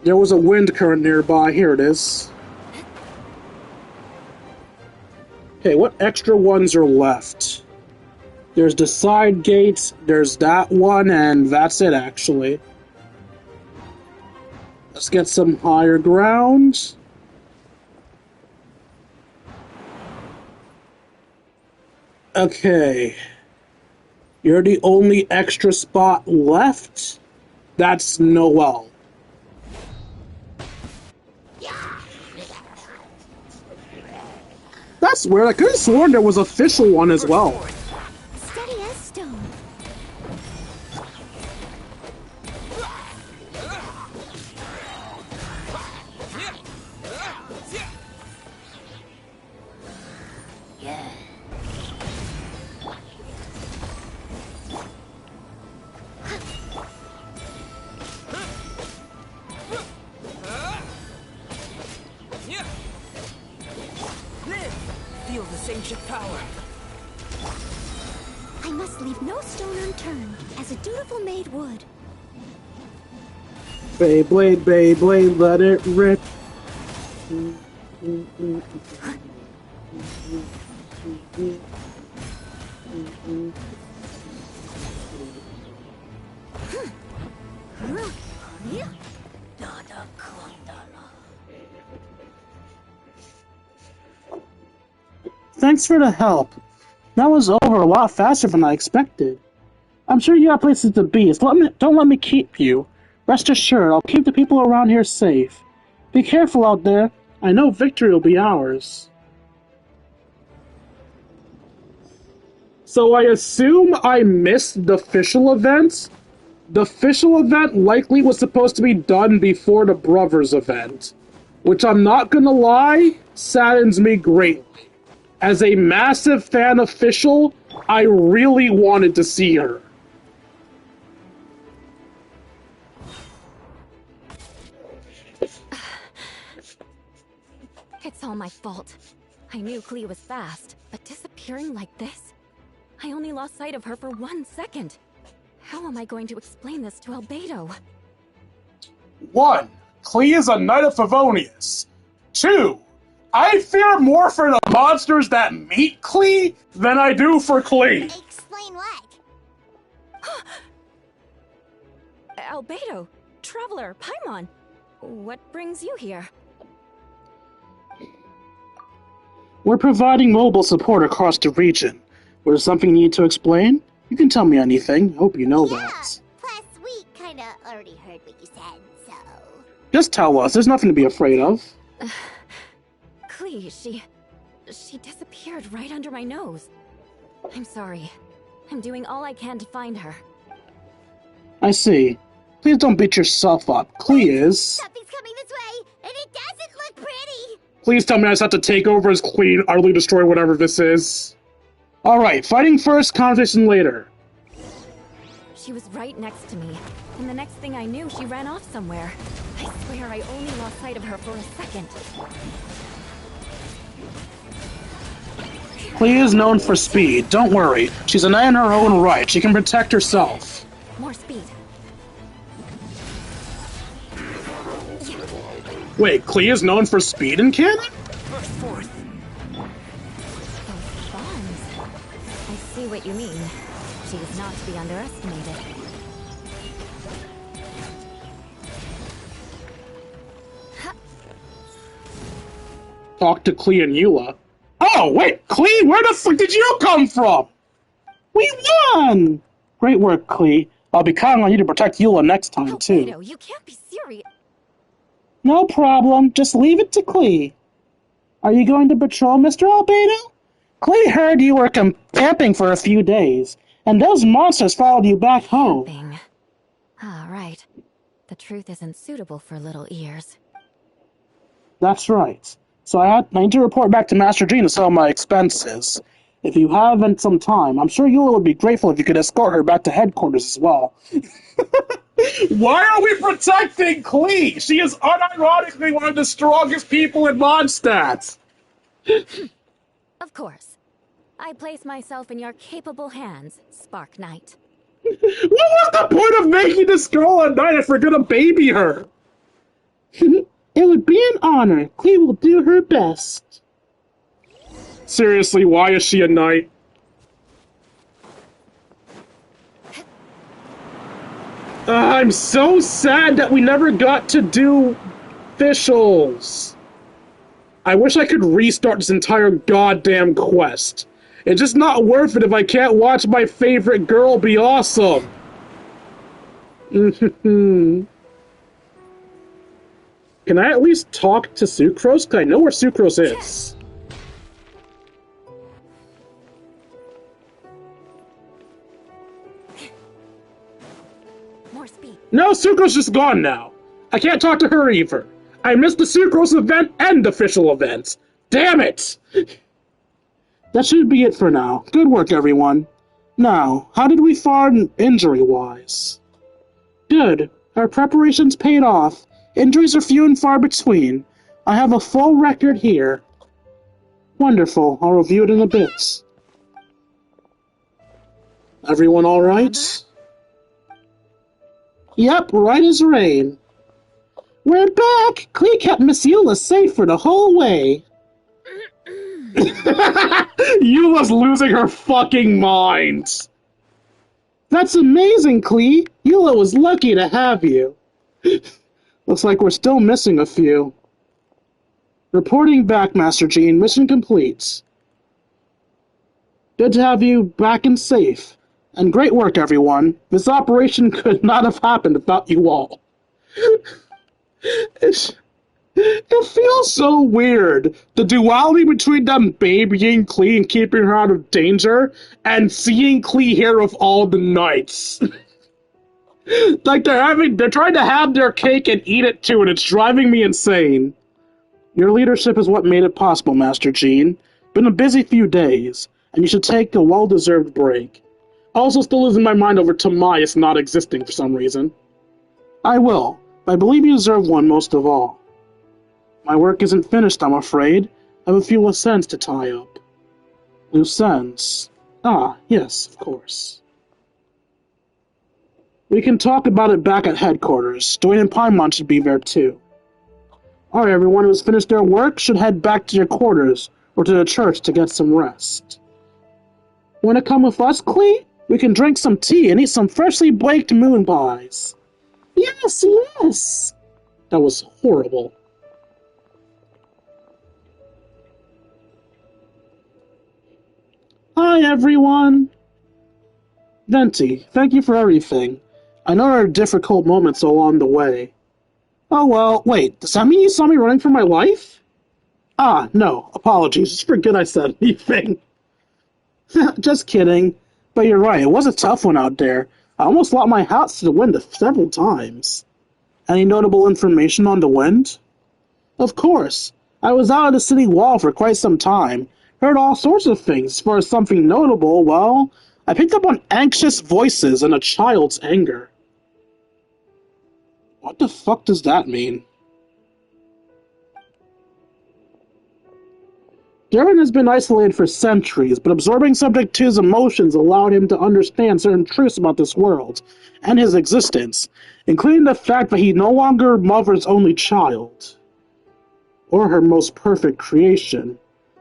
There was a wind current nearby. Here it is. Okay, what extra ones are left? There's the side gates, there's that one, and that's it, actually. Let's get some higher ground. Okay. You're the only extra spot left? That's Noelle. That's weird. I could have sworn there was an official one as well. Steady as stone. Feel this ancient power. I must leave no stone unturned, as a dutiful maid would. Beyblade, Beyblade, let it rip. Thanks for the help. That was over a lot faster than I expected. I'm sure you have places to be, so don't let me keep you. Rest assured, I'll keep the people around here safe. Be careful out there. I know victory will be ours. So I assume I missed the official event. The official event likely was supposed to be done before the Brothers event, which I'm not gonna lie, saddens me greatly. As a massive fan of Fischl, I really wanted to see her. It's all my fault. I knew Klee was fast, but disappearing like this? I only lost sight of her for 1 second. How am I going to explain this to Albedo? 1. Klee is a Knight of Favonius. 2. I fear more for the monsters that meet Klee than I do for Klee. Explain what? Albedo, Traveler, Paimon, what brings you here? We're providing mobile support across the region. Was there something you need to explain? You can tell me anything. I hope you know that. Plus, we kinda already heard what you said, so... Just tell us. There's nothing to be afraid of. Klee, she disappeared right under my nose. I'm sorry. I'm doing all I can to find her. I see. Please don't beat yourself up. Klee is... Something's coming this way, and it doesn't look pretty! Please tell me I just have to take over as Klee and utterly destroy whatever this is. Alright, fighting first, conversation later. She was right next to me, and the next thing I knew, she ran off somewhere. I swear I only lost sight of her for a second. Klee is known for speed. Don't worry. She's a knight in her own right. She can protect herself. More speed. Wait, Klee is known for speed in canon? Those bombs. I see what you mean. She is not to be underestimated. Talk to Klee and Eula. Oh, wait, Klee, where the fuck did you come from? We won! Great work, Klee. I'll be counting on you to protect Eula next time, too. Albedo, you can't be serious. No problem. Just leave it to Klee. Are you going to patrol, Mr. Albedo? Klee heard you were camping for a few days, and those monsters followed you back home. Camping. Ah, right. The truth isn't suitable for little ears. That's right. So I need to report back to Master Jean to settle my expenses. If you have some time, I'm sure Eula would be grateful if you could escort her back to headquarters as well. Why are we protecting Klee? She is unironically one of the strongest people in Mondstadt. Of course. I place myself in your capable hands, Spark Knight. What was the point of making this girl a knight if we're gonna baby her? It would be an honor. Klee will do her best. Seriously, why is she a knight? I'm so sad that we never got to do Fischls. I wish I could restart this entire goddamn quest. It's just not worth it if I can't watch my favorite girl be awesome. Can I at least talk to Sucrose? Because I know where Sucrose is. More speed. No, Sucrose is gone now. I can't talk to her either. I missed the Sucrose event and the official events. Damn it! That should be it for now. Good work, everyone. Now, how did we fare injury-wise? Good. Our preparations paid off. Injuries are few and far between. I have a full record here. Wonderful. I'll review it in a bit. Everyone all right? Yep, right as rain. We're back! Klee kept Miss Eula safe for the whole way. Eula's losing her fucking mind. That's amazing, Klee. Eula was lucky to have you. Looks like we're still missing a few. Reporting back, Master Jean. Mission complete. Good to have you back and safe. And great work, everyone. This operation could not have happened without you all. It feels so weird. The duality between them babying Klee and keeping her out of danger, and seeing Klee here with all the knights. Like they're trying to have their cake and eat it too, and it's driving me insane. Your leadership is what made it possible, Master Jean. Been a busy few days, and you should take a well-deserved break. Also still losing my mind over Tomias not existing for some reason. I will, but I believe you deserve one most of all. My work isn't finished, I'm afraid. I have a few loose ends to tie up. Loose ends? Ah, yes, of course. We can talk about it back at headquarters. Dwayne and Paimon should be there too. Alright, everyone who's finished their work should head back to your quarters or to the church to get some rest. Wanna come with us, Klee? We can drink some tea and eat some freshly baked moon pies. Yes, yes! That was horrible. Hi, everyone! Venti, thank you for everything. I know there are difficult moments along the way. Oh well, wait, does that mean you saw me running for my life? Ah, no, apologies, just forget I said anything. Just kidding. But you're right, it was a tough one out there. I almost lost my house to the wind several times. Any notable information on the wind? Of course. I was out of the city wall for quite some time. Heard all sorts of things. As far as something notable, well, I picked up on anxious voices and a child's anger. What the fuck does that mean? Darren has been isolated for centuries, but absorbing Subject 2's emotions allowed him to understand certain truths about this world and his existence, including the fact that he no longer Mother's only child, or her most perfect creation.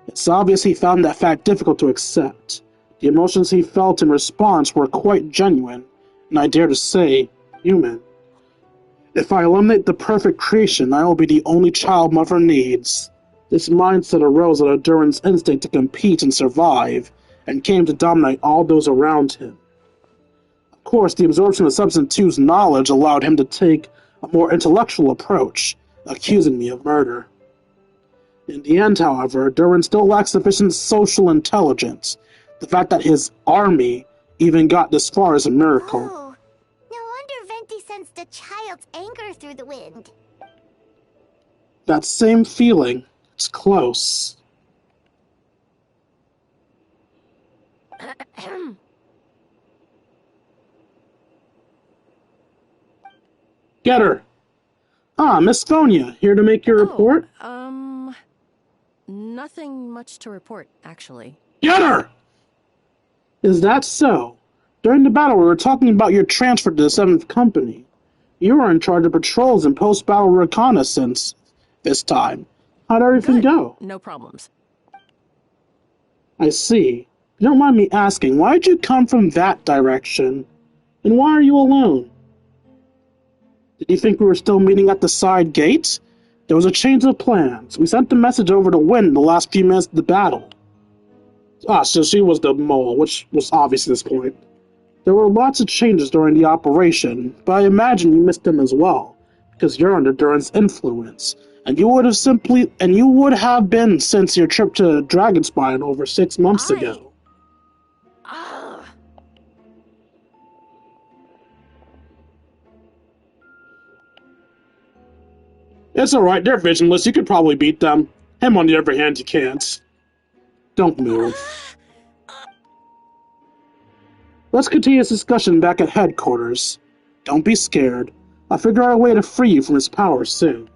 It's obvious he found that fact difficult to accept. The emotions he felt in response were quite genuine, and I dare to say, human. If I eliminate the perfect creation, I will be the only child Mother needs. This mindset arose out of Durin's instinct to compete and survive, and came to dominate all those around him. Of course, the absorption of Substance 2's knowledge allowed him to take a more intellectual approach, accusing me of murder. In the end, however, Durin still lacks sufficient social intelligence. The fact that his army even got this far is a miracle. Oh, no wonder Venti sensed a child's anger through the wind. That same feeling. It's close. Get her! Ah, Miss Phonia, here to make your report? Nothing much to report, actually. Get her! Is that so? During the battle, we were talking about your transfer to the 7th Company. You were in charge of patrols and post-battle reconnaissance this time. How'd everything go? No problems. I see. If you don't mind me asking, why did you come from that direction? And why are you alone? Did you think we were still meeting at the side gate? There was a change of plans. We sent the message over to Wind in the last few minutes of the battle. Ah, so she was the mole, which was obvious at this point. There were lots of changes during the operation, but I imagine you missed them as well, because you're under Durin's influence, and you would have been since your trip to Dragonspine over 6 months ago. It's alright, they're visionless, you could probably beat them. Him, on the other hand, you can't. Don't move. Let's continue this discussion back at headquarters. Don't be scared. I'll figure out a way to free you from his power soon.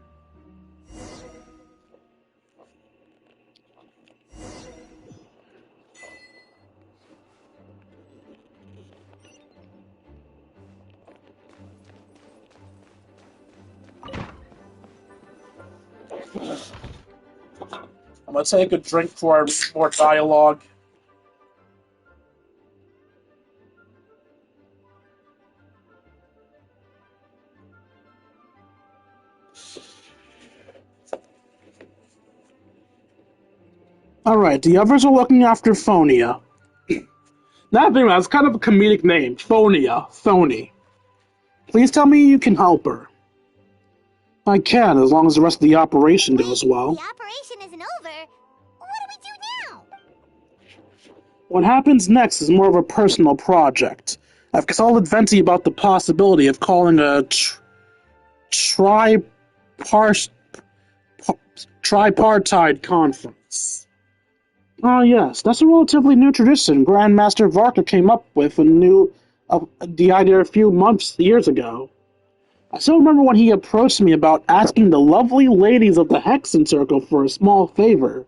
I'm gonna take a drink for our more dialogue. Alright, the others are looking after Phonia. That's kind of a comedic name. Phonia. Phony. Please tell me you can help her. I can, as long as the rest of the operation goes well. The operation isn't over. What do we do now? What happens next is more of a personal project. I've consulted Venti about the possibility of calling a tripartite conference. Ah, yes, that's a relatively new tradition Grandmaster Varka came up with the idea a few years ago. I still remember when he approached me about asking the lovely ladies of the Hexen Circle for a small favor.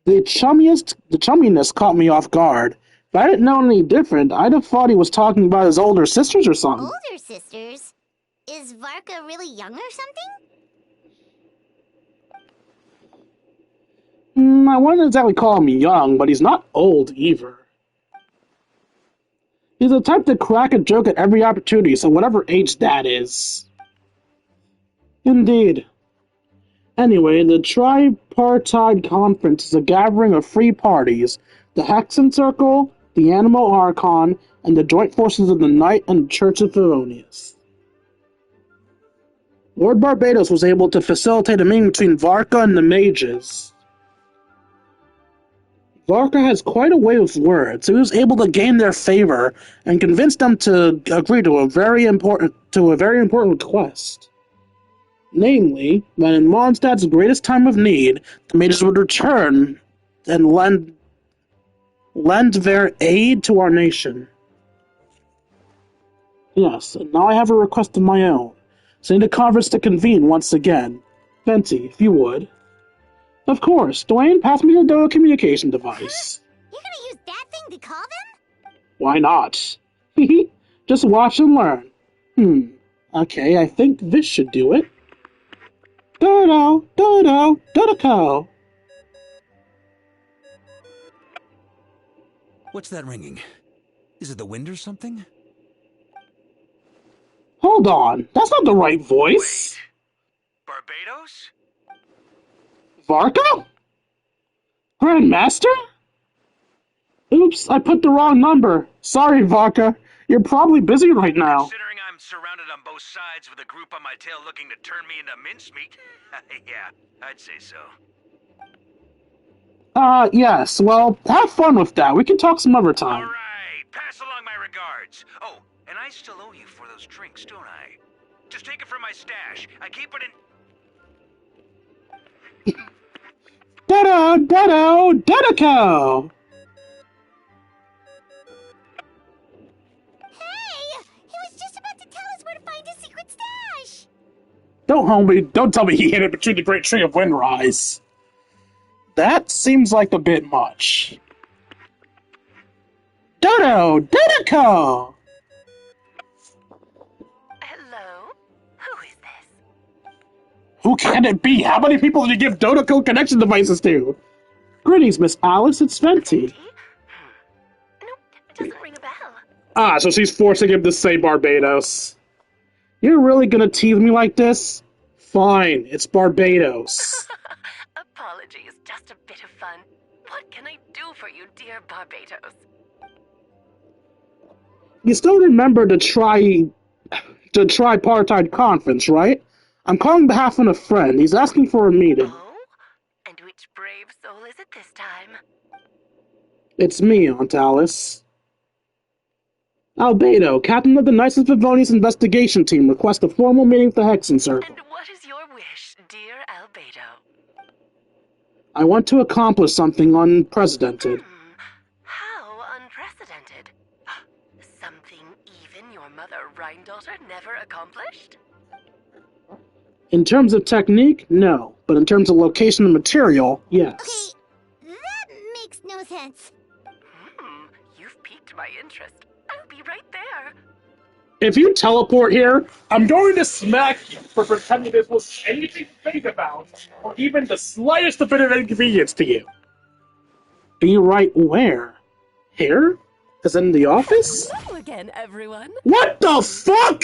The chumminess caught me off guard. If I didn't know any different, I'd have thought he was talking about his older sisters or something. Older sisters? Is Varka really young or something? I wouldn't exactly call him young, but he's not old either. He's the type to crack a joke at every opportunity, so whatever age that is. Indeed. Anyway, the Tripartite Conference is a gathering of three parties: the Hexen Circle, the Animal Archon, and the joint forces of the Knight and Church of Favonius. Lord Barbados was able to facilitate a meeting between Varka and the mages. Varka has quite a way with words, so he was able to gain their favor and convince them to agree to a very important request. Namely, that in Mondstadt's greatest time of need, the mages would return and lend their aid to our nation. Yes, and now I have a request of my own. Send a conference to convene once again. Venti, if you would. Of course, Dwayne, pass me the Doa communication device. You're gonna use that thing to call them? Why not? Just watch and learn. Okay, I think this should do it. Dodo, Dodo, Dodico. What's that ringing? Is it the wind or something? Hold on, that's not the right voice. Wait. Barbados? Varka? Grandmaster? Oops, I put the wrong number. Sorry, Varka. You're probably busy right now. Considering I'm surrounded on both sides with a group on my tail looking to turn me into mincemeat, yeah, I'd say so. Yes, well, have fun with that. We can talk some other time. Alright, pass along my regards. Oh, and I still owe you for those drinks, don't I? Just take it from my stash. I keep it in... Dodo, Dodo, Dodico! Hey! He was just about to tell us where to find his secret stash! Don't tell me he hid it between the Great Tree of Windrise. That seems like a bit much. Dodo, Dodico! Hello? Who is this? Who can it be? How many people did you give Dodico connection devices to? Greetings, Miss Alice, it's Venti. Nope, it doesn't ring a bell. Ah, so she's forcing him to say Barbados. You're really gonna tease me like this? Fine, it's Barbados. Apologies, just a bit of fun. What can I do for you, dear Barbados? You still remember the tripartite conference, right? I'm calling on behalf of a friend. He's asking for a meeting. Oh? And which brave soul is it this time? It's me, Aunt Alice. Albedo, captain of the Knights of Favonius investigation team, requests a formal meeting with the Hexen Circle. And what is your wish, dear Albedo? I want to accomplish something unprecedented. How unprecedented? Something even your mother Rhine-daughter never accomplished? In terms of technique, no. But in terms of location and material, yes. Okay, that makes no sense. You've piqued my interest. I'll be right there. If you teleport here, I'm going to smack you for pretending this was anything to think about, or even the slightest bit of inconvenience to you. Be right where? Here? As in the office? Hello again, everyone. What the fuck?!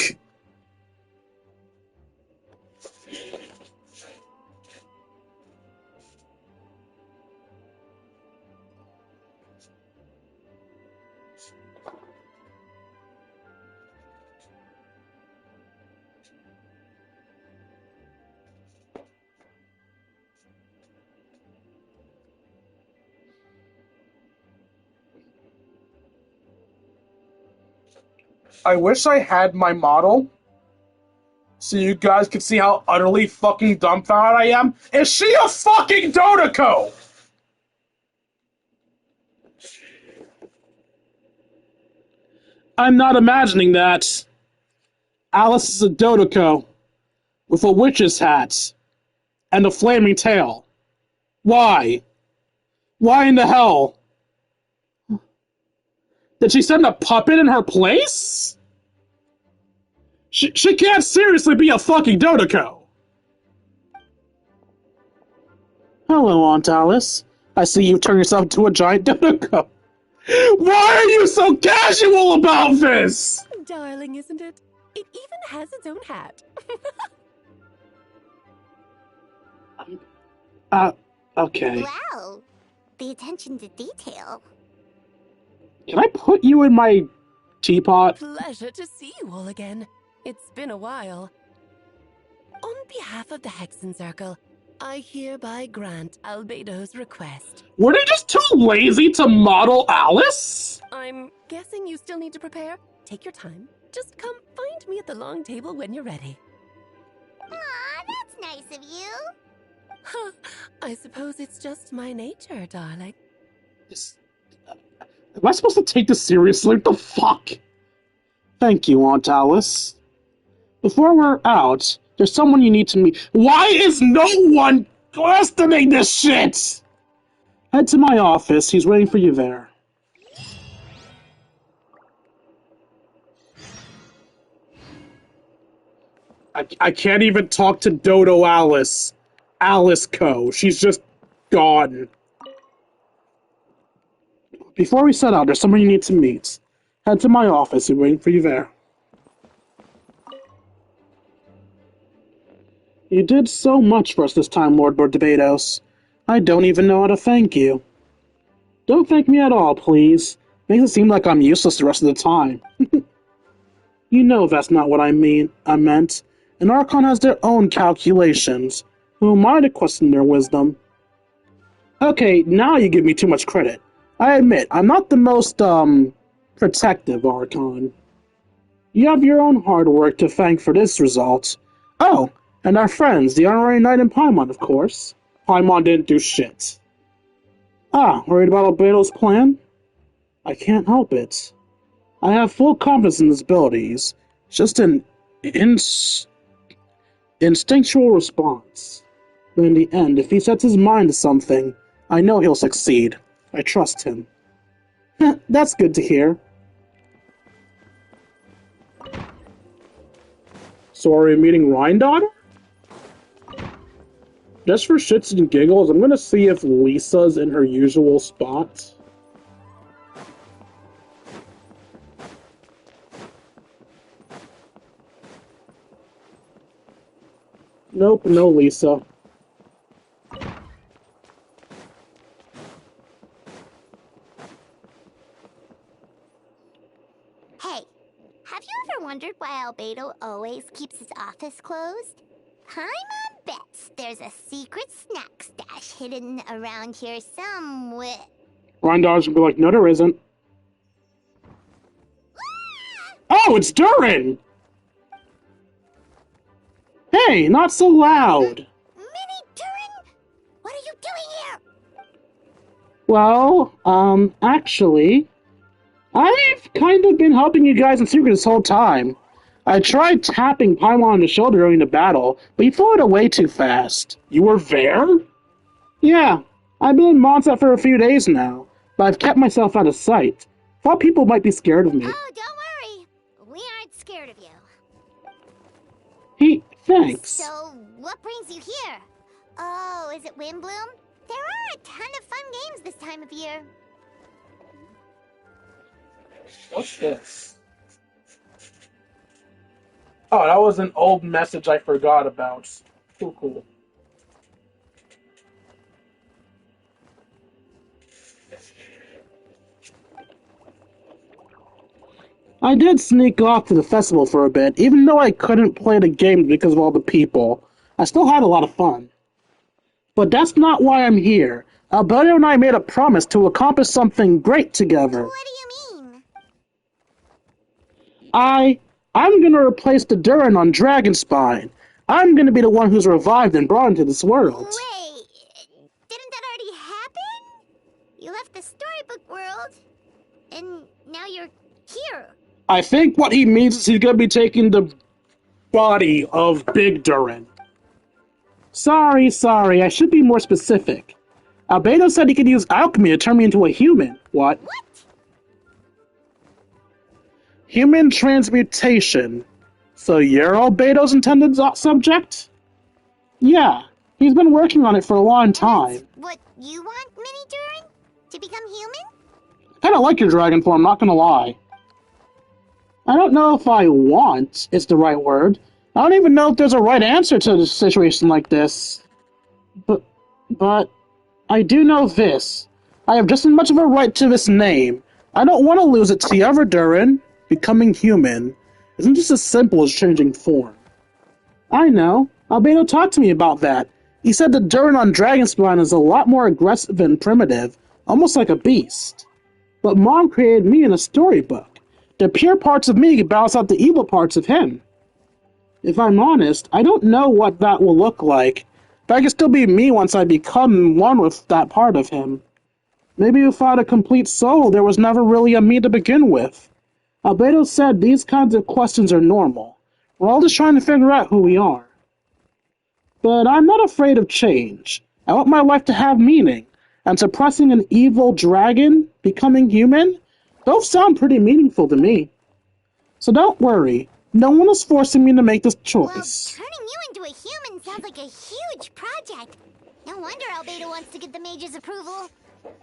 I wish I had my model so you guys could see how utterly fucking dumbfounded I am. Is she a fucking Dodoko? I'm not imagining that. Alice is a Dodoko with a witch's hat and a flaming tail. Why? Why in the hell? Did she send a puppet in her place? She can't seriously be a fucking Dodoko. Hello, Aunt Alice. I see you've turned yourself into a giant Dodoko. Why are you so casual about this? Darling, isn't it? It even has its own hat. Okay. Wow, the attention to detail. Can I put you in my teapot? Pleasure to see you all again. It's been a while. On behalf of the Hexen Circle, I hereby grant Albedo's request. Were they just too lazy to model Alice? I'm guessing you still need to prepare. Take your time. Just come find me at the long table when you're ready. Aw, that's nice of you. Huh, I suppose it's just my nature, darling. Am I supposed to take this seriously? What the fuck? Thank you, Aunt Alice. Before we're out, there's someone you need to meet. Why is no one questioning this shit? Head to my office. He's waiting for you there. I can't even talk to Dodo Alice. Alice Co. She's just gone. Before we set out, there's someone you need to meet. Head to my office. He's waiting for you there. You did so much for us this time, Lord Barbados. I don't even know how to thank you. Don't thank me at all, please. Makes it seem like I'm useless the rest of the time. You know that's not what I meant. An Archon has their own calculations. Who am I to question their wisdom? Okay, now you give me too much credit. I admit, I'm not the most, protective Archon. You have your own hard work to thank for this result. Oh, and our friends, the Honorary Knight and Paimon, of course. Paimon didn't do shit. Ah, worried about Albedo's plan? I can't help it. I have full confidence in his abilities. Just an instinctual response. But in the end, if he sets his mind to something, I know he'll succeed. I trust him. That's good to hear. So are we meeting Rhindaughter? Just for shits and giggles, I'm gonna see if Lisa's in her usual spot. Nope, no Lisa. Hey, have you ever wondered why Albedo always keeps his office closed? Paimon bets there's a secret snack stash hidden around here somewhere. Rhindaughter's gonna be like, no, there isn't. Oh, it's Durin! Hey, not so loud! Mini Durin? What are you doing here? Well, actually, I've kind of been helping you guys in secret this whole time. I tried tapping Paimon on the shoulder during the battle, but he floated away too fast. You were there? Yeah, I've been in Mondstadt for a few days now, but I've kept myself out of sight. Thought people might be scared of me. Oh, don't worry. We aren't scared of you. Thanks. So, what brings you here? Oh, is it Windbloom? There are a ton of fun games this time of year. What's this? Oh, that was an old message I forgot about. Cool. I did sneak off to the festival for a bit, even though I couldn't play the game because of all the people. I still had a lot of fun. But that's not why I'm here. Alberto and I made a promise to accomplish something great together. What do you mean? I'm gonna replace the Durin on Dragonspine. I'm gonna be the one who's revived and brought into this world. Wait, didn't that already happen? You left the storybook world, and now you're here. I think what he means is he's gonna be taking the body of Big Durin. Sorry, I should be more specific. Albedo said he could use alchemy to turn me into a human. What? Human transmutation. So you're Albedo's intended subject? Yeah, he's been working on it for a long time. What you want, Mini Durin? To become human? Kinda like your dragon form, not gonna lie. I don't know if I want is the right word. I don't even know if there's a right answer to a situation like this. But I do know this. I have just as much of a right to this name. I don't want to lose it to the other Durin. Becoming human isn't just as simple as changing form. I know. Albedo talked to me about that. He said the Durin on Dragonspine is a lot more aggressive and primitive, almost like a beast. But Mom created me in a storybook. The pure parts of me balance out the evil parts of him. If I'm honest, I don't know what that will look like, but I can still be me once I become one with that part of him. Maybe without a complete soul, there was never really a me to begin with. Albedo said these kinds of questions are normal. We're all just trying to figure out who we are. But I'm not afraid of change. I want my life to have meaning, and suppressing an evil dragon, becoming human, both sound pretty meaningful to me. So don't worry, no one is forcing me to make this choice. Well, turning you into a human sounds like a huge project. No wonder Albedo wants to get the mage's approval.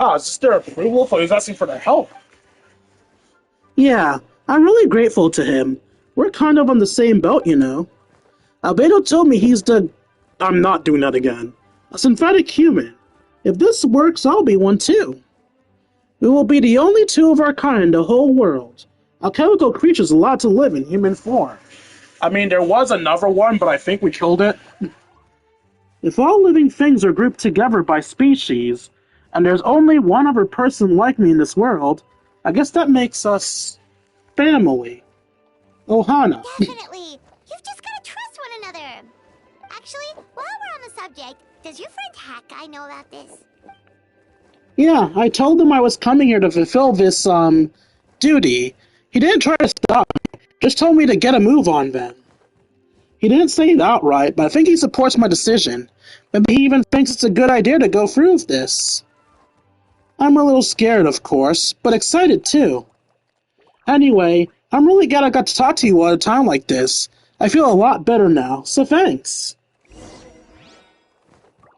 Oh, is this their approval? I thought he was asking for their help. Yeah, I'm really grateful to him. We're kind of on the same boat, you know. Albedo told me he's the... I'm not doing that again. A synthetic human. If this works, I'll be one too. We will be the only two of our kind in the whole world. Alchemical creatures allowed to live in human form. I mean, there was another one, but I think we killed it. If all living things are grouped together by species, and there's only one other person like me in this world, I guess that makes us... family. Ohana. Definitely. You've just gotta trust one another. Actually, while we're on the subject, does your friend Hakai know about this? Yeah, I told him I was coming here to fulfill this, duty. He didn't try to stop me, just told me to get a move on then. He didn't say it outright, but I think he supports my decision. Maybe he even thinks it's a good idea to go through with this. I'm a little scared, of course, but excited too. Anyway, I'm really glad I got to talk to you at a time like this. I feel a lot better now, so thanks.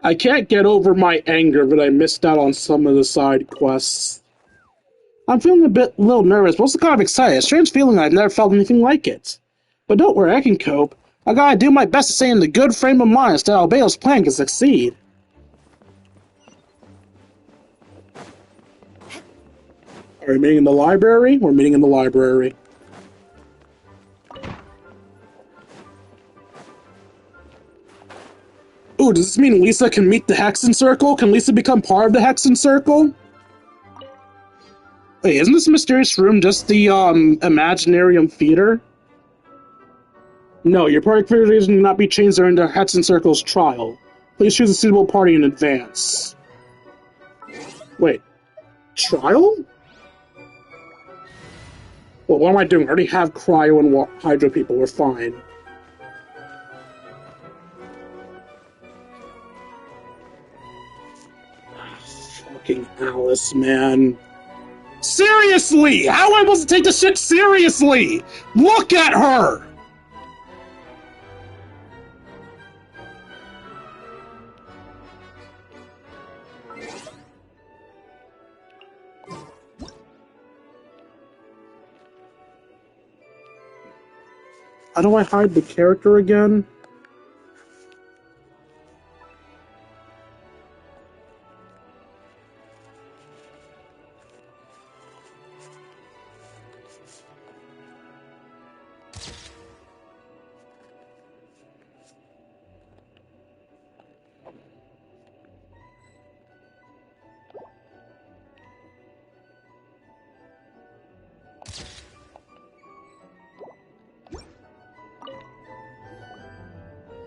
I can't get over my anger that I missed out on some of the side quests. I'm feeling a little nervous, but also kind of excited. A strange feeling I've never felt anything like it. But don't worry, I can cope. I gotta do my best to stay in the good frame of mind so that Albedo's plan can succeed. Are we meeting in the library? We're meeting in the library. Ooh, does this mean Lisa can meet the Hexen Circle? Can Lisa become part of the Hexen Circle? Wait, isn't this mysterious room just the, Imaginarium Theater? No, your party configuration cannot be changed during the Hexen Circle's trial. Please choose a suitable party in advance. Wait. Trial? Well, what am I doing? I already have Cryo and Hydro people. We're fine. Fucking Alice, man. Seriously! How am I supposed to take this shit seriously? Look at her! How do I hide the character again?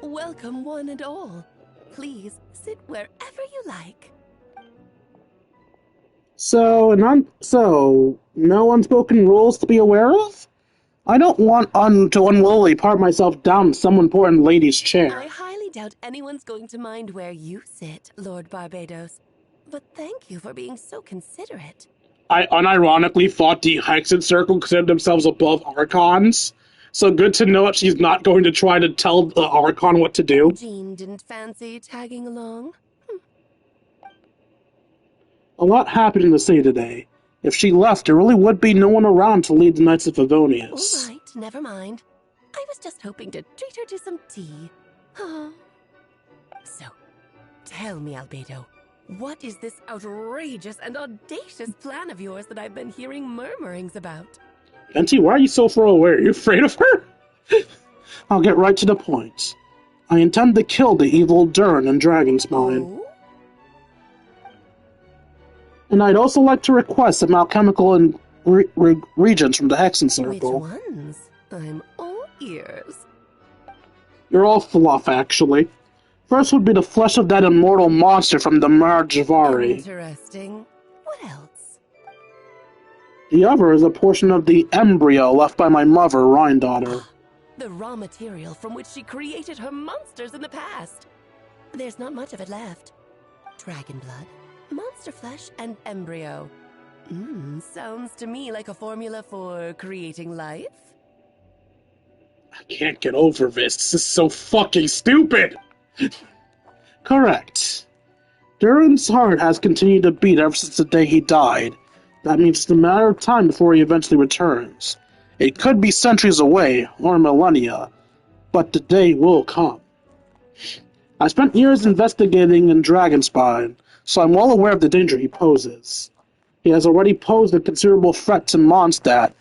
Welcome one and all. Please sit wherever you like. So no unspoken rules to be aware of? I don't want to unwillingly part myself down some important lady's chair. I highly doubt anyone's going to mind where you sit, Lord Barbados. But thank you for being so considerate. I unironically thought the Hexen Circle considered themselves above Archons. So good to know that she's not going to try to tell the Archon what to do. Jean didn't fancy tagging along? A lot happened in the city today. If she left, there really would be no one around to lead the Knights of Favonius. All right, never mind. I was just hoping to treat her to some tea. So, tell me, Albedo, what is this outrageous and audacious plan of yours that I've been hearing murmurings about? Venti, why are you so far away? Are you afraid of her? I'll get right to the point. I intend to kill the evil Durin and Dragonspine. And I'd also like to request some alchemical and regents from the Hexen Circle. Which ones? I'm all ears. You're all fluff, actually. First would be the flesh of that immortal monster from the Marjavari. Interesting. What else? The other is a portion of the embryo left by my mother, Rhindaughter. The raw material from which she created her monsters in the past. There's not much of it left. Dragon blood, monster flesh, and embryo. Sounds to me like a formula for creating life. I can't get over this. This is so fucking stupid! Correct. Durin's heart has continued to beat ever since the day he died. That means it's a matter of time before he eventually returns. It could be centuries away, or millennia, but the day will come. I spent years investigating in Dragonspine, so I'm well aware of the danger he poses. He has already posed a considerable threat to Mondstadt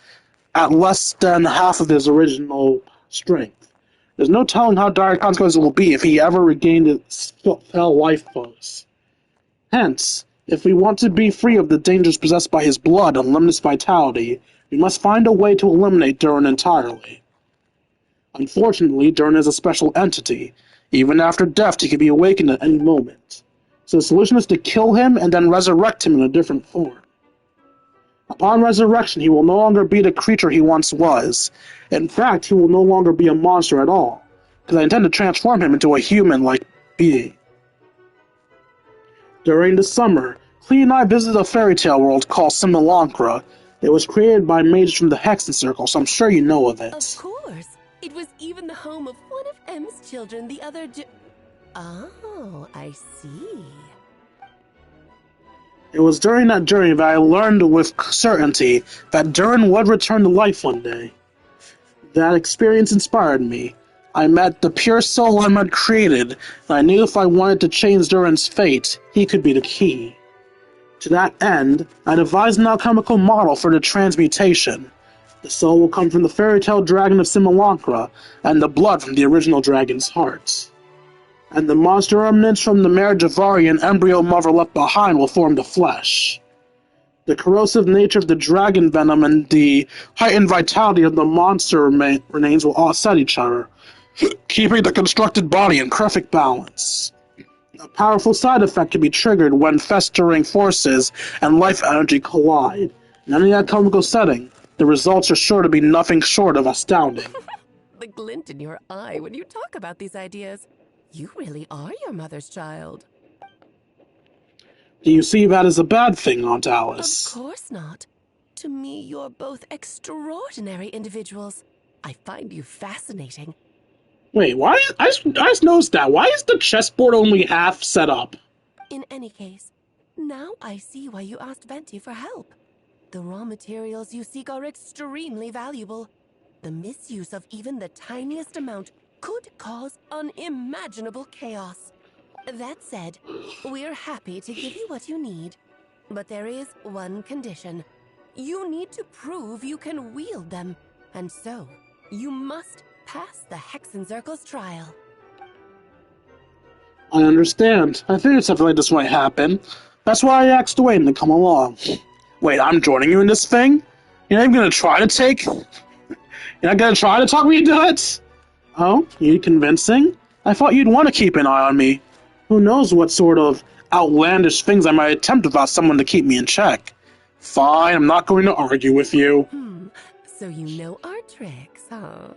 at less than half of his original strength. There's no telling how dire consequences will be if he ever regained his fell life force. Hence, if we want to be free of the dangers possessed by his blood and limitless vitality, we must find a way to eliminate Durin entirely. Unfortunately, Durin is a special entity. Even after death, he can be awakened at any moment. So the solution is to kill him and then resurrect him in a different form. Upon resurrection, he will no longer be the creature he once was. In fact, he will no longer be a monster at all, because I intend to transform him into a human-like being. During the summer, Clee and I visited a fairy tale world called Simulancra. It was created by mages from the Hexen Circle, so I'm sure you know of it. Of course. It was even the home of one of M's children, the other Oh, I see. It was during that journey that I learned with certainty that Durin would return to life one day. That experience inspired me. I met the pure soul I had created, and I knew if I wanted to change Durin's fate, he could be the key. To that end, I devised an alchemical model for the transmutation. The soul will come from the fairy tale dragon of Simulancra, and the blood from the original dragon's heart. And the monster remnants from the Marjavari and embryo mother left behind will form the flesh. The corrosive nature of the dragon venom and the heightened vitality of the monster remains will offset each other, keeping the constructed body in perfect balance. A powerful side effect can be triggered when festering forces and life energy collide. In any alchemical setting, the results are sure to be nothing short of astounding. The glint in your eye when you talk about these ideas. You really are your mother's child. Do you see that as a bad thing, Aunt Alice? Of course not. To me, you're both extraordinary individuals. I find you fascinating. Wait, why? I just noticed that. Why is the chessboard only half set up? In any case, now I see why you asked Venti for help. The raw materials you seek are extremely valuable. The misuse of even the tiniest amount could cause unimaginable chaos. That said, we're happy to give you what you need. But there is one condition. You need to prove you can wield them. And so, you must pass the Hexen Circle's trial. I understand. I figured something like this might happen. That's why I asked Wayne to come along. Wait, I'm joining you in this thing? You're not even gonna try to take... You're not gonna try to talk me into it? Oh, you convincing? I thought you'd want to keep an eye on me. Who knows what sort of outlandish things I might attempt without someone to keep me in check. Fine, I'm not going to argue with you. So you know our tricks, huh?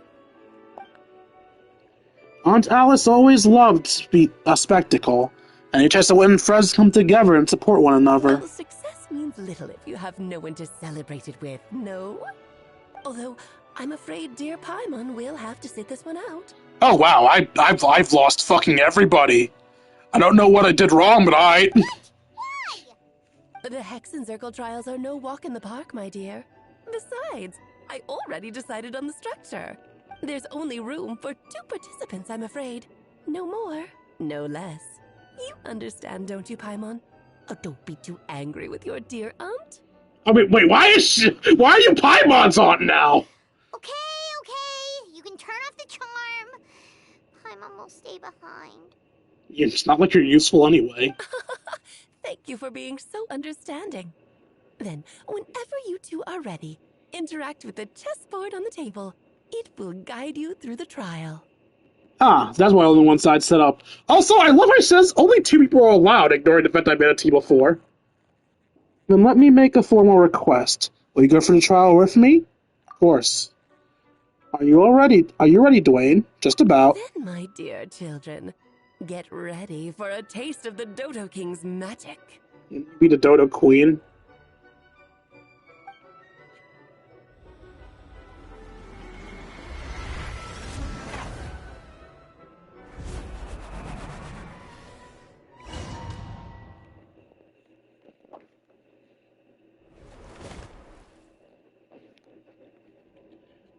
Aunt Alice always loved a spectacle. Any chance that when friends come together and support one another. Well, success means little if you have no one to celebrate it with, no? Although, I'm afraid dear Paimon will have to sit this one out. Oh wow, I've lost fucking everybody. I don't know what I did wrong, but The Hexen Circle trials are no walk in the park, my dear. Besides, I already decided on the structure. There's only room for 2 participants, I'm afraid. No more, no less. You understand, don't you, Paimon? Oh, don't be too angry with your dear aunt. I mean, wait, why are you Paimon's aunt now? Okay. You can turn off the charm. Paimon will stay behind. It's not like you're useful anyway. Thank you for being so understanding. Then, whenever you two are ready, interact with the chessboard on the table. It will guide you through the trial. Ah, that's why only one side's set up. Also, I love how it says only 2 people are allowed, ignoring the fact I've been a team before. Then let me make a formal request. Will you go for the trial with me? Of course. Are you ready, Dwayne? Just about. Then, my dear children, get ready for a taste of the Dodo King's magic. You be the Dodo Queen.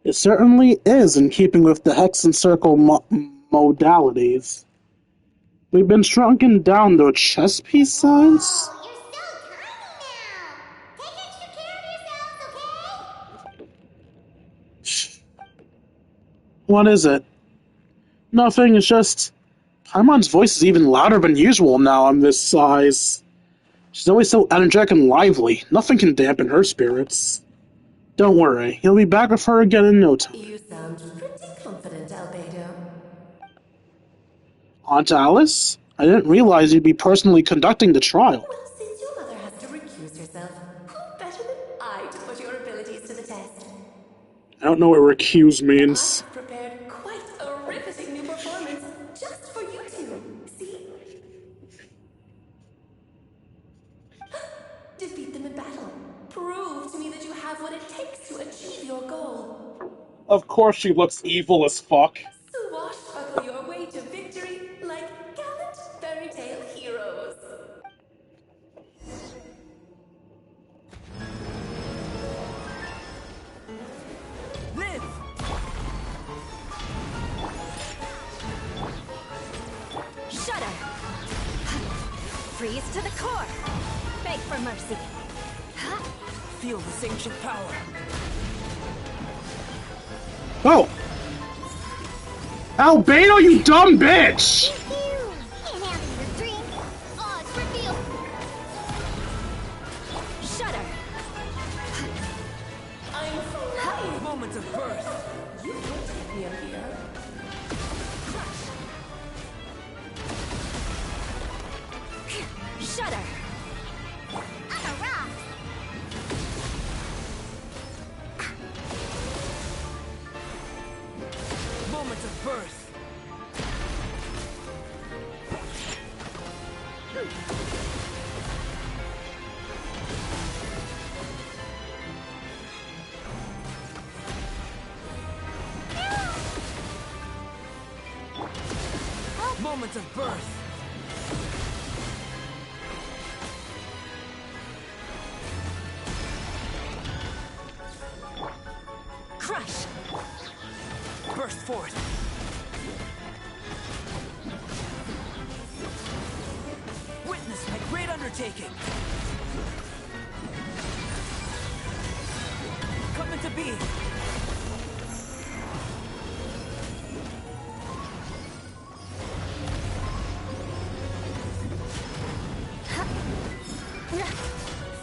It certainly is in keeping with the Hexen Circle modalities. We've been shrunken down to chess piece size? What is it? Nothing, it's just... Paimon's voice is even louder than usual now I'm this size. She's always so energetic and lively. Nothing can dampen her spirits. Don't worry, you'll be back with her again in no time. You sound pretty confident, Albedo. Aunt Alice? I didn't realize you'd be personally conducting the trial. Well, since your mother has to recuse herself, who better than I to put your abilities to the test? I don't know what recuse means. I've prepared quite a riveting new performance just for you two. See? Defeat them in battle. Prove to me that you have what it takes to achieve your goal. Of course she looks evil as fuck. Swashbuckle your way to victory like gallant fairy tale heroes. Live! Shudder! Freeze to the core! Beg for mercy! Feel this ancient power. Oh! Albedo, you dumb bitch! Can't handle your dream. Odds reveal. Shudder! I'm flying. Moment of birth. You can't take me up here. Shudder! I'm a rock. Moment of birth. Moment of birth. Crush! Burst forth. Witness my great undertaking. Come into being.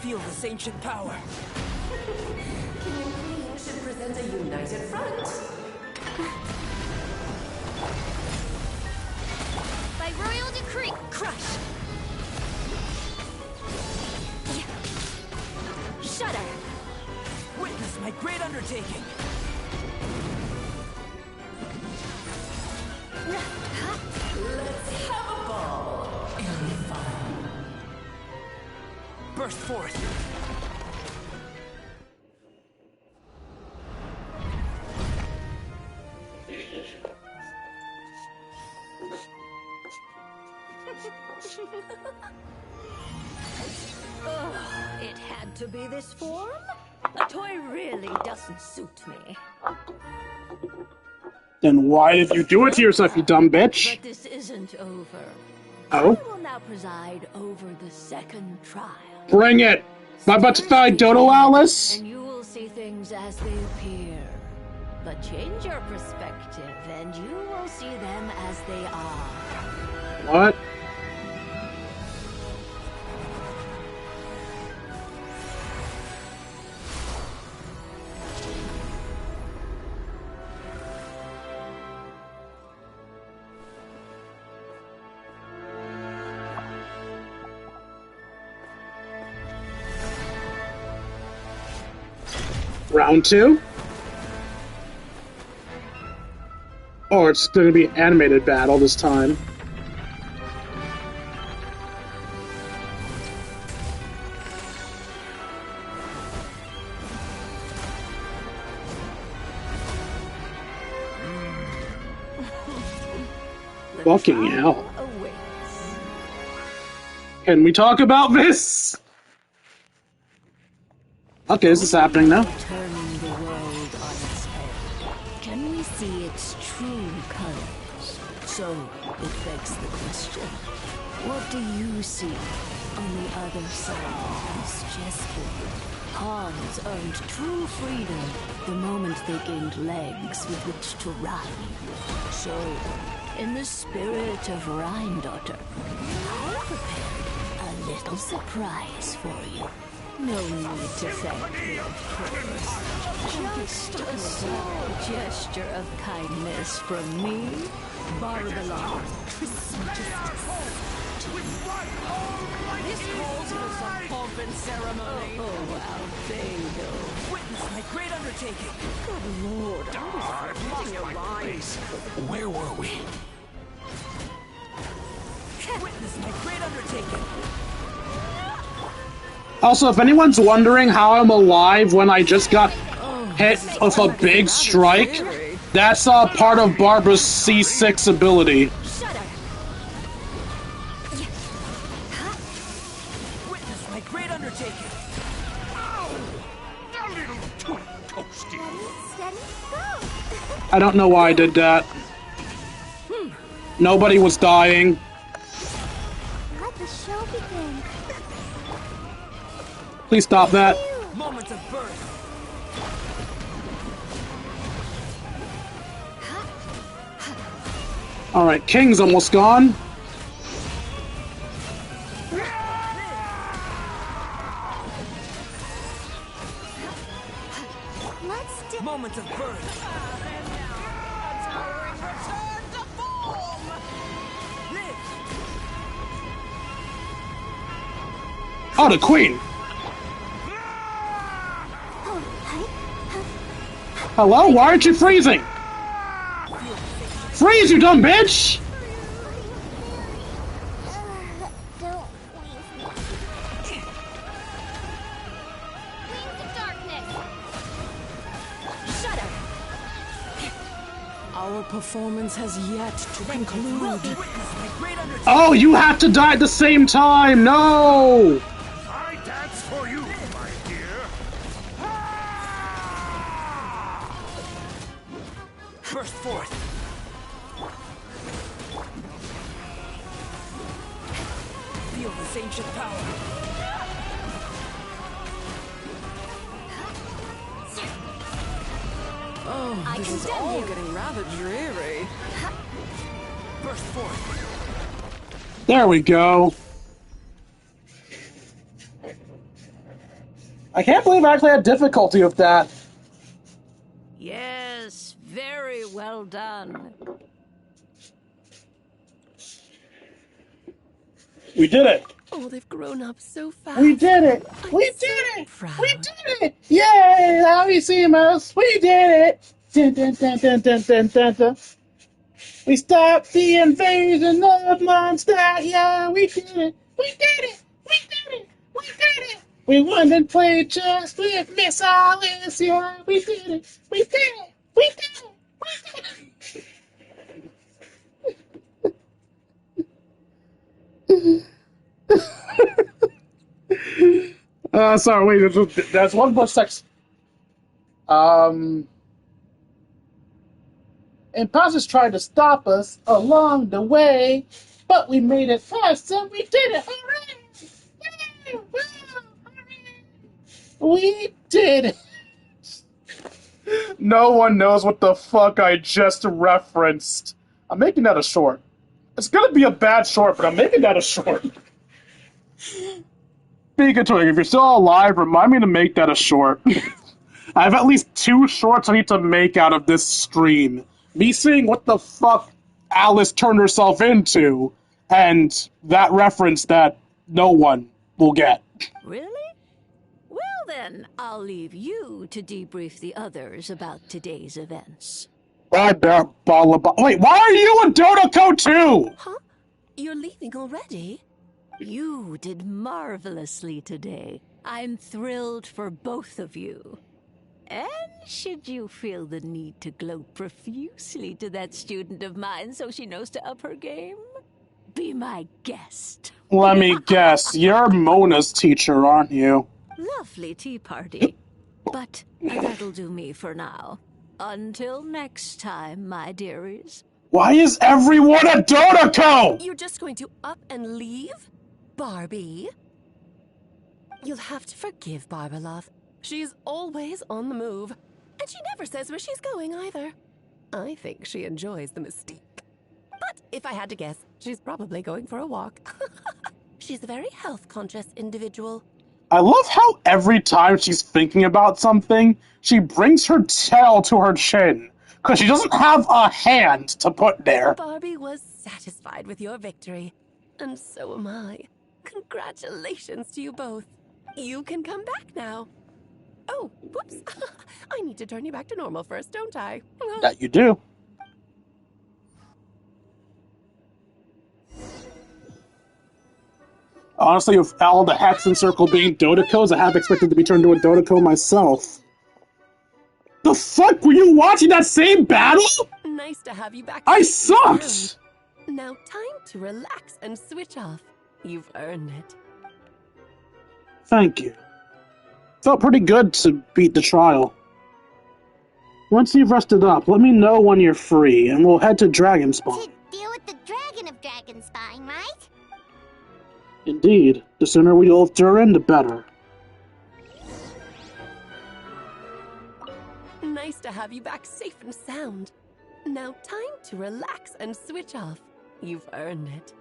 Feel this ancient power. King and Queen should present a united front. undertaking. Let's have a ball in fun. Burst forth. It had to be this form? A toy really doesn't suit me. Then why did you do it to yourself, you dumb bitch? But this isn't over. Oh? I will now preside over the second trial. Bring it! Am I about to find Dodo Alice? And you will see things as they appear. But change your perspective, and you will see them as they are. What? Round 2? Or it's going to be animated battle this time. Fucking hell. Can we talk about this? Okay, this is happening now. Turning the world on its head. Can we see its true colors? So, it begs the question, what do you see on the other side of this chessboard? Pawns earned true freedom the moment they gained legs with which to ride. So, in the spirit of Rhine-daughter, I prepared a little surprise for you. No need to thank me, of course. Just a small gesture of kindness from me, Barbara. This calls for some pomp and ceremony. Oh, Albedo. Witness my great undertaking. Good lord, I've lost your lives. Where were we? Witness my great undertaking. Also, if anyone's wondering how I'm alive when I just got hit with a big strike, that's part of Barbara's C6 ability. Witness my great undertaking. I don't know why I did that. Nobody was dying. Let the show begin. Please stop that. Moments of birth. Alright, King's almost gone. Moments of birth. Oh, the Queen. Hello? Why aren't you freezing? Freeze, you dumb bitch! Don't leave me. Wings of darkness. Shut up! Our performance has yet to conclude. Oh, you have to die at the same time! No! I dance for you, my dear. Burst forth. Feel this ancient power. Oh, this is all getting rather dreary. Burst forth. There we go. I can't believe I actually had difficulty with that. Yes, very well done. We did it. Oh, they've grown up so fast. We did it! We did it! We did it! Yay! Lavisimos! We did it! Dun, dun, dun, dun, dun, dun, dun, dun. We stopped the invasion of Mondstadt! Yeah, we did it! We did it! We did it! We did it! We won and played chess with Miss Alice! Yeah, we did it! We did it! We did it! We did it! Sorry, wait, there's one more section. Imposters tried to stop us along the way, but we made it fast and we did it! Hooray! Yay! Woo! We did it! No one knows what the fuck I just referenced. I'm making that a short. It's gonna be a bad short, but I'm making that a short. Speaking to it, if you're still alive, remind me to make that a short. I have at least 2 shorts I need to make out of this stream. Me seeing what the fuck Alice turned herself into, and that reference that no one will get. Really? Well then, I'll leave you to debrief the others about today's events. Wait, why are you a Dodoko too? Huh? You're leaving already? You did marvelously today. I'm thrilled for both of you. And should you feel the need to gloat profusely to that student of mine so she knows to up her game, be my guest. Let me guess, you're Mona's teacher, aren't you? Lovely tea party. But that'll do me for now. Until next time, my dearies. Why is everyone a Dodoko? You're just going to up and leave? Barbie? You'll have to forgive Barbalov. She's always on the move. And she never says where she's going either. I think she enjoys the mystique. But if I had to guess, she's probably going for a walk. She's a very health-conscious individual. I love how every time she's thinking about something, she brings her tail to her chin, because she doesn't have a hand to put there. Barbie was satisfied with your victory, and so am I. Congratulations to you both. You can come back now. Oh, whoops. I need to turn you back to normal first, don't I? That you do. Honestly, with all the hats in circle being Dodokos, I have expected to be turned into a Dodoko myself. The fuck? Were you watching that same battle? Nice to have you back. I sucked! Now time to relax and switch off. You've earned it. Thank you. Felt pretty good to beat the trial. Once you've rested up, let me know when you're free, and we'll head to Dragonspawn. To deal with the dragon of Dragonspine, right? Indeed. The sooner we all Durin, the better. Nice to have you back safe and sound. Now time to relax and switch off. You've earned it.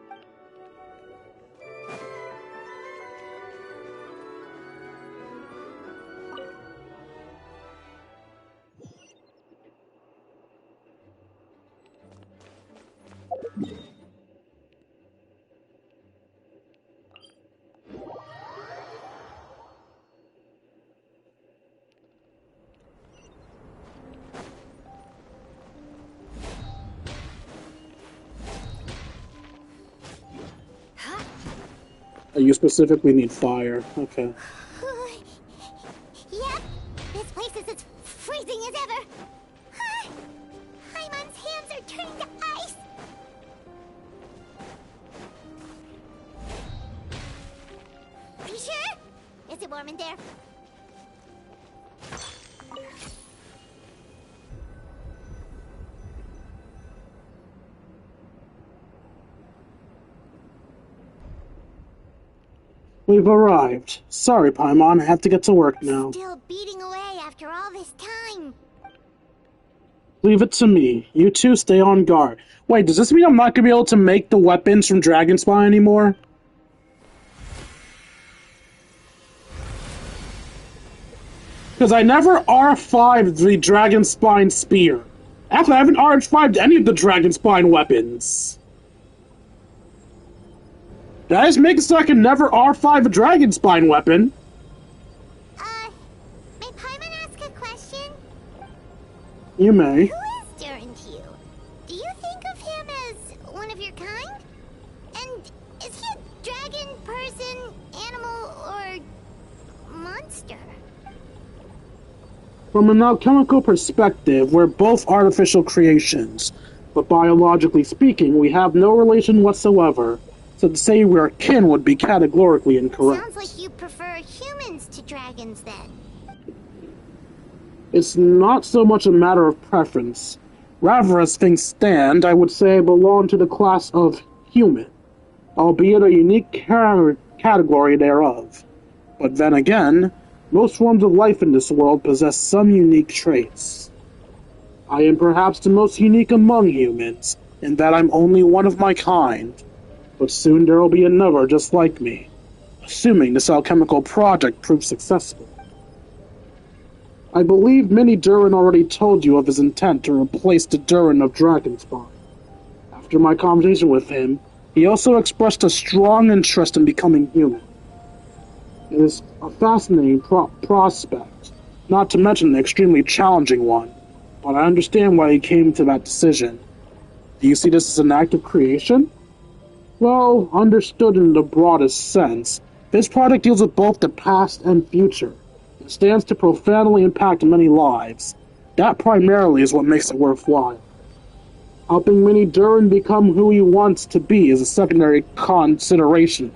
You specifically need fire. Okay. Yep, this place is as freezing as ever. Hyman's hands are turning to ice. Are you sure? Is it warm in there? We've arrived. Sorry, Paimon, I have to get to work now. Still beating away after all this time. Leave it to me. You two stay on guard. Wait, does this mean I'm not going to be able to make the weapons from Dragonspine anymore? Because I never R5'd the Dragonspine Spear. Actually, I haven't RH5'd any of the Dragonspine weapons. That just makes it so I can never R5 a dragon spine weapon. May Paimon ask a question? You may. Who is Durin to you? Do you think of him as one of your kind? And is he a dragon, person, animal, or monster? From an alchemical perspective, we're both artificial creations, but biologically speaking, we have no relation whatsoever. So to say we're kin would be categorically incorrect. Sounds like you prefer humans to dragons, then. It's not so much a matter of preference. Rather, as things stand, I would say I belong to the class of human, albeit a unique category thereof. But then again, most forms of life in this world possess some unique traits. I am perhaps the most unique among humans, in that I'm only one of my kind. But soon there will be another just like me, assuming this alchemical project proves successful. I believe Mini Durin already told you of his intent to replace the Durin of Dragonspawn. After my conversation with him, he also expressed a strong interest in becoming human. It is a fascinating prospect, not to mention an extremely challenging one, but I understand why he came to that decision. Do you see this as an act of creation? Well, understood in the broadest sense, this project deals with both the past and future. It stands to profoundly impact many lives. That primarily is what makes it worthwhile. Helping Mini Durin become who he wants to be is a secondary consideration,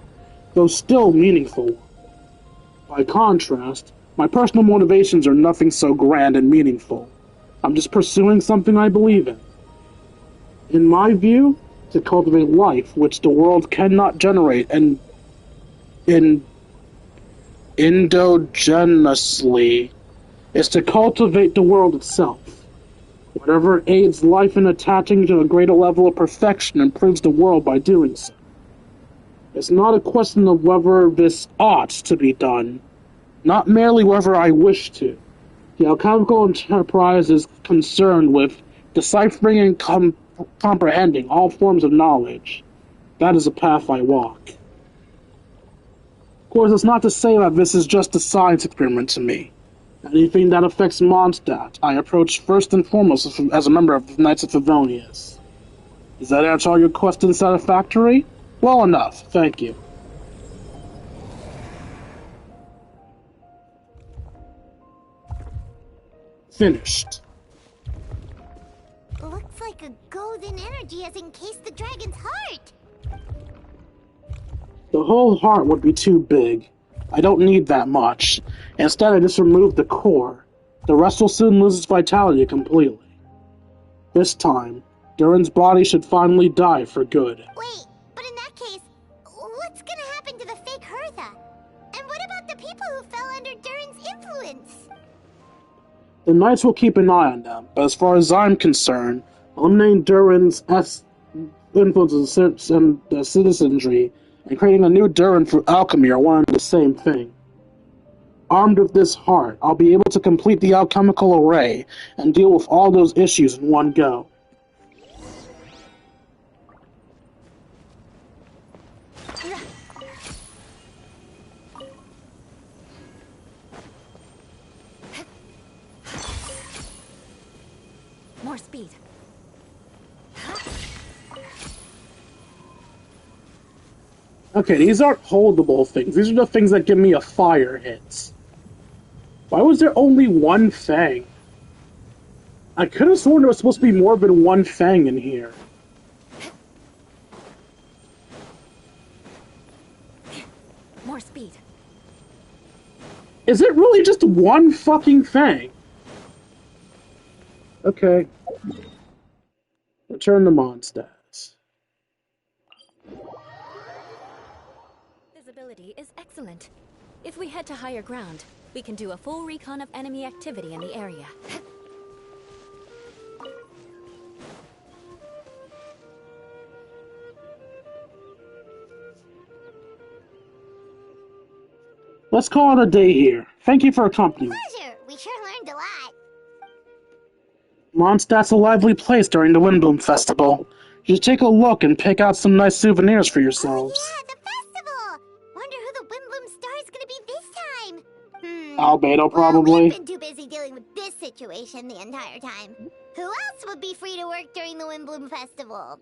though still meaningful. By contrast, my personal motivations are nothing so grand and meaningful. I'm just pursuing something I believe in. In my view, to cultivate life which the world cannot generate and endogenously is to cultivate the world itself. Whatever aids life in attaching to a greater level of perfection improves the world by doing so. It's not a question of whether this ought to be done, not merely whether I wish to. The alchemical enterprise is concerned with deciphering and comprehending all forms of knowledge. That is a path I walk. Of course, it's not to say that this is just a science experiment to me. Anything that affects Mondstadt, I approach first and foremost as a member of the Knights of Favonius. Does that answer all your questions satisfactorily? Well enough, thank you. Finished. Looks like a golden energy has encased the dragon's heart. The whole heart would be too big. I don't need that much. Instead, I just removed the core. The rest will soon lose its vitality completely. This time, Durin's body should finally die for good. Wait, but in that case, what's gonna happen to the fake Hertha? And what about the people who fell under Durin's influence? The Knights will keep an eye on them, but as far as I'm concerned, eliminating Durin's influence and citizenry and creating a new Durin through alchemy are one and the same thing. Armed with this heart, I'll be able to complete the alchemical array and deal with all those issues in one go. More speed. Okay, these aren't holdable things. These are the things that give me a fire hit. Why was there only one fang? I could have sworn there was supposed to be more than one fang in here. More speed. Is it really just one fucking fang? Okay. Return to Mondstadt. Visibility is excellent. If we head to higher ground, we can do a full recon of enemy activity in the area. Let's call it a day here. Thank you for accompanying me. Pleasure. We sure learned a lot. Mondstadt's a lively place during the Windbloom Festival. You should take a look and pick out some nice souvenirs for yourselves. Oh, yeah, the festival! Albedo, probably. Well, we've been too busy dealing with this situation the entire time. Who else would be free to work during the Windbloom Festival?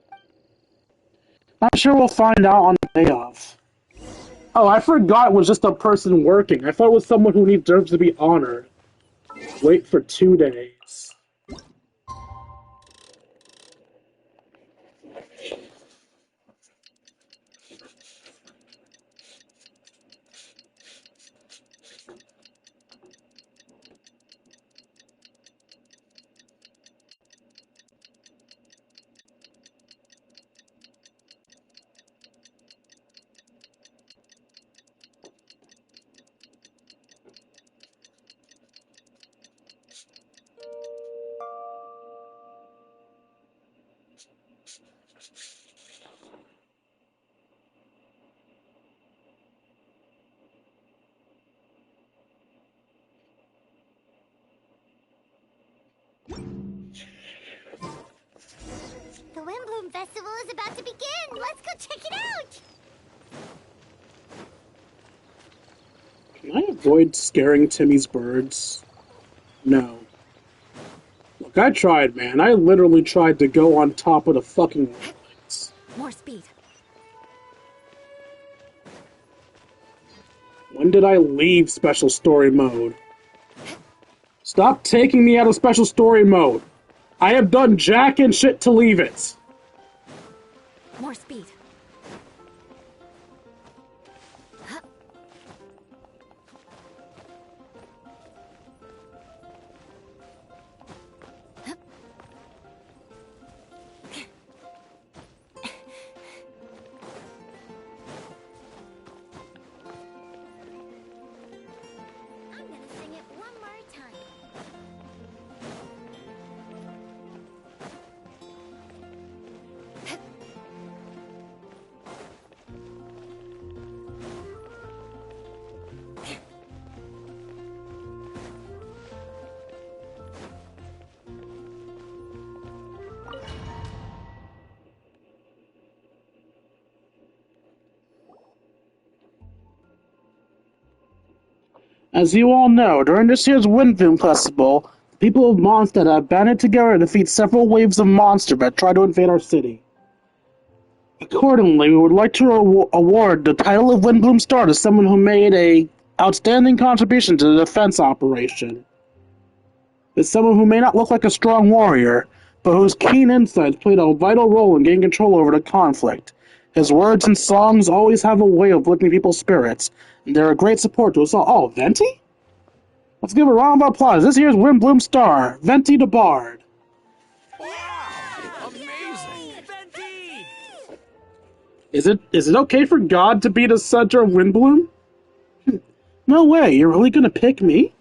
I'm sure we'll find out on the day of. Oh, I forgot it was just a person working. I thought it was someone who deserves to be honored. Wait for 2 days. The Windbloom Festival is about to begin! Let's go check it out! Can I avoid scaring Timmy's birds? No. Look, I tried, man. I literally tried to go on top of the fucking railings. More speed. When did I leave special story mode? Stop taking me out of special story mode. I have done jack and shit to leave it. More speed. I'm gonna sing it one more time. As you all know, during this year's Windbloom Festival, the people of Mondstadt have banded together to defeat several waves of monsters that try to invade our city. Accordingly, we would like to award the title of Windbloom Star to someone who made a outstanding contribution to the defense operation. It's someone who may not look like a strong warrior, but whose keen insights played a vital role in gaining control over the conflict. His words and songs always have a way of lifting people's spirits, and they're a great support to us all. Oh, Venti? Let's give a round of applause. This year's Windbloom Star, Venti the Bard. Amazing! Venti! Is it okay for God to be the center of Windbloom? No way, you're really gonna pick me?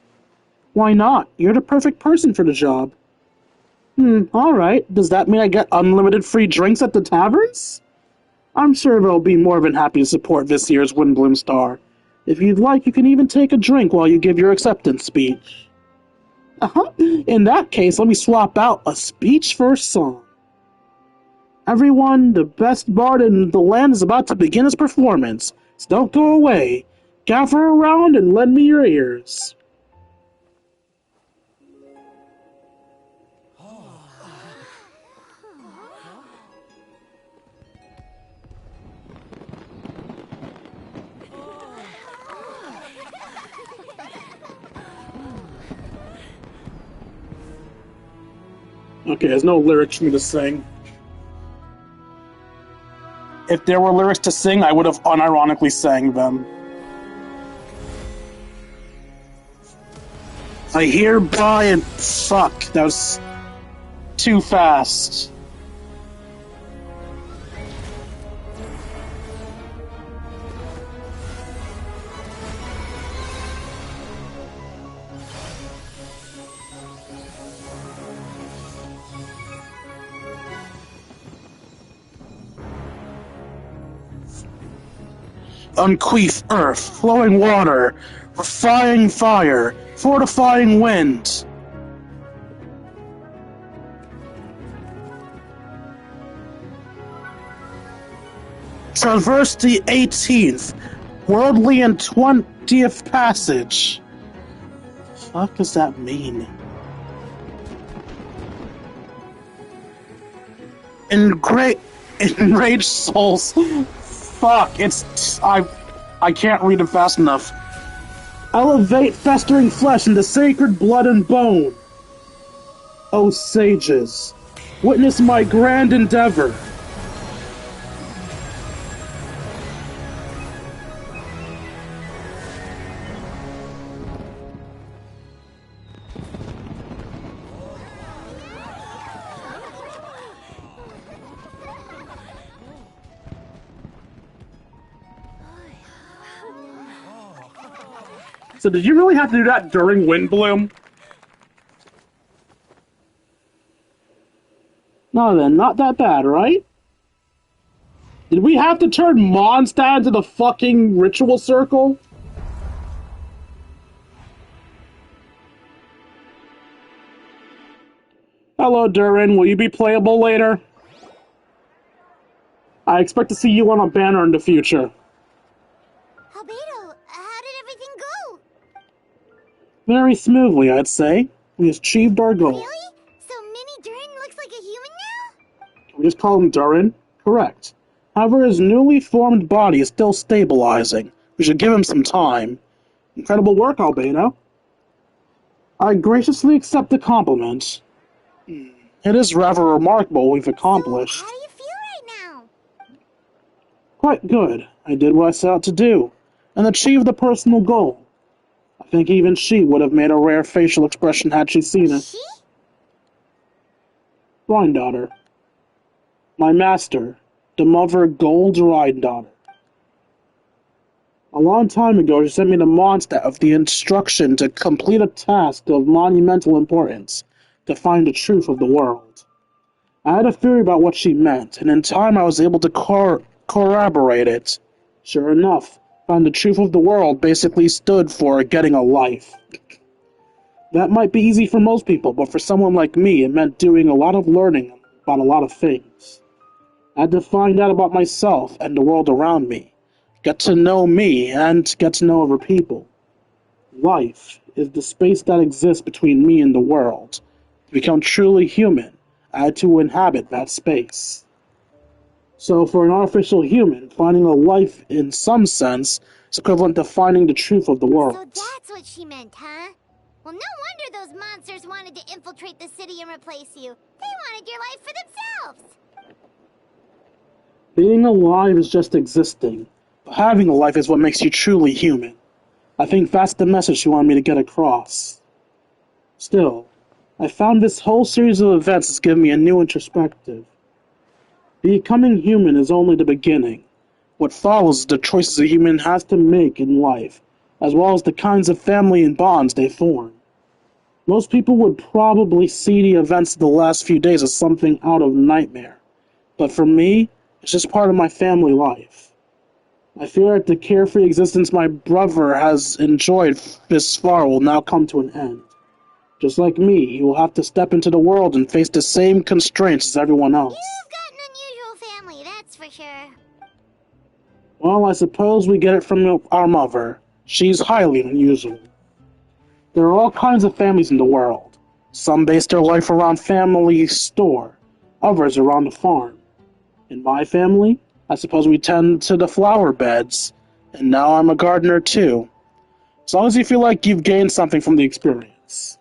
Why not? You're the perfect person for the job. Alright. Does that mean I get unlimited free drinks at the taverns? I'm sure they'll be more than happy to support this year's Windbloom Star. If you'd like, you can even take a drink while you give your acceptance speech. In that case, let me swap out a speech for a song. Everyone, the best bard in the land is about to begin his performance, so don't go away. Gather around and lend me your ears. Okay, there's no lyrics for me to sing. If there were lyrics to sing, I would have unironically sang them. I hereby and fuck, that was too fast. Unqueef earth, flowing water, refining fire, fortifying wind. Traverse the 18th, worldly and 20th passage. fuck does that mean? Enraged souls. Fuck, I can't read it fast enough. Elevate festering flesh into sacred blood and bone. O sages, witness my grand endeavor. So did you really have to do that during Windbloom? No then, not that bad, right? Did we have to turn Mondstadt into the fucking ritual circle? Hello, Durin. Will you be playable later? I expect to see you on a banner in the future. Albedo, how did everything go? Very smoothly, I'd say. We achieved our goal. Really? So Mini Durin looks like a human now? We just call him Durin? Correct. However, his newly formed body is still stabilizing. We should give him some time. Incredible work, Albedo. I graciously accept the compliment. It is rather remarkable what we've accomplished. So, how do you feel right now? Quite good. I did what I set out to do, and achieved the personal goal. I think even she would have made a rare facial expression had she seen it. She? Rhine-daughter. My master, the mother Gold's Rhine-daughter. A long time ago, she sent me the Mondstadt of the instruction to complete a task of monumental importance, to find the truth of the world. I had a theory about what she meant, and in time I was able to corroborate it. Sure enough, found the truth of the world basically stood for getting a life. That might be easy for most people, but for someone like me, it meant doing a lot of learning about a lot of things. I had to find out about myself and the world around me, get to know me, and get to know other people. Life is the space that exists between me and the world. To become truly human, I had to inhabit that space. So for an artificial human, finding a life in some sense is equivalent to finding the truth of the world. So that's what she meant, huh? Well, no wonder those monsters wanted to infiltrate the city and replace you. They wanted your life for themselves. Being alive is just existing, but having a life is what makes you truly human. I think that's the message she wanted me to get across. Still, I found this whole series of events has given me a new introspective. Becoming human is only the beginning. What follows is the choices a human has to make in life, as well as the kinds of family and bonds they form. Most people would probably see the events of the last few days as something out of nightmare, but for me, it's just part of my family life. I fear that the carefree existence my brother has enjoyed this far will now come to an end. Just like me, he will have to step into the world and face the same constraints as everyone else. You've got an unusual family, that's for sure. Well, I suppose we get it from our mother. She's highly unusual. There are all kinds of families in the world. Some base their life around family store, others around the farm. In my family, I suppose we tend to the flower beds, and now I'm a gardener too. As long as you feel like you've gained something from the experience.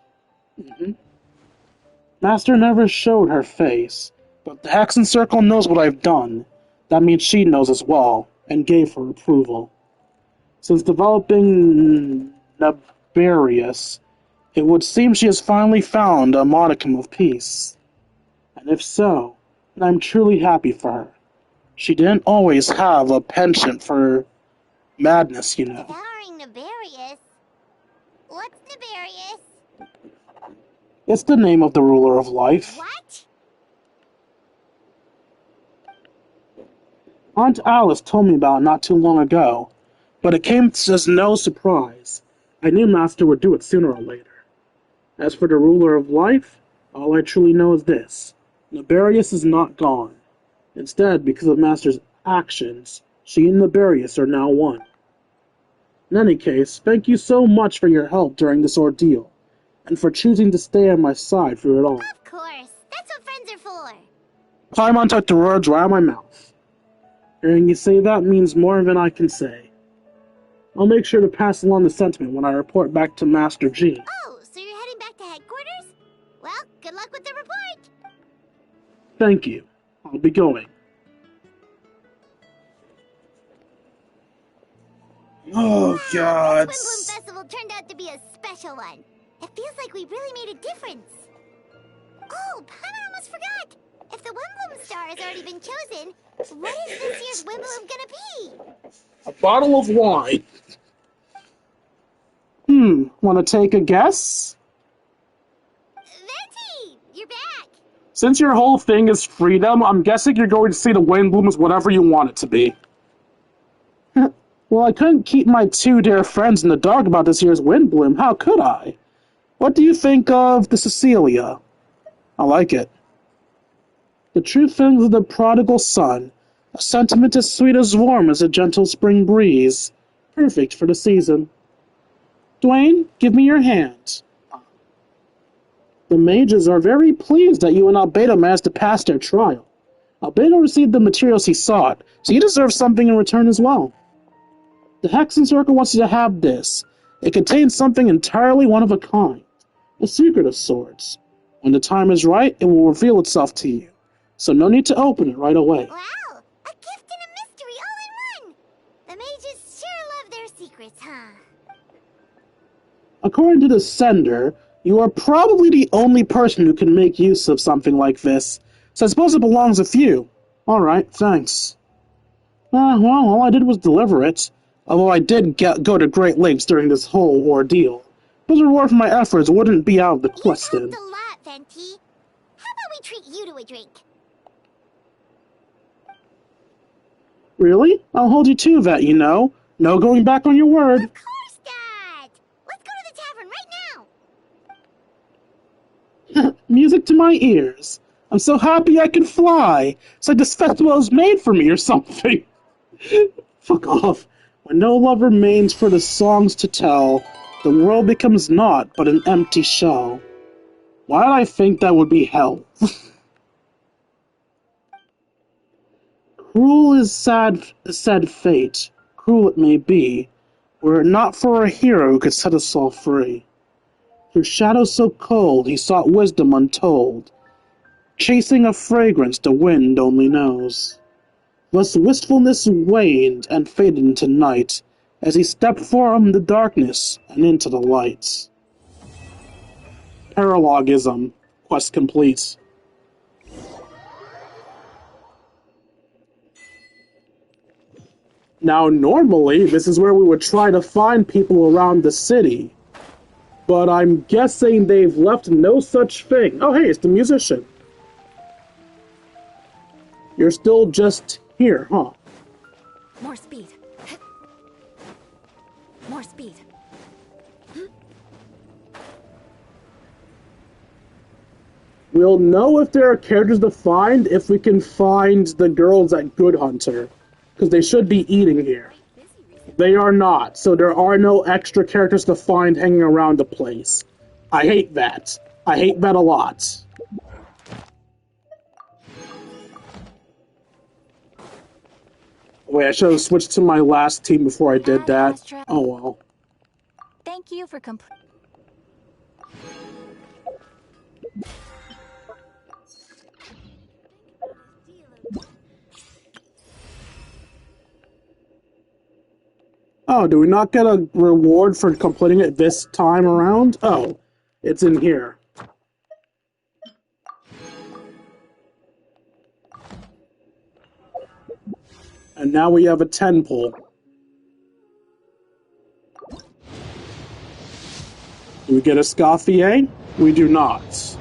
Master never showed her face, but the Hexen Circle knows what I've done. That means she knows as well, and gave her approval. Since developing Nabarius, it would seem she has finally found a modicum of peace. And if so, then I'm truly happy for her. She didn't always have a penchant for madness, you know. Devouring Nabarius? What's Nabarius? It's the name of the ruler of life. What? Aunt Alice told me about it not too long ago, but it came as no surprise. I knew Master would do it sooner or later. As for the ruler of life, all I truly know is this. Nabarius is not gone. Instead, because of Master's actions, she and Nabarius are now one. In any case, thank you so much for your help during this ordeal. and for choosing to stay on my side through it all. Of course. That's what friends are for. Paimon took the words right out of my mouth. Hearing you say that means more than I can say. I'll make sure to pass along the sentiment when I report back to Master G. Oh, so you're heading back to headquarters? Well, good luck with the report. Thank you. I'll be going. Oh, God. This Windbloom Festival turned out to be a special one. It feels like we really made a difference. Oh, Paimon almost forgot. If the Windbloom star has already been chosen, what is this year's Windbloom gonna be? A bottle of wine. Want to take a guess? Venti, you're back. Since your whole thing is freedom, I'm guessing you're going to see the Windbloom as whatever you want it to be. Well, I couldn't keep my two dear friends in the dark about this year's Windbloom. How could I? What do you think of the Cecilia? I like it. The true feelings of the prodigal son. A sentiment as sweet as warm as a gentle spring breeze. Perfect for the season. Dwayne, give me your hand. The mages are very pleased that you and Albedo managed to pass their trial. Albedo received the materials he sought, so you deserve something in return as well. The Hexen Circle wants you to have this. It contains something entirely one of a kind. A secret of sorts. When the time is right, it will reveal itself to you. So no need to open it right away. Wow, a gift and a mystery all in one. The mages sure love their secrets, huh? According to the sender, you are probably the only person who can make use of something like this, so I suppose it belongs with you. Alright, thanks. Well, all I did was deliver it, although I did go to great lengths during this whole ordeal. But the reward for my efforts wouldn't be out of the question. You helped a lot, Venti. How about we treat you to a drink? Really? I'll hold you to that, you know. No going back on your word. Of course, Dad! Let's go to the tavern right now! Music to my ears. I'm so happy I can fly. It's like this festival is made for me or something. Fuck off. When no love remains for the songs to tell, the world becomes naught but an empty shell. Why did I think that would be hell? Cruel is sad fate, cruel it may be, were it not for a hero who could set us all free. Through shadows so cold he sought wisdom untold, chasing a fragrance the wind only knows. Thus wistfulness waned and faded into night, as he stepped from the darkness and into the light. Paralogism. Quest complete. Now, normally, this is where we would try to find people around the city. But I'm guessing they've left no such thing. Oh, hey, it's the musician. You're still just here, huh? More speed. More speed. We'll know if there are characters to find if we can find the girls at Good Hunter. Because they should be eating here. They are not, so there are no extra characters to find hanging around the place. I hate that. I hate that a lot. Wait, I should have switched to my last team before I did that. Oh well. Thank you for completing. Oh, do we not get a reward for completing it this time around? Oh, it's in here. And now we have a 10 pull. Do we get a Scoffier? We do not.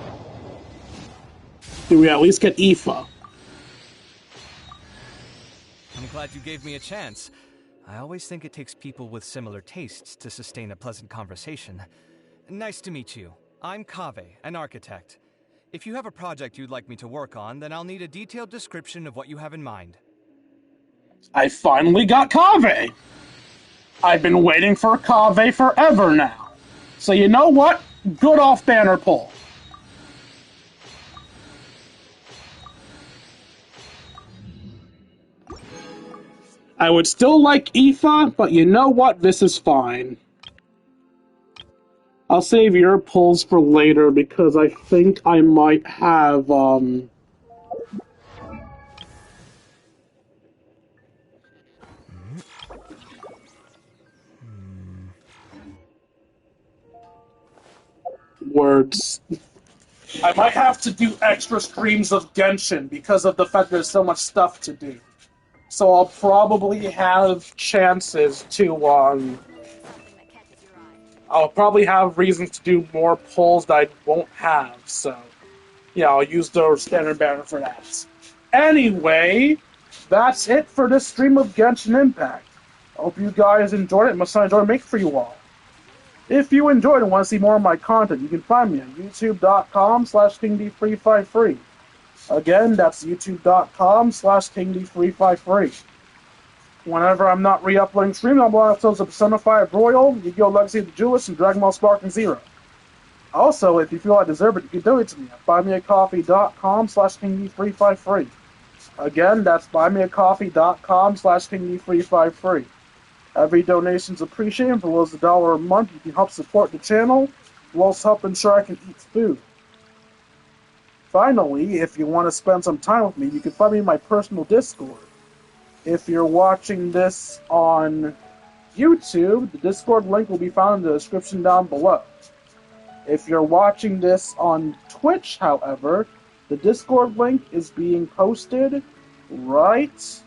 Do we at least get Aoife? I'm glad you gave me a chance. I always think it takes people with similar tastes to sustain a pleasant conversation. Nice to meet you. I'm Kaveh, an architect. If you have a project you'd like me to work on, then I'll need a detailed description of what you have in mind. I finally got Kaveh! I've been waiting for Kaveh forever now. So you know what? good off-banner pull. I would still like Aoife, but you know what? This is fine. I'll save your pulls for later because I think I might have, words. I might have to do extra streams of Genshin because of the fact there's so much stuff to do. So I'll probably have chances to, I'll probably have reasons to do more polls that I won't have, so yeah, I'll use the standard banner for that. Anyway, that's it for this stream of Genshin Impact. I hope you guys enjoyed it. It must I enjoy making for you all. If you enjoyed and want to see more of my content, you can find me on youtube.com/KingD353. Again, that's youtube.com/KingD353. Whenever I'm not re-uploading streams, I'm on episodes of Persona 5 Royal, Yu-Gi-Oh! Legacy of the Duelist, and Dragon Ball Sparking Zero. Also, if you feel I deserve it, you can donate to me at buymeacoffee.com/KingD353. Again, that's buymeacoffee.com/KingD353. Every donation's appreciated. For as $1 a month, you can help support the channel. It will also help ensure I can eat food. Finally, if you want to spend some time with me, you can find me in my personal Discord. If you're watching this on YouTube, the Discord link will be found in the description down below. If you're watching this on Twitch, however, the Discord link is being posted right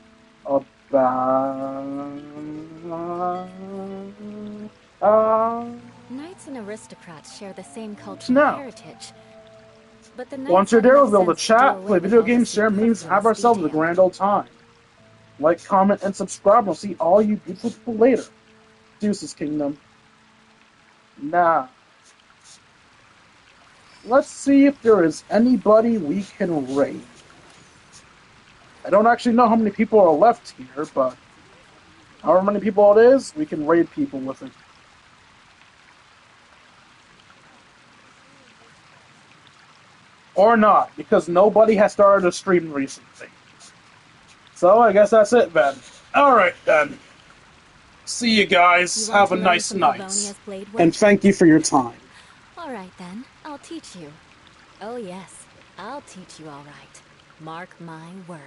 Knights and aristocrats share the same cultural now. heritage. But the Once you're there, we'll be able to chat, play video games, share memes, and have ourselves a grand old time. Like, comment, and subscribe. We'll see all you beautiful people later. Deuces, Kingdom. Now, let's see if there is anybody we can raid. I don't actually know how many people are left here, but however many people it is, we can raid people with it. Or not, because nobody has started a stream recently. So I guess that's it then. Alright then. See you guys. Have a nice night. And thank you for your time. Alright then, I'll teach you. Oh yes, I'll teach you alright. Mark my words.